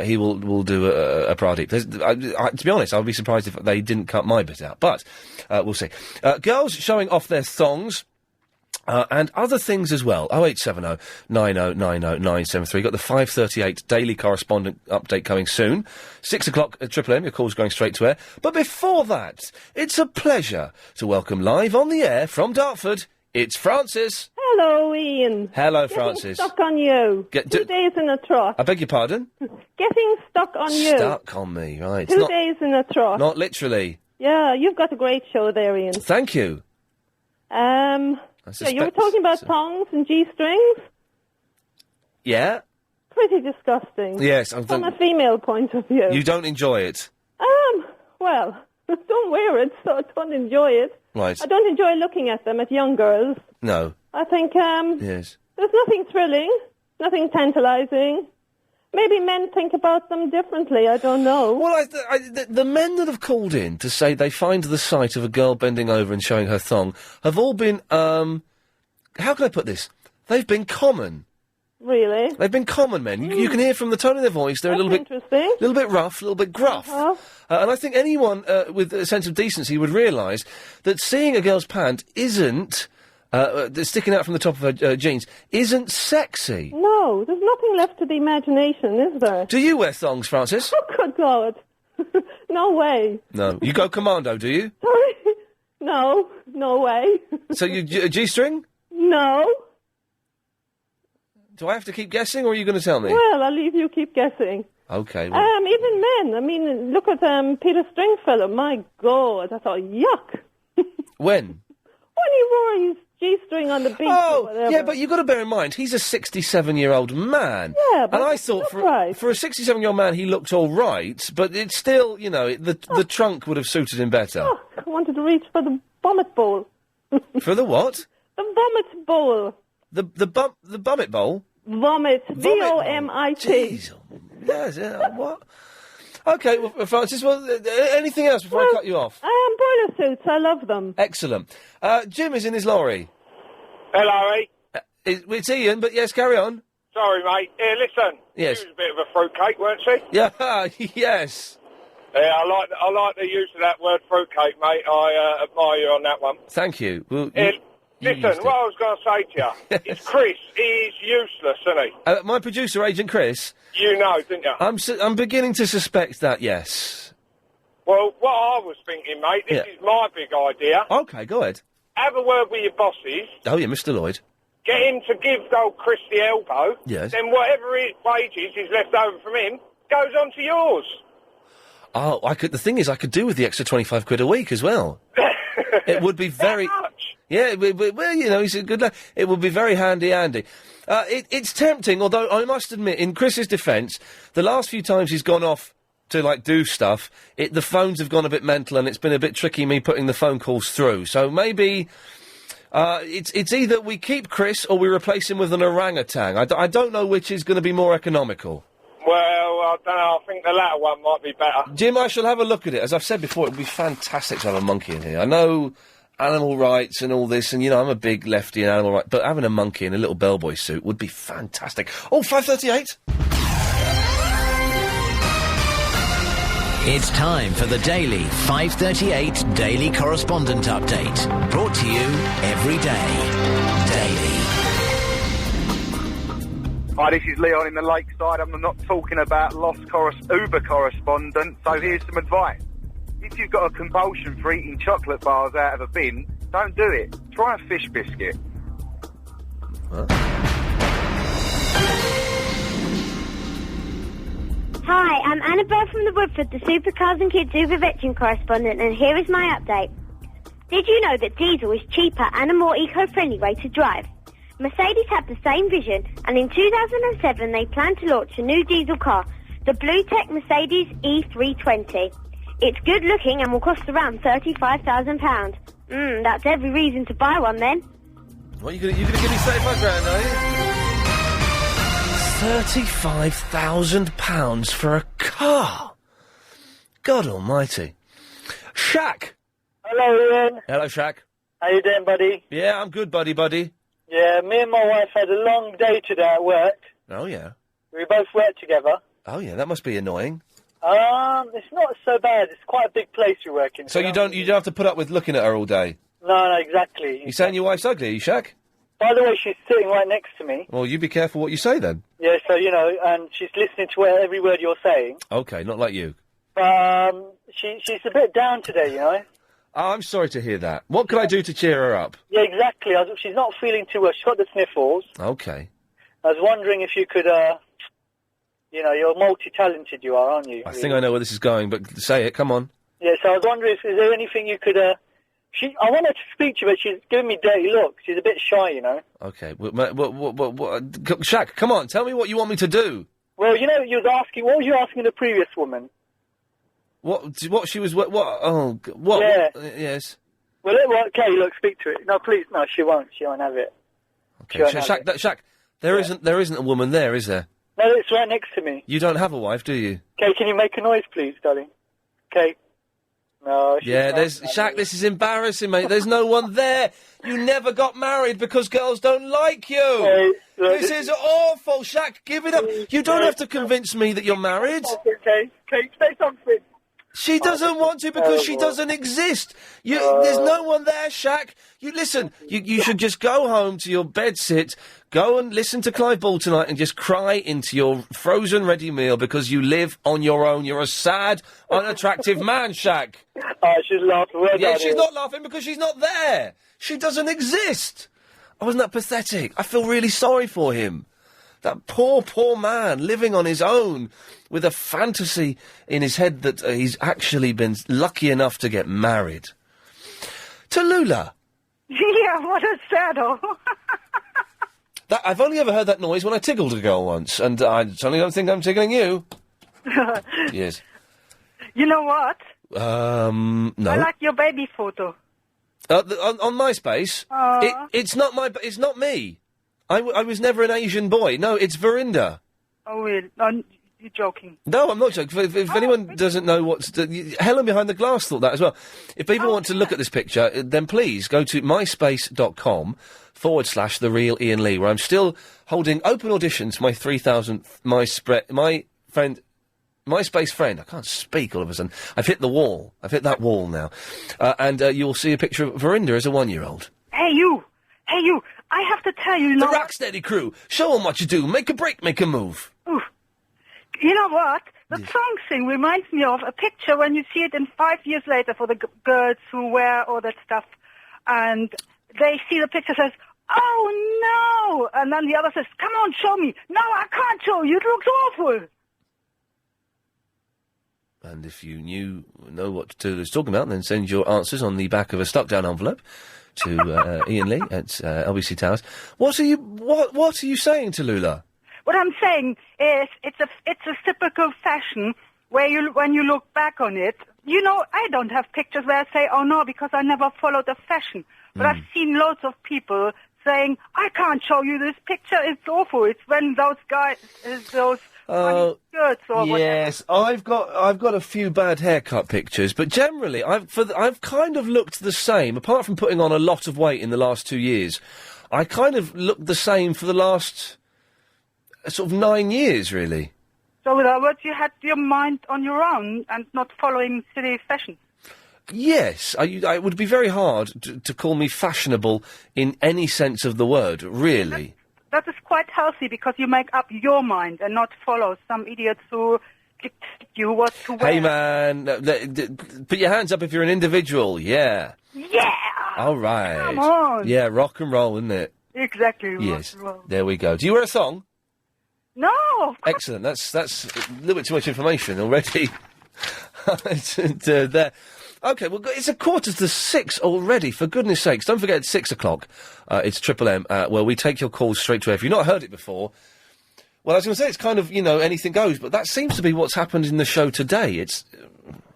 he will do a Pradeep. To be honest, I would be surprised if they didn't cut my bit out, but we'll see. Girls showing off their thongs. And other things as well. 0870 90 90 973. Got the 5:38 Daily Correspondent update coming soon. 6 o'clock at Triple M. Your call's going straight to air. But before that, it's a pleasure to welcome live on the air from Dartford. It's Francis. Hello, Ian. Hello, Francis. Stuck on you. 2 days in a trot. I beg your pardon? Getting stuck on you. Stuck on me, right. 2 days in a trot. Not literally. Yeah, you've got a great show there, Ian. Thank you. Yeah, you were talking about thongs and G-strings? Yeah? Pretty disgusting. Yes. From a female point of view. You don't enjoy it? Well, don't wear it, so I don't enjoy it. Right. I don't enjoy looking at them, at young girls. No. I think, yes. There's nothing thrilling, nothing tantalising. Maybe men think about them differently, I don't know. Well, the men that have called in to say they find the sight of a girl bending over and showing her thong have all been, how can I put this? They've been common. Really? They've been common men. You can hear from the tone of their voice, they're a little bit rough, a little bit gruff. And I think anyone with a sense of decency would realise that seeing a girl's pant isn't... sticking out from the top of her jeans isn't sexy. No, there's nothing left to the imagination, is there? Do you wear thongs, Francis? Oh, good God. No way. No. You go commando, do you? Sorry? No way. So you a G-string? No. Do I have to keep guessing, or are you going to tell me? Well, I'll leave you keep guessing. Okay. Well. Even men. I mean, look at Peter Stringfellow. My God, I thought, yuck. When? When he wore his G-string on the beach or whatever. Yeah, but you've got to bear in mind, he's a 67-year-old man. Yeah, but and I thought for a 67-year-old man, he looked all right, but it's still, you know, the trunk would have suited him better. Oh, I wanted to reach for the vomit bowl. For the what? The vomit bowl. The bummit bowl? Vomit. V-O-M-I-T. Jeez. Yes, what? OK, well, Francis, anything else before I cut you off? Boiler suits, I love them. Excellent. Jim is in his lorry. Hello, mate. It's Ian, but yes, carry on. Sorry, mate. Here, listen. Yes. She was a bit of a fruitcake, weren't she? Yeah, yes. Yeah, I like the use of that word fruitcake, mate. I admire you on that one. Thank you. Well, listen, what I was going to say to you is Chris, he's useless, isn't he? My producer, Agent Chris? You know, didn't you? I'm beginning to suspect that, yes. Well, what I was thinking, mate, this is my big idea. OK, go ahead. Have a word with your bosses. Oh, yeah, Mr. Lloyd. Get him to give old Chris the elbow. Yes. Then whatever wages is left over from him goes on to yours. Oh, the thing is, I could do with the extra 25 quid a week as well. It would be very... That much? Yeah, well, you know, he's a good lad. It would be very handy. It's tempting, although I must admit, in Chris's defence, the last few times he's gone off to, like, do stuff, the phones have gone a bit mental and it's been a bit tricky me putting the phone calls through. So maybe... it's either we keep Chris or we replace him with an orangutan. I don't know which is going to be more economical. Well, I don't know. I think the latter one might be better. Jim, I shall have a look at it. As I've said before, it would be fantastic to have a monkey in here. I know animal rights and all this, and, you know, I'm a big lefty in animal rights, but having a monkey in a little bellboy suit would be fantastic. Oh, 5:38. It's time for the daily 5:38 Daily Correspondent Update. Brought to you every day. Daily. Hi, this is Leon in the Lakeside. I'm not talking about lost Uber correspondent, so here's some advice. if you've got a compulsion for eating chocolate bars out of a bin, don't do it. Try a fish biscuit. Hi, I'm Annabelle from the Woodford, the Supercars and Kids Uber veteran correspondent, and here is my update. Did you know that diesel is cheaper and a more eco-friendly way to drive? Mercedes had the same vision, and in 2007 they plan to launch a new diesel car, the Blue Tech Mercedes E320. It's good looking and will cost around £35,000. That's every reason to buy one then. What, you gonna give me 35 grand, are you? £35,000 for a car? God almighty. Shaq! Hello, Ian. Hello, Shaq. How you doing, buddy? Yeah, I'm good, buddy. Yeah, me and my wife had a long day today at work. Oh, yeah. We both work together. Oh, yeah, that must be annoying. It's not so bad. It's quite a big place you work in. So you don't have to put up with looking at her all day? No, exactly. You saying your wife's ugly, are you, Shaq? By the way, she's sitting right next to me. Well, you be careful what you say, then. Yeah, so, and she's listening to every word you're saying. Okay, not like you. She's a bit down today, Oh, I'm sorry to hear that. What can I do to cheer her up? Yeah, exactly. She's not feeling too well. She's got the sniffles. Okay. I was wondering if you could, you're multi-talented you are, aren't you? I think I know where this is going, but say it, come on. Yeah, so I was wondering is there anything you could, I wanted to speak to her, but she's giving me dirty looks. She's a bit shy, Okay, Shaq, come on, tell me what you want me to do. Well, you was asking, what was you asking the previous woman? What she was, what, Yeah. Yes. Well, okay, look, speak to it. No, please, no, she won't have it. Okay, Shaq, there isn't a woman there, is there? No, it's right next to me. You don't have a wife, do you? Okay, can you make a noise, please, darling? Okay. No, Shaq, this is embarrassing, mate. There's no one there. You never got married because girls don't like you. Okay, this is awful, Shaq. Give it up. You don't have to convince me that you're married. Okay, say something. She doesn't want to because she doesn't exist. There's no one there, Shaq. Listen, you should just go home to your bedsit, go and listen to Clive Ball tonight and just cry into your frozen ready meal because you live on your own. You're a sad, unattractive man, Shaq. She's laughing. Yeah, she's not laughing because she's not there. She doesn't exist. Oh, isn't that pathetic? I feel really sorry for him. That poor, poor man living on his own with a fantasy in his head that he's actually been lucky enough to get married. Tallulah. Yeah, what a saddle. I've only ever heard that noise when I tickled a girl once, and I certainly don't think I'm tickling you. Yes. You know what? No. I like your baby photo. On MySpace? It's not me. I was never an Asian boy. No, it's Verinda. Oh, really? No, you're joking. No, I'm not joking. If anyone doesn't know Helen Behind the Glass thought that as well. If people want to look at this picture, then please go to myspace.com/The Real Iain Lee, where I'm still holding open auditions for my 3,000th MySpace friend. I can't speak all of a sudden. I've hit the wall. I've hit that wall now. And you'll see a picture of Verinda as a 1-year-old. Hey, you! I have to tell you, The Rocksteady crew. Show them what you do. Make a break, make a move. Ooh. You know what? The song thing reminds me of a picture when you see it in 5 years later for the girls who wear all that stuff. And they see the picture and says, oh, no! And then the other says, come on, show me. No, I can't show you. It looks awful. And if you know what Tallulah's talking about, then send your answers on the back of a stuck-down envelope to Iain Lee at LBC Towers. What are you saying, Tallulah? What I'm saying is it's a typical fashion where when you look back on it, I don't have pictures where I say, oh no, because I never followed the fashion. But I've seen loads of people saying, I can't show you this picture, it's awful. It's when those guys, those funny skirts or whatever. Yes, I've got a few bad haircut pictures, but generally I've kind of looked the same, apart from putting on a lot of weight in the last 2 years. I kind of looked the same for the last sort of 9 years, really. So in other words, you had your mind on your own and not following silly fashion. Yes, it would be very hard to call me fashionable in any sense of the word, really. That is quite healthy because you make up your mind and not follow some idiots who you what to wear. Hey, man, put your hands up if you're an individual, yeah. Yeah! All right. Come on. Yeah, rock and roll, isn't it? Exactly. Yes. rock and roll. There we go. Do you wear a thong? No! Excellent. That's a little bit too much information already. There. Okay, well, it's 6:15 already, for goodness sakes. Don't forget, it's 6 o'clock. It's Triple M, where we take your calls straight to air. If you've not heard it before, well, I was going to say, it's kind of, anything goes, but that seems to be what's happened in the show today. It's,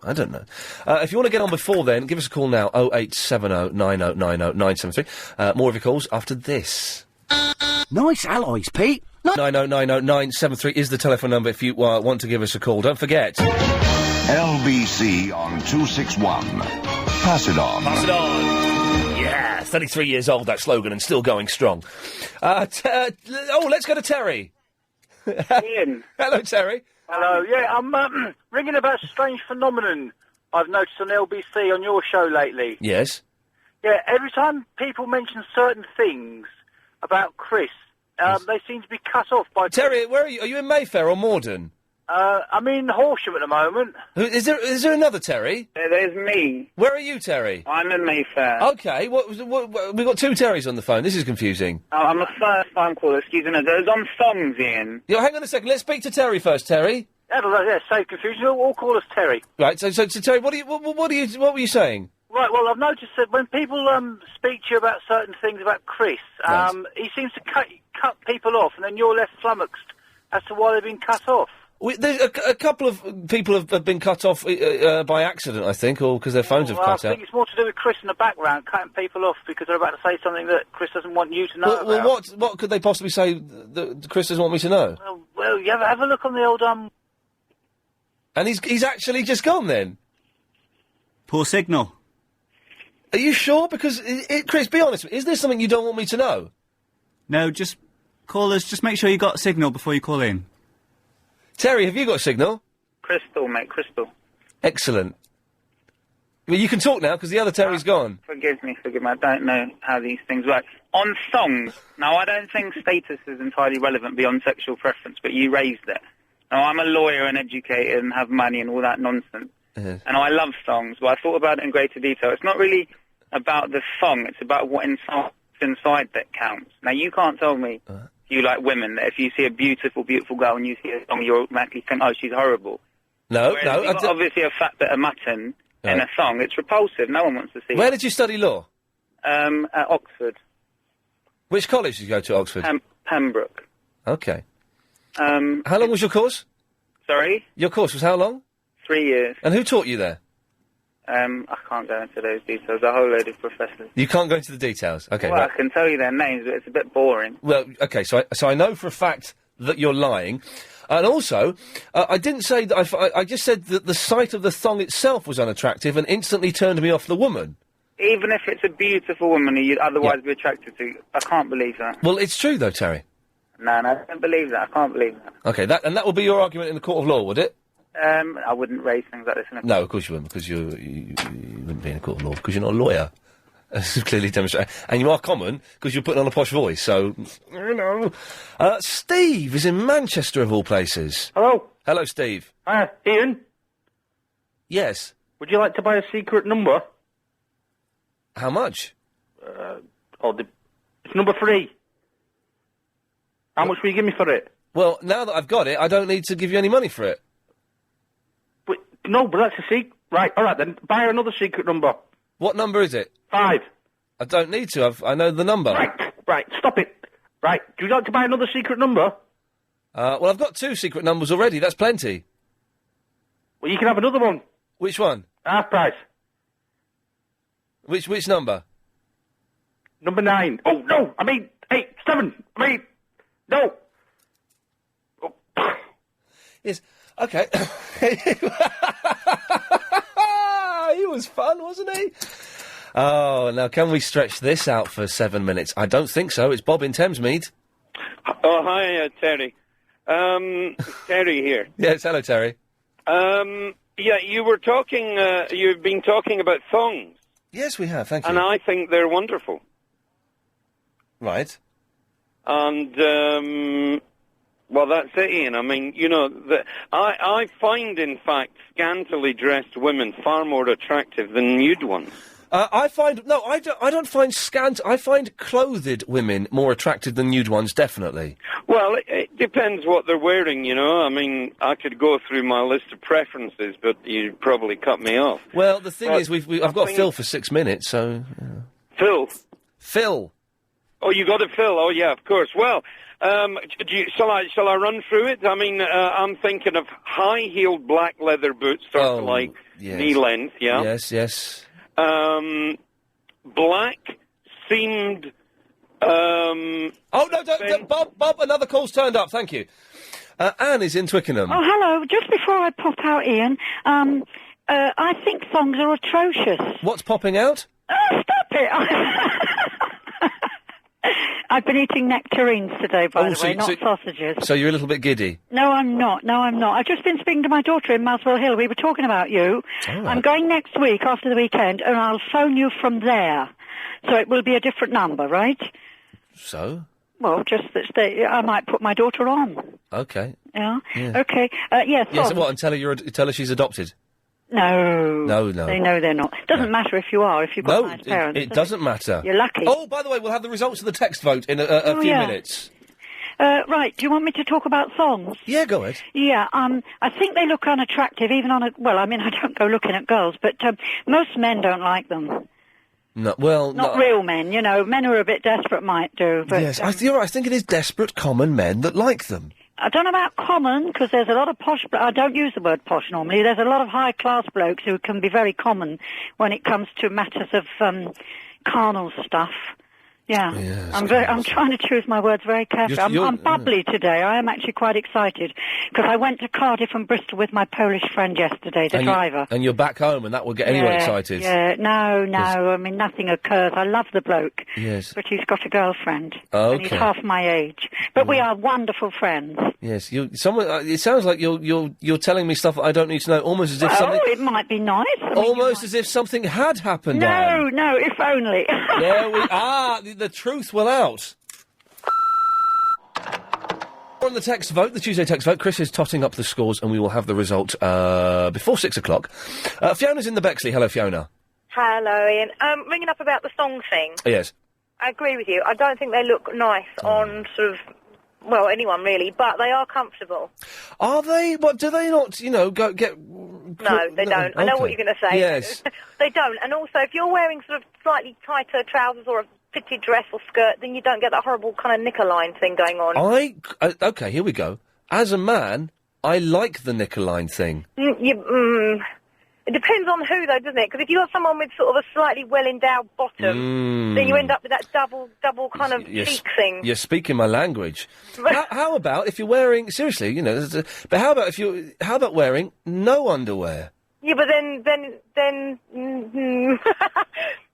I don't know. If you want to get on before then, give us a call now, 0870 9090 973. More of your calls after this. Nice alloys, Pete. 9090973 is the telephone number if you want to give us a call. Don't forget. LBC on 261. Pass it on. Pass it on. Yeah, 33 years old, that slogan, and still going strong. Let's go to Terry. Ian. Hello, Terry. Hello. Yeah, I'm ringing about a strange phenomenon I've noticed on LBC on your show lately. Yes. Yeah, every time people mention certain things about Chris, they seem to be cut off by... Terry, where are you? Are you in Mayfair or Morden? I'm in Horsham at the moment. Is there another Terry? There's me. Where are you, Terry? I'm in Mayfair. Okay, we've got two Terrys on the phone. This is confusing. I'm a first-time caller, excuse me. There's on thongs, Ian. Yeah, hang on a second. Let's speak to Terry first, Terry. Yeah, save confusion. All call us Terry. Right. So Terry, what were you saying? Right. Well, I've noticed that when people speak to you about certain things about Chris, he seems to cut people off, and then you're left flummoxed as to why they've been cut off. There's a couple of people have been cut off by accident, I think, or because their phones have cut out. I think it's more to do with Chris in the background, cutting people off because they're about to say something that Chris doesn't want you to know about. Well, what could they possibly say that Chris doesn't want me to know? Well, you have a look on the old And he's actually just gone then? Poor signal. Are you sure? Because, Chris, be honest, is there something you don't want me to know? No, just call us. Just make sure you got signal before you call in. Terry, have you got signal? Crystal, mate, Crystal. Excellent. Well, you can talk now, because the other Terry's gone. Forgive me. I don't know how these things work. On thongs, now I don't think status is entirely relevant beyond sexual preference, but you raised it. Now, I'm a lawyer and educated and have money and all that nonsense. And I love thongs, but I thought about it in greater detail. It's not really about the thong, it's about what's inside that counts. Now, you can't tell me, you like women, that if you see a beautiful, beautiful girl and you see a thong, you automatically think, oh, she's horrible. No. Obviously a fat bit of mutton in a thong, it's repulsive. No one wants to see it. Where did you study law? At Oxford. Which college did you go to, Oxford? Pembroke. Okay. How long was your course? Sorry? Your course was how long? 3 years. And who taught you there? I can't go into those details. A whole load of professors. You can't go into the details? Okay. Well, right. I can tell you their names, but it's a bit boring. Well, okay, so I know for a fact that you're lying. And also, I didn't say that I just said that the sight of the thong itself was unattractive and instantly turned me off the woman. Even if it's a beautiful woman who you'd otherwise be attracted to, I can't believe that. Well, it's true, though, Terry. No, I don't believe that. I can't believe that. Okay, that would be your argument in the court of law, would it? I wouldn't raise things like this in a... No, of course you wouldn't, because you wouldn't be in a court of law, because you're not a lawyer. As clearly demonstrated. And you are common, because you're putting on a posh voice, so... You know. Steve is in Manchester, of all places. Hello. Hello, Steve. Ian? Yes? Would you like to buy a secret number? How much? It's number 3. How much will you give me for it? Well, now that I've got it, I don't need to give you any money for it. No, but that's a secret. Right, all right then. Buy another secret number. What number is it? 5. I don't need to. I know the number. Right, stop it. Right, do you like to buy another secret number? Well, I've got 2 secret numbers already. That's plenty. Well, you can have another one. Which one? Half price. Which number? Number 9. Oh, no, I mean 8, 7. I mean, no. Oh. Yes. Okay. He was fun, wasn't he? Oh, now can we stretch this out for 7 minutes? I don't think so. It's Bob in Thamesmead. Oh, hi, Terry. Terry here. Yes, hello, Terry. Yeah, you were talking, you've been talking about thongs. Yes, we have, thank you. And I think they're wonderful. Right. And, Well, that's it, Ian. I mean, you know, I find, in fact, scantily dressed women far more attractive than nude ones. I don't find I find clothed women more attractive than nude ones, definitely. Well, it depends what they're wearing, you know. I mean, I could go through my list of preferences, but you'd probably cut me off. Well, the thing is, I've got Phil for 6 minutes, so... Phil? Phil. Oh, you got it, Phil? Oh, yeah, of course. Well, shall I run through it? I mean, I'm thinking of high-heeled black leather boots, sort of knee length, yeah? Yes. Black seamed. Oh no! Don't, Bob! Another call's turned up. Thank you. Anne is in Twickenham. Oh, hello. Just before I pop out, Ian, I think thongs are atrocious. What's popping out? Oh, stop it! I've been eating nectarines today, by the way, not sausages. So you're a little bit giddy? No, I'm not. I've just been speaking to my daughter in Mousewell Hill. We were talking about you. Oh, right. I'm going next week after the weekend, and I'll phone you from there. So it will be a different number, right? So? Well, just that I might put my daughter on. Okay. Yeah? Yeah. Okay. Yes. Yes, and what? And tell her she's adopted? No. No. They know they're not. Doesn't matter if you are, if you've got nice parents. It doesn't matter. You're lucky. Oh, by the way, we'll have the results of the text vote in a few minutes. Right, do you want me to talk about thongs? Yeah, go ahead. Yeah, I think they look unattractive even on well, I mean, I don't go looking at girls, but most men don't like them. No, well... Not real men, you know. Men who are a bit desperate might do, but... Yes, you're right. I think it is desperate, common men that like them. I don't know about common, because there's a lot of posh... I don't use the word posh normally. There's a lot of high-class blokes who can be very common when it comes to matters of carnal stuff. Yeah. Yes, I'm trying to choose my words very carefully. I'm bubbly today. I am actually quite excited, because I went to Cardiff and Bristol with my Polish friend yesterday, the driver. And you're back home, and that will get anyone excited. Yeah, no, I mean, nothing occurs. I love the bloke. Yes. But he's got a girlfriend. Okay. And he's half my age. But we are wonderful friends. Yes, it sounds like you're telling me stuff that I don't need to know, almost as if something... Oh, it might be nice. Almost as if something had happened, No, if only. There we are. The truth will out. On the text vote, the Tuesday text vote, Chris is totting up the scores, and we will have the result before 6 o'clock. Fiona's in the Bexley. Hello, Fiona. Hello, Ian. Ringing up about the thong thing. Yes. I agree with you. I don't think they look nice on sort of, well, anyone really, but they are comfortable. Are they? What, do they not, go get... No, they don't. I know what you're going to say. Yes. They don't. And also, if you're wearing sort of slightly tighter trousers or a fitted dress or skirt, then you don't get that horrible kind of knicker line thing going on. Okay, here we go. As a man, I like the knicker line thing. It depends on who, though, doesn't it? Because if you've got someone with sort of a slightly well-endowed bottom, then you end up with that double kind of cheek thing. You're speaking my language. how about if you're wearing... Seriously, but how about wearing no underwear? Yeah, but then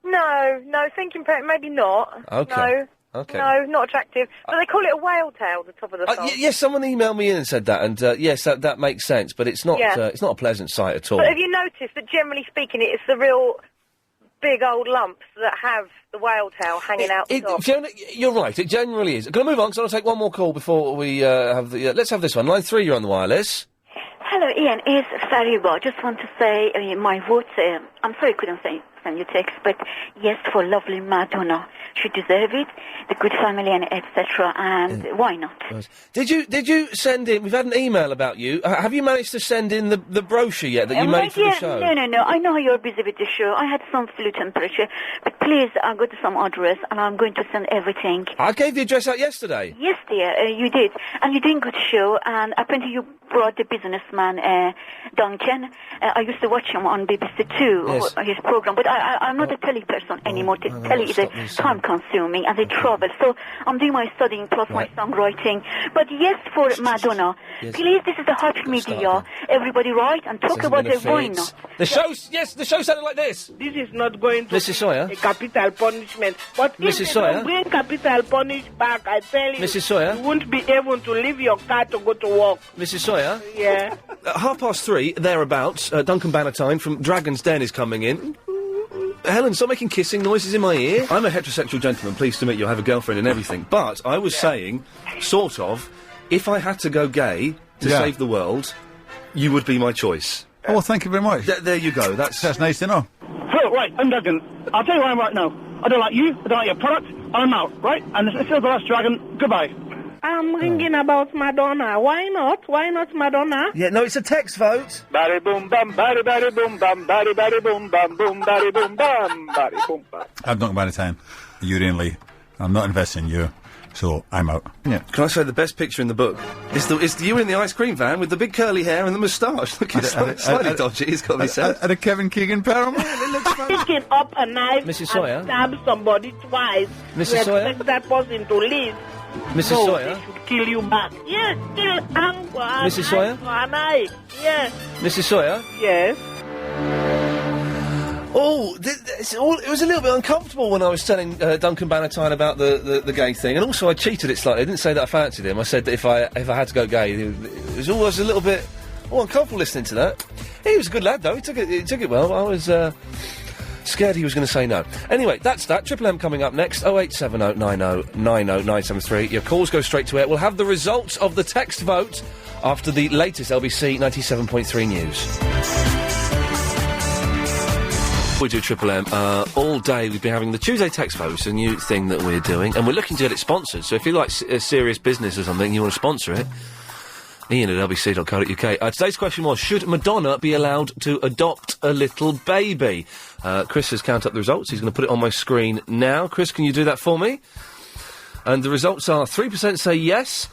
no, thinking maybe not. Okay. No. Okay. No, not attractive. But they call it a whale tail, the top of the thong. Yes, someone emailed me in and said that, and yes, that makes sense, but it's not it's not a pleasant sight at all. But have you noticed that generally speaking, it's the real big old lumps that have the whale tail hanging out the top? Fiona, you're right, it generally is. Can I move on, because I'll take one more call before we have the... let's have this one. Line 3, you're on the wireless. Hello, Ian. It's Fariba. I just want to say my vote, I'm sorry I couldn't send you text, but yes, for lovely Madonna. She deserves it, the good family and etc. And why not? Did you send in... We've had an email about you. Have you managed to send in the brochure yet that you made for the show? No. I know you're busy with the show. I had some flu temperature. But please, I got some address and I'm going to send everything. I gave the address out yesterday. Yes, dear, you did. And you're doing good show. And apparently you brought the businessman, Duncan. I used to watch him on BBC Two, his program. But I'm not a telly person anymore. Telly is a time-consuming and they travel. So I'm doing my studying plus my songwriting. But yes, for Madonna, please, this is the hot media. Everybody write and talk about the why not. The show sounded like this. This is not going to Mrs. Sawyer? be a capital punishment. But Mrs. if Sawyer? they don't bring capital punishment back, I tell you, Mrs. Sawyer? you won't be able to leave your car to go to work. Mrs. Sawyer? Yeah. 3:30, thereabouts, Duncan Bannatyne from Dragon's Den is coming in. Helen, stop making kissing noises in my ear. I'm a heterosexual gentleman, pleased to meet you, I have a girlfriend and everything. But I was saying, sort of, if I had to go gay to save the world, you would be my choice. Oh, well, thank you very much. There you go. That's nice to know. Phil, right, I'm Duncan. I'll tell you where I am right now. I don't like you, I don't like your product, I'm out, right? And this is still the last dragon, goodbye. I'm ringing about Madonna. Why not? Why not Madonna? Yeah, no, it's a text vote. Bari boom bum, bari boom bum, bari boom bum, boom bari boom bum, bari boom bum. I'm Duncan Bannatyne. You're Iain Lee. I'm not investing in you, so I'm out. Yeah. Can I say the best picture in the book? It's you in the ice cream van with the big curly hair and the moustache. Look, it's slightly dodgy, it's got to be said. At a Kevin Keegan peril. Picking up a knife Mrs. Sawyer? and stab somebody twice. Mrs. You Sawyer? expect that person to live. Mrs. No, Sawyer? they should kill you back. Yes, kill Mrs. Sawyer? Yes. Mrs. Sawyer? Yes. Oh, it was a little bit uncomfortable when I was telling Duncan Bannatyne about the gay thing, and also I cheated it slightly. I didn't say that I fancied him. I said that if I had to go gay, it was always a little bit uncomfortable listening to that. He was a good lad, though. He took it well. I was scared he was going to say no. Anyway, that's that. Triple M coming up next. 0870 90 90 973. Your calls go straight to air. We'll have the results of the text vote after the latest LBC 97.3 news. We do Triple M all day. We've been having the Tuesday text votes, a new thing that we're doing, and we're looking to get it sponsored. So if you like a serious business or something, you want to sponsor it, Iain at lbc.co.uk. Today's question was, should Madonna be allowed to adopt a little baby? Chris has counted up the results. He's going to put it on my screen now. Chris, can you do that for me? And the results are 3% say yes,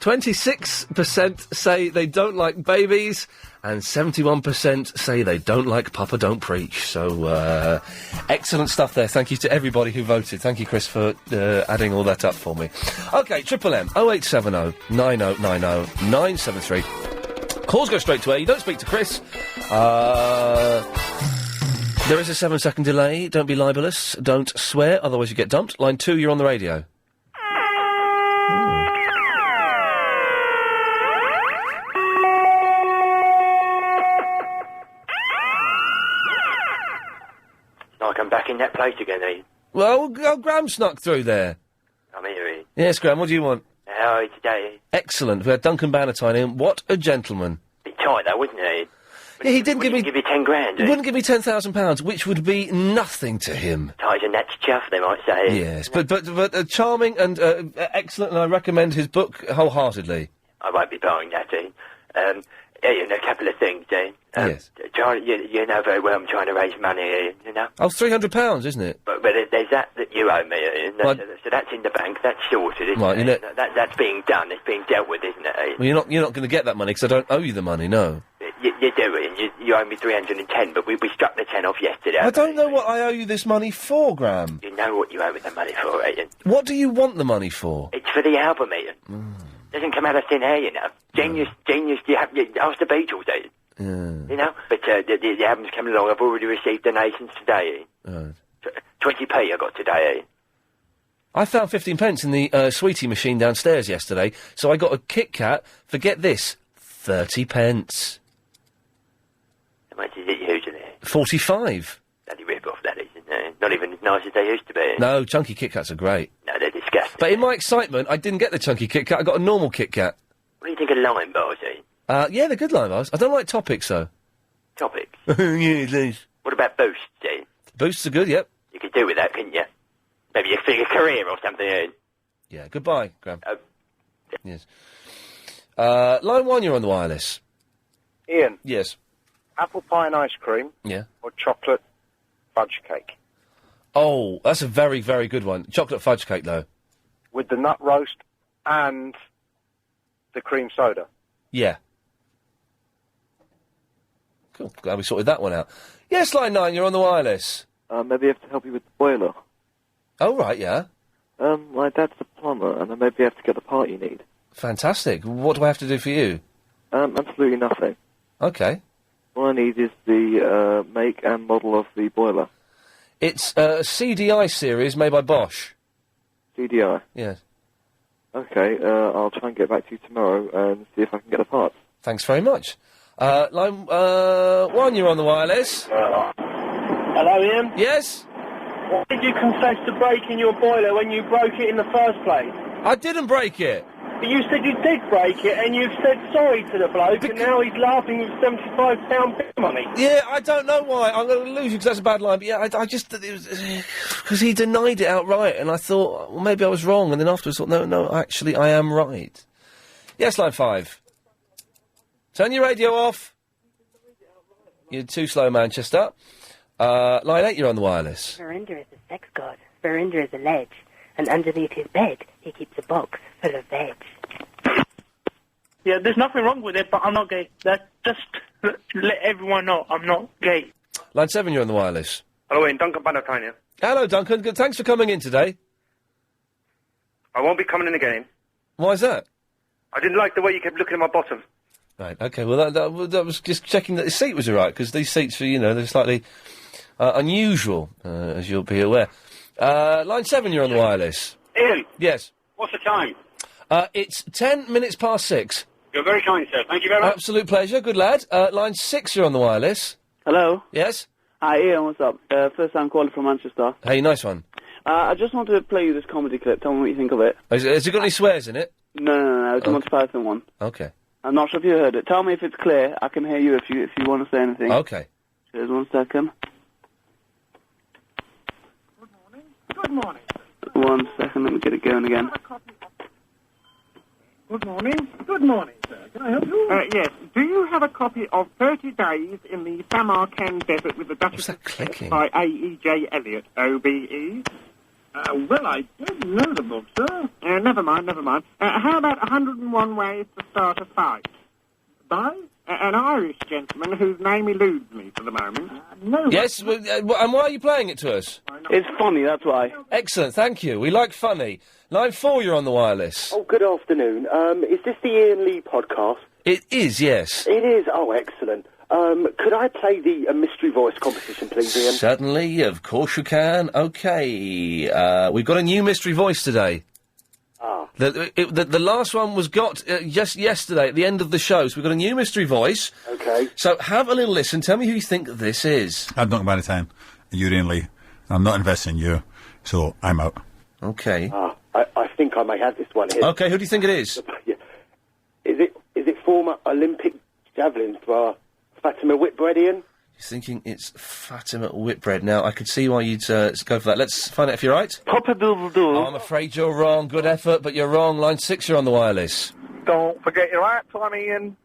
26% say they don't like babies, and 71% say they don't like Papa Don't Preach. So, excellent stuff there. Thank you to everybody who voted. Thank you, Chris, for adding all that up for me. OK, Triple M, 0870 90 90 973. Calls go straight to air. You don't speak to Chris. There is a 7-second delay. Don't be libellous. Don't swear, otherwise you get dumped. Line 2, you're on the radio. Like I'm back in that place again, Iain. Well, Graham snuck through there. I'm here, Iain. Yes, Graham, what do you want? How are you today, Iain? Excellent. We had Duncan Bannatyne in. What a gentleman. Bit tight, though, wasn't it, Iain? Yeah, he didn't give me... give you 10 grand, He wouldn't give me £10,000, which would be nothing to him. Tight as a gnat's chuff, they might say. Iain. Yes, but charming and excellent, and I recommend his book wholeheartedly. I won't be buying that, Iain. Iain, a couple of things, Iain. Yes. You know very well I'm trying to raise money, Iain, you know? Oh, £300, isn't it? But there's that you owe me, Iain. Well, so that's in the bank, that's sorted, isn't Right, it? you know- That's being done, it's being dealt with, isn't it, Iain? Well, you're not going to get that money, because I don't owe you the money, no. You do, Iain. You owe me 310, but we struck the 10 off yesterday. I don't know what I owe you this money for, Graham. You know what you owe me the money for, Iain. What do you want the money for? It's for the album, Iain. Doesn't come out of thin air, you know. Genius, you ask the Beatles, Iain. You know? But the album's coming along. I've already received donations today, Iain. 20p I got today, Iain. I found 15 pence in the sweetie machine downstairs yesterday, so I got a Kit Kat for, get this, 30 pence. How much is it usually? 45. Bloody rip-off, that is, isn't it? Not even as nice as they used to be. Iain. No, chunky Kit Kats are great. No, they're disgusting. But in my excitement, I didn't get the chunky Kit Kat, I got a normal Kit Kat. What do you think of lime bars, Iain? Yeah, they're good lime bars. I don't like Topics, though. Topics? Yeah, please. What about Boosts, Iain? Boosts are good, yep. You could do with that, couldn't you? Maybe you figure career or something, Iain. Yeah, goodbye, Graham. Yes. Line 1, you're on the wireless. Iain. Yes. Apple pie and ice cream Yeah. or chocolate fudge cake? Oh, that's a very, very good one. Chocolate fudge cake, though. With the nut roast and the cream soda. Yeah. Cool. Glad we sorted that one out. Yes, line 9, you're on the wireless. Maybe I have to help you with the boiler. Oh, right, yeah. My dad's a plumber, and I maybe have to get the part you need. Fantastic. What do I have to do for you? Absolutely nothing. Okay. All I need is the make and model of the boiler. It's a CDI series made by Bosch. CDI? Yes. Okay, I'll try and get back to you tomorrow and see if I can get the parts. Thanks very much. Line 1, you're on the wireless. Hello, Iain? Yes? Why did you confess to breaking your boiler when you broke it in the first place? I didn't break it. But you said you did break it, and you've said sorry to the bloke, and now he's laughing with £75 bill money. Yeah, I don't know why. I'm going to lose you because that's a bad line. But yeah, I just... Because he denied it outright, and I thought, well, maybe I was wrong. And then afterwards I thought, no, actually, I am right. Yes, line 5. Turn your radio off. You're too slow, Manchester. Line 8, you're on the wireless. Verinder is a sex god. Verinder is a ledge. And underneath his bed, he keeps a box full of veg. Yeah, there's nothing wrong with it, but I'm not gay. Just let everyone know I'm not gay. Line 7, you're on the wireless. Hello, Ian. Duncan Bannatyne here. Hello, Duncan. Good. Thanks for coming in today. I won't be coming in again. Why is that? I didn't like the way you kept looking at my bottom. Right, OK, well, that was just checking that the seat was all right, because these seats are, they're slightly unusual, as you'll be aware. Line 7, you're on the wireless. Ian. Yes. What's the time? It's 10 minutes past 6. You're very kind, sir. Thank you very much. Absolute pleasure. Good lad. Line 6, you're on the wireless. Hello. Yes? Hi, Ian. What's up? First time caller from Manchester. Hey, nice one. I just wanted to play you this comedy clip. Tell me what you think of it. Has it got any swears in it? No. It's a Monty Python one. Okay. I'm not sure if you heard it. Tell me if it's clear. I can hear you if you want to say anything. Okay. Cheers, 1 second. Good morning. 1 second, let me get it going again. Good morning. Good morning, sir. Can I help you? Yes. Do you have a copy of 30 Days in the Samarkand Desert with the Duchess of clicking? By A.E.J. Eliot, O.B.E.? Well, I don't know the book, sir. Never mind. How about 101 Ways to Start a Fight? By an Irish gentleman whose name eludes me for the moment. No. Yes, and why are you playing it to us? It's funny, that's why. Excellent, thank you. We like funny. Line 4, you're on the wireless. Oh, good afternoon. Is this the Iain Lee podcast? It is, yes. It is? Oh, excellent. Could I play the mystery voice competition, please, Ian? Certainly, of course you can. OK, we've got a new mystery voice today. Ah. The last one was got just yesterday at the end of the show, so we've got a new mystery voice. OK. So have a little listen, tell me who you think this is. I'm Duncan Bannatyne, and you're Iain Lee. I'm not investing in you, so I'm out. OK. Ah, I think I may have this one here. OK, who do you think it is? Yeah. Is it former Olympic javelin thrower Fatima Whitbread, Ian? You're thinking it's Fatima Whitbread. Now, I could see why you'd go for that. Let's find out if you're right. Pop-a-doodle-doo. Oh, I'm afraid you're wrong. Good effort, but you're wrong. Line 6, you're on the wireless. Don't forget your out time, Ian.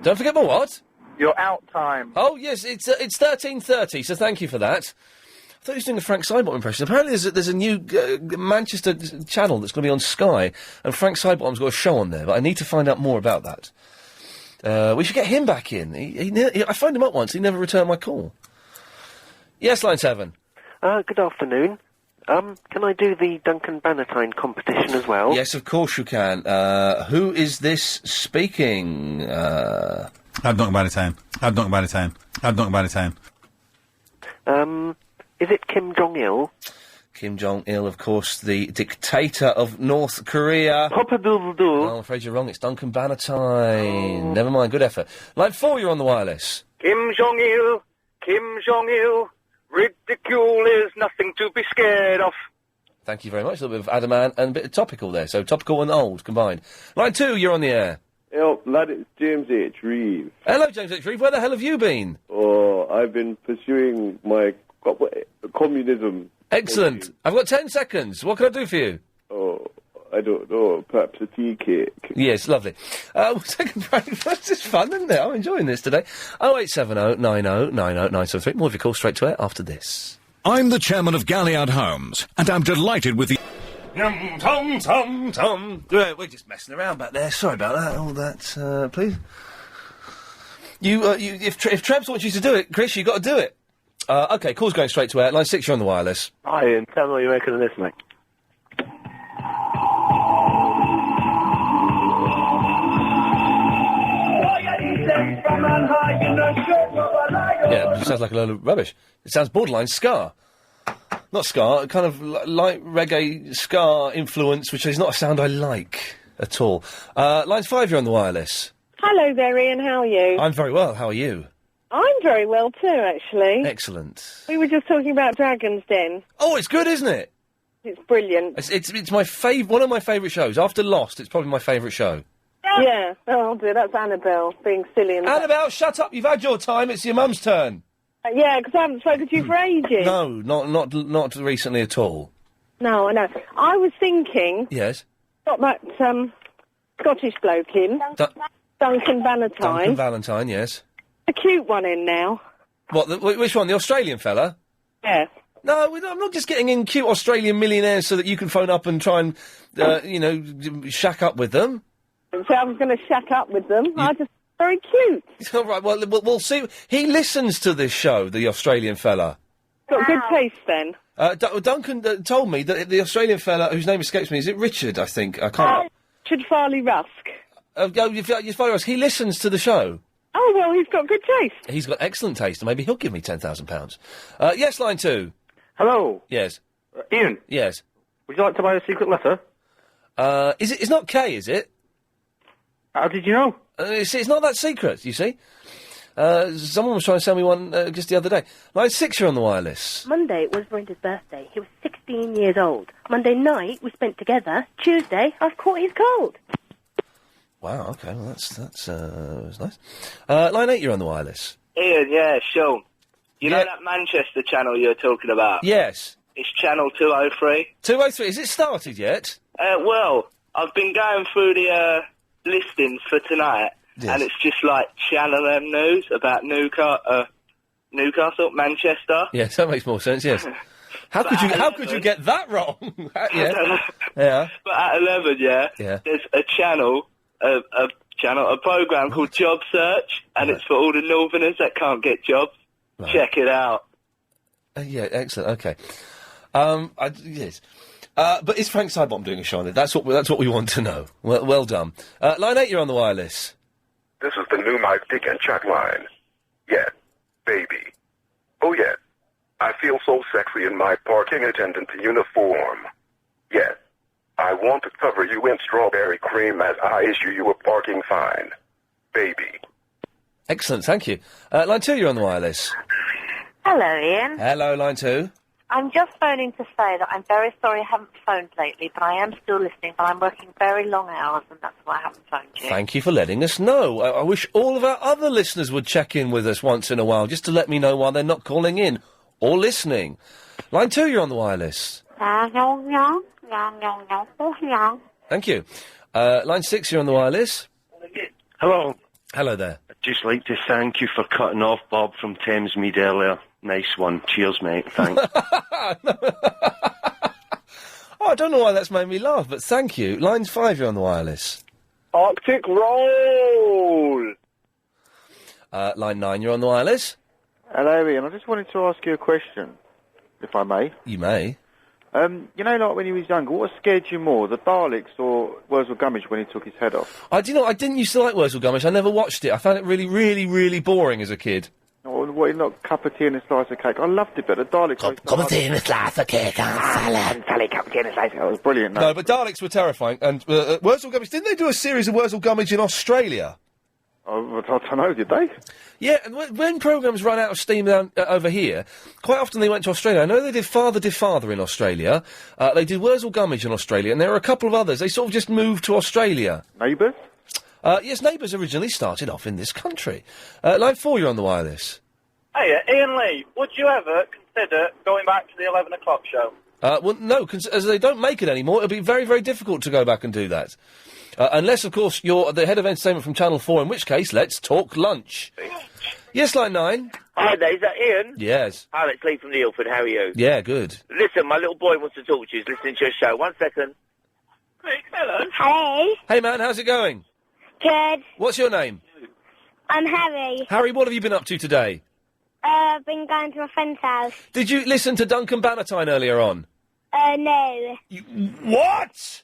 Don't forget my what? Your out time. Oh, yes, it's 13:30, so thank you for that. I thought he was doing a Frank Sidebottom impression. Apparently there's a new Manchester channel that's going to be on Sky, and Frank Sidebottom's got a show on there, but I need to find out more about that. We should get him back in. I phoned him up once, he never returned my call. Yes, line 7. Good afternoon. Can I do the Duncan Bannatyne competition as well? Yes, of course you can. Who is this speaking? I'm Duncan Bannatyne. Is it Kim Jong-il? Kim Jong-il, of course, the dictator of North Korea. Pop-a-doodle-doo. Oh, I'm afraid you're wrong. It's Duncan Bannatyne. Oh. Never mind. Good effort. Line 4, you're on the wireless. Kim Jong-il, ridicule is nothing to be scared of. Thank you very much. A little bit of Adaman and a bit of topical there. So topical and old combined. Line 2, you're on the air. Help, lad, it's James H. Reeve. Hello, James H. Reeve. Where the hell have you been? Oh, I've been pursuing my communism. Excellent. I've got 10 seconds. What can I do for you? Oh, I don't know. Perhaps a tea cake. Yes, lovely. We'll take a break. This is fun, isn't it? I'm enjoying this today. 0870 90 90 973. More of your calls straight to air after this. I'm the chairman of Galliard Homes, and I'm delighted with the... Tom. We're just messing around back there. Sorry about that. All that, please. If Trebs wants you to do it, Chris, you've got to do it. OK, call's going straight to air. Line 6, you're on the wireless. Hi, Ian. Tell me what you reckon of this, mate. Yeah, it sounds like a load of rubbish. It sounds borderline ska. Not ska, kind of light reggae ska influence, which is not a sound I like at all. Line 5, you're on the wireless. Hello there, Ian. How are you? I'm very well. How are you? I'm very well too, actually. Excellent. We were just talking about Dragon's Den. Oh, it's good, isn't it? It's brilliant. It's my one of my favourite shows. After Lost, it's probably my favourite show. Yeah. Oh dear, that's Annabelle being silly. And Annabelle, shut up! You've had your time. It's your mum's turn. Yeah, because I haven't spoken to you for ages. No, not recently at all. No, I know. I was thinking, Yes. got that Scottish bloke in, Duncan Bannatyne. Duncan Valentine, yes. A cute one in now. What? Which one? The Australian fella? Yeah. No, I'm not just getting in cute Australian millionaires so that you can phone up and try and, shack up with them. So I was going to shack up with them. I just very cute. All right, well, we'll see. He listens to this show, the Australian fella. Got good taste then. Duncan told me that the Australian fella, whose name escapes me, is it Richard, I think? I can't... Richard Farley Rusk. He listens to the show. Oh, well, he's got good taste. He's got excellent taste, and maybe he'll give me £10,000. Yes, line 2. Hello. Yes. Ian. Yes. Would you like to buy a secret letter? It's not K, is it? How did you know? It's not that secret, you see. Someone was trying to sell me one just the other day. Line 6, you're on the wireless. Monday was Brenda's birthday. He was 16 years old. Monday night we spent together. Tuesday I've caught his cold. Wow, okay, well that's nice. Line 8, you're on the wireless. Ian, yeah, Sean. You know that Manchester channel you're talking about? Yes. It's channel 203. 203, has it started yet? Well, I've been going through the listings for tonight, and it's just like Channel M News about Newcastle, Manchester. Yes, that makes more sense, yes. How could you get that wrong? Yeah. But at 11, there's a channel, a programme called Job Search, and it's for all the northerners that can't get jobs. Right. Check it out. Yeah, excellent, okay. Yes. But is Frank Sidebottom doing a show on it? That's what we want to know. Well done. Line 8, you're on the wireless. This is the new Mike, Dick, and Chat line. Yeah, baby. Oh, yeah. I feel so sexy in my parking attendant uniform. Yeah. I want to cover you in strawberry cream as I issue you a parking fine. Baby. Excellent, thank you. Line 2, you're on the wireless. Hello, Ian. Hello, line 2. I'm just phoning to say that I'm very sorry I haven't phoned lately, but I am still listening, but I'm working very long hours, and that's why I haven't phoned you. Thank you for letting us know. I wish all of our other listeners would check in with us once in a while, just to let me know why they're not calling in or listening. Line 2, you're on the wireless. Thank you. Line 6, you're on the wireless. Hello. Hello there. I'd just like to thank you for cutting off Bob from Thamesmead earlier. Nice one. Cheers, mate. Thanks. I don't know why that's made me laugh, but thank you. Line 5, you're on the wireless. Arctic Roll! Line 9, you're on the wireless. Hello, Ian. I just wanted to ask you a question, if I may. You may. You know, like when he was younger, what scared you more, the Daleks or Wurzel Gummidge when he took his head off? I didn't used to like Wurzel Gummidge. I never watched it. I found it really, really, really boring as a kid. Or what, not cup of tea and a slice of cake? I loved it, but the Daleks... Cup of tea and a slice of cake and salad. Cup of tea and a slice of cake. It was brilliant. No, but Daleks were terrifying. And Wurzel Gummidge, didn't they do a series of Wurzel Gummidge in Australia? Oh, I don't know, did they? Yeah, and when programmes run out of steam down over here, quite often they went to Australia. I know they did Father in Australia. They did Wurzel Gummidge in Australia, and there were a couple of others. They sort of just moved to Australia. Neighbours? Yes, Neighbours originally started off in this country. Line 4, you're on the wireless. Hey, Ian Lee, would you ever consider going back to the 11 o'clock show? Well, no, as they don't make it anymore, it'll be very, very difficult to go back and do that. Unless, of course, you're the head of entertainment from Channel 4, in which case, let's talk lunch. Yes, Line 9. Hi there, is that Ian? Yes. Alex Lee from the Ilford, how are you? Yeah, good. Listen, my little boy wants to talk to you. He's listening to your show. 1 second. Hello. Hello. Hey, man, how's it going? Good. What's your name? I'm Harry. Harry, what have you been up to today? I've been going to a friend's house. Did you listen to Duncan Bannatyne earlier on? No. What?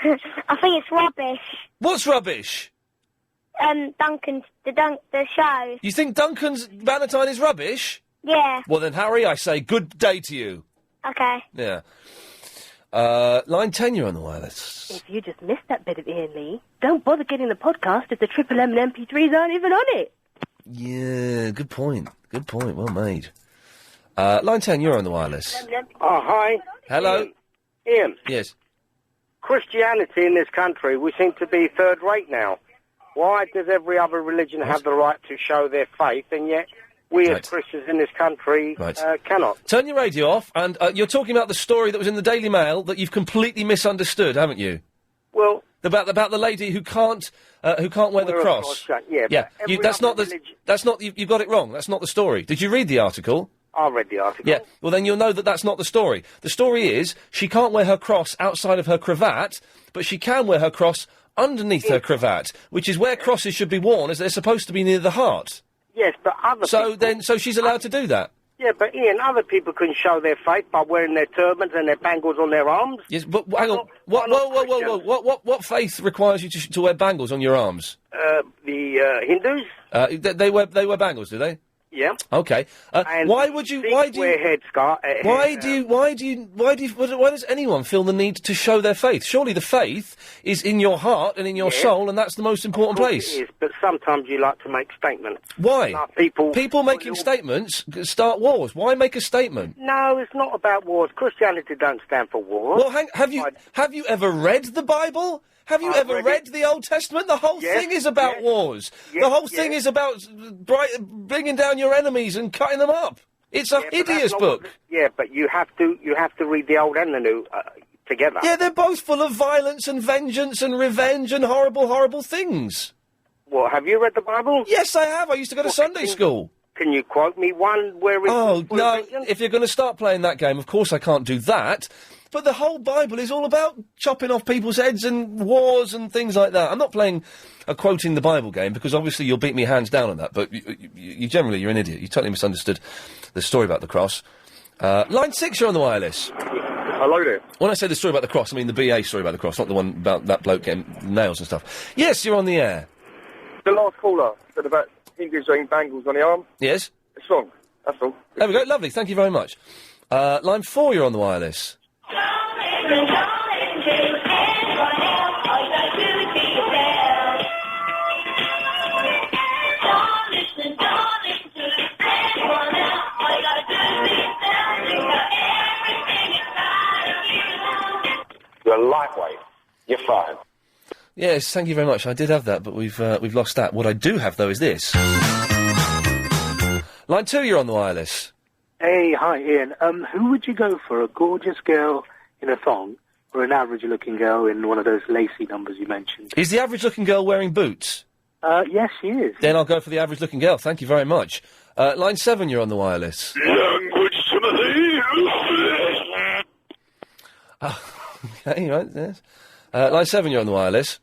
I think it's rubbish. What's rubbish? Duncan's, the show. You think Duncan's Bannatyne is rubbish? Yeah. Well then, Harry, I say good day to you. Okay. Yeah. Line 10, you're on the wireless. If you just missed that bit of Ian Lee, don't bother getting the podcast if the Triple M and MP3s aren't even on it. Yeah, good point. Good point, well made. Line 10, you're on the wireless. Oh, hi. Hello. Ian, Yes. Christianity in this country, we seem to be third rate now. Why does every other religion have the right to show their faith, and yet we as Christians in this country cannot? Turn your radio off, and you're talking about the story that was in the Daily Mail that you've completely misunderstood, haven't you? Well, about the lady who can't wear the cross. Yeah. You got it wrong. That's not the story. Did you read the article? I read the article. Yeah. Well, then you'll know that that's not the story. The story is she can't wear her cross outside of her cravat, but she can wear her cross underneath her cravat, which is where crosses should be worn, as they're supposed to be near the heart. Yes, but other people... So she's allowed to do that? Yeah, but Ian, other people can show their faith by wearing their turbans and their bangles on their arms. Yes, but hang on. Whoa. What faith requires you to wear bangles on your arms? The Hindus. They wear bangles, do they? Yeah. Okay. Why would you? Why do you wear headscarf? Why does anyone feel the need to show their faith? Surely the faith is in your heart and in your soul, and that's the most important place. It is, but sometimes you like to make statements. Why? Like people making statements start wars. Why make a statement? No, it's not about wars. Christianity don't stand for war. Well, have you ever read the Bible? Have you ever read the Old Testament? The whole thing is about wars. The whole thing is about bringing down your enemies and cutting them up. It's a hideous book. But you have to read the Old and the New together. Yeah, they're both full of violence and vengeance and revenge and horrible, horrible things. Well, have you read the Bible? Yes, I have. I used to go to Sunday school. Can you quote me one where it's... Oh, no, if you're going to start playing that game, of course I can't do that. But the whole Bible is all about chopping off people's heads and wars and things like that. I'm not playing a quoting the Bible game, because obviously you'll beat me hands down on that, but you generally, you're an idiot. You totally misunderstood the story about the cross. Line 6, you're on the wireless. Hello there. When I say the story about the cross, I mean the BA story about the cross, not the one about that bloke getting nails and stuff. Yes, you're on the air. The last caller said about Hindus wearing bangles on the arm. Yes? It's wrong. That's all. There we go. Lovely. Thank you very much. Line 4, you're on the wireless. You're lightweight. You're fine. Yes, thank you very much. I did have that, but we've lost that. What I do have, though, is this. Line 2, you're on the wireless. Hey, hi, Ian. Who would you go for, a gorgeous girl in a thong or an average-looking girl in one of those lacy numbers you mentioned? Is the average-looking girl wearing boots? Yes, she is. Then I'll go for the average-looking girl. Thank you very much. Line 7, you're on the wireless. Language, Timothy! Okay, right, yes. Line 7, you're on the wireless.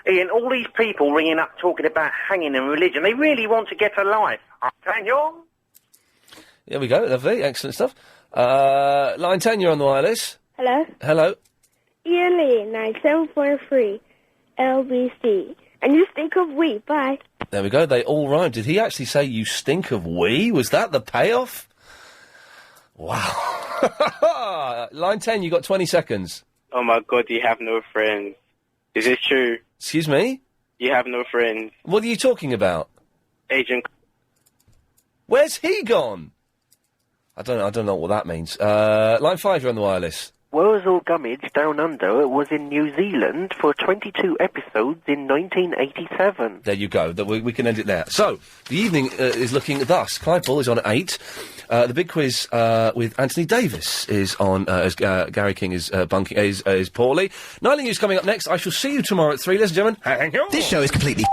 Ian, all these people ringing up talking about hanging and religion, they really want to get a life. Can you? There we go, lovely, excellent stuff. Line 10, you're on the wireless. Hello? Hello. Ian Lee, 9743, LBC. And you stink of wee, bye. There we go, they all rhyme. Did he actually say you stink of wee? Was that the payoff? Wow. Line 10, you got 20 seconds. Oh my god, you have no friends. Is this true? Excuse me? You have no friends. What are you talking about? Agent... Where's he gone? I don't know what that means. Line 5, you're on the wireless. Wurzel Gummidge Down Under was in New Zealand for 22 episodes in 1987. There you go. We can end it there. So, the evening is looking thus. Clive Bull is on at 8. The big quiz with Anthony Davis is on, as Gary King is bunking, is poorly. Nightly News coming up next. I shall see you tomorrow at 3, ladies and gentlemen. Hang on. This show is completely...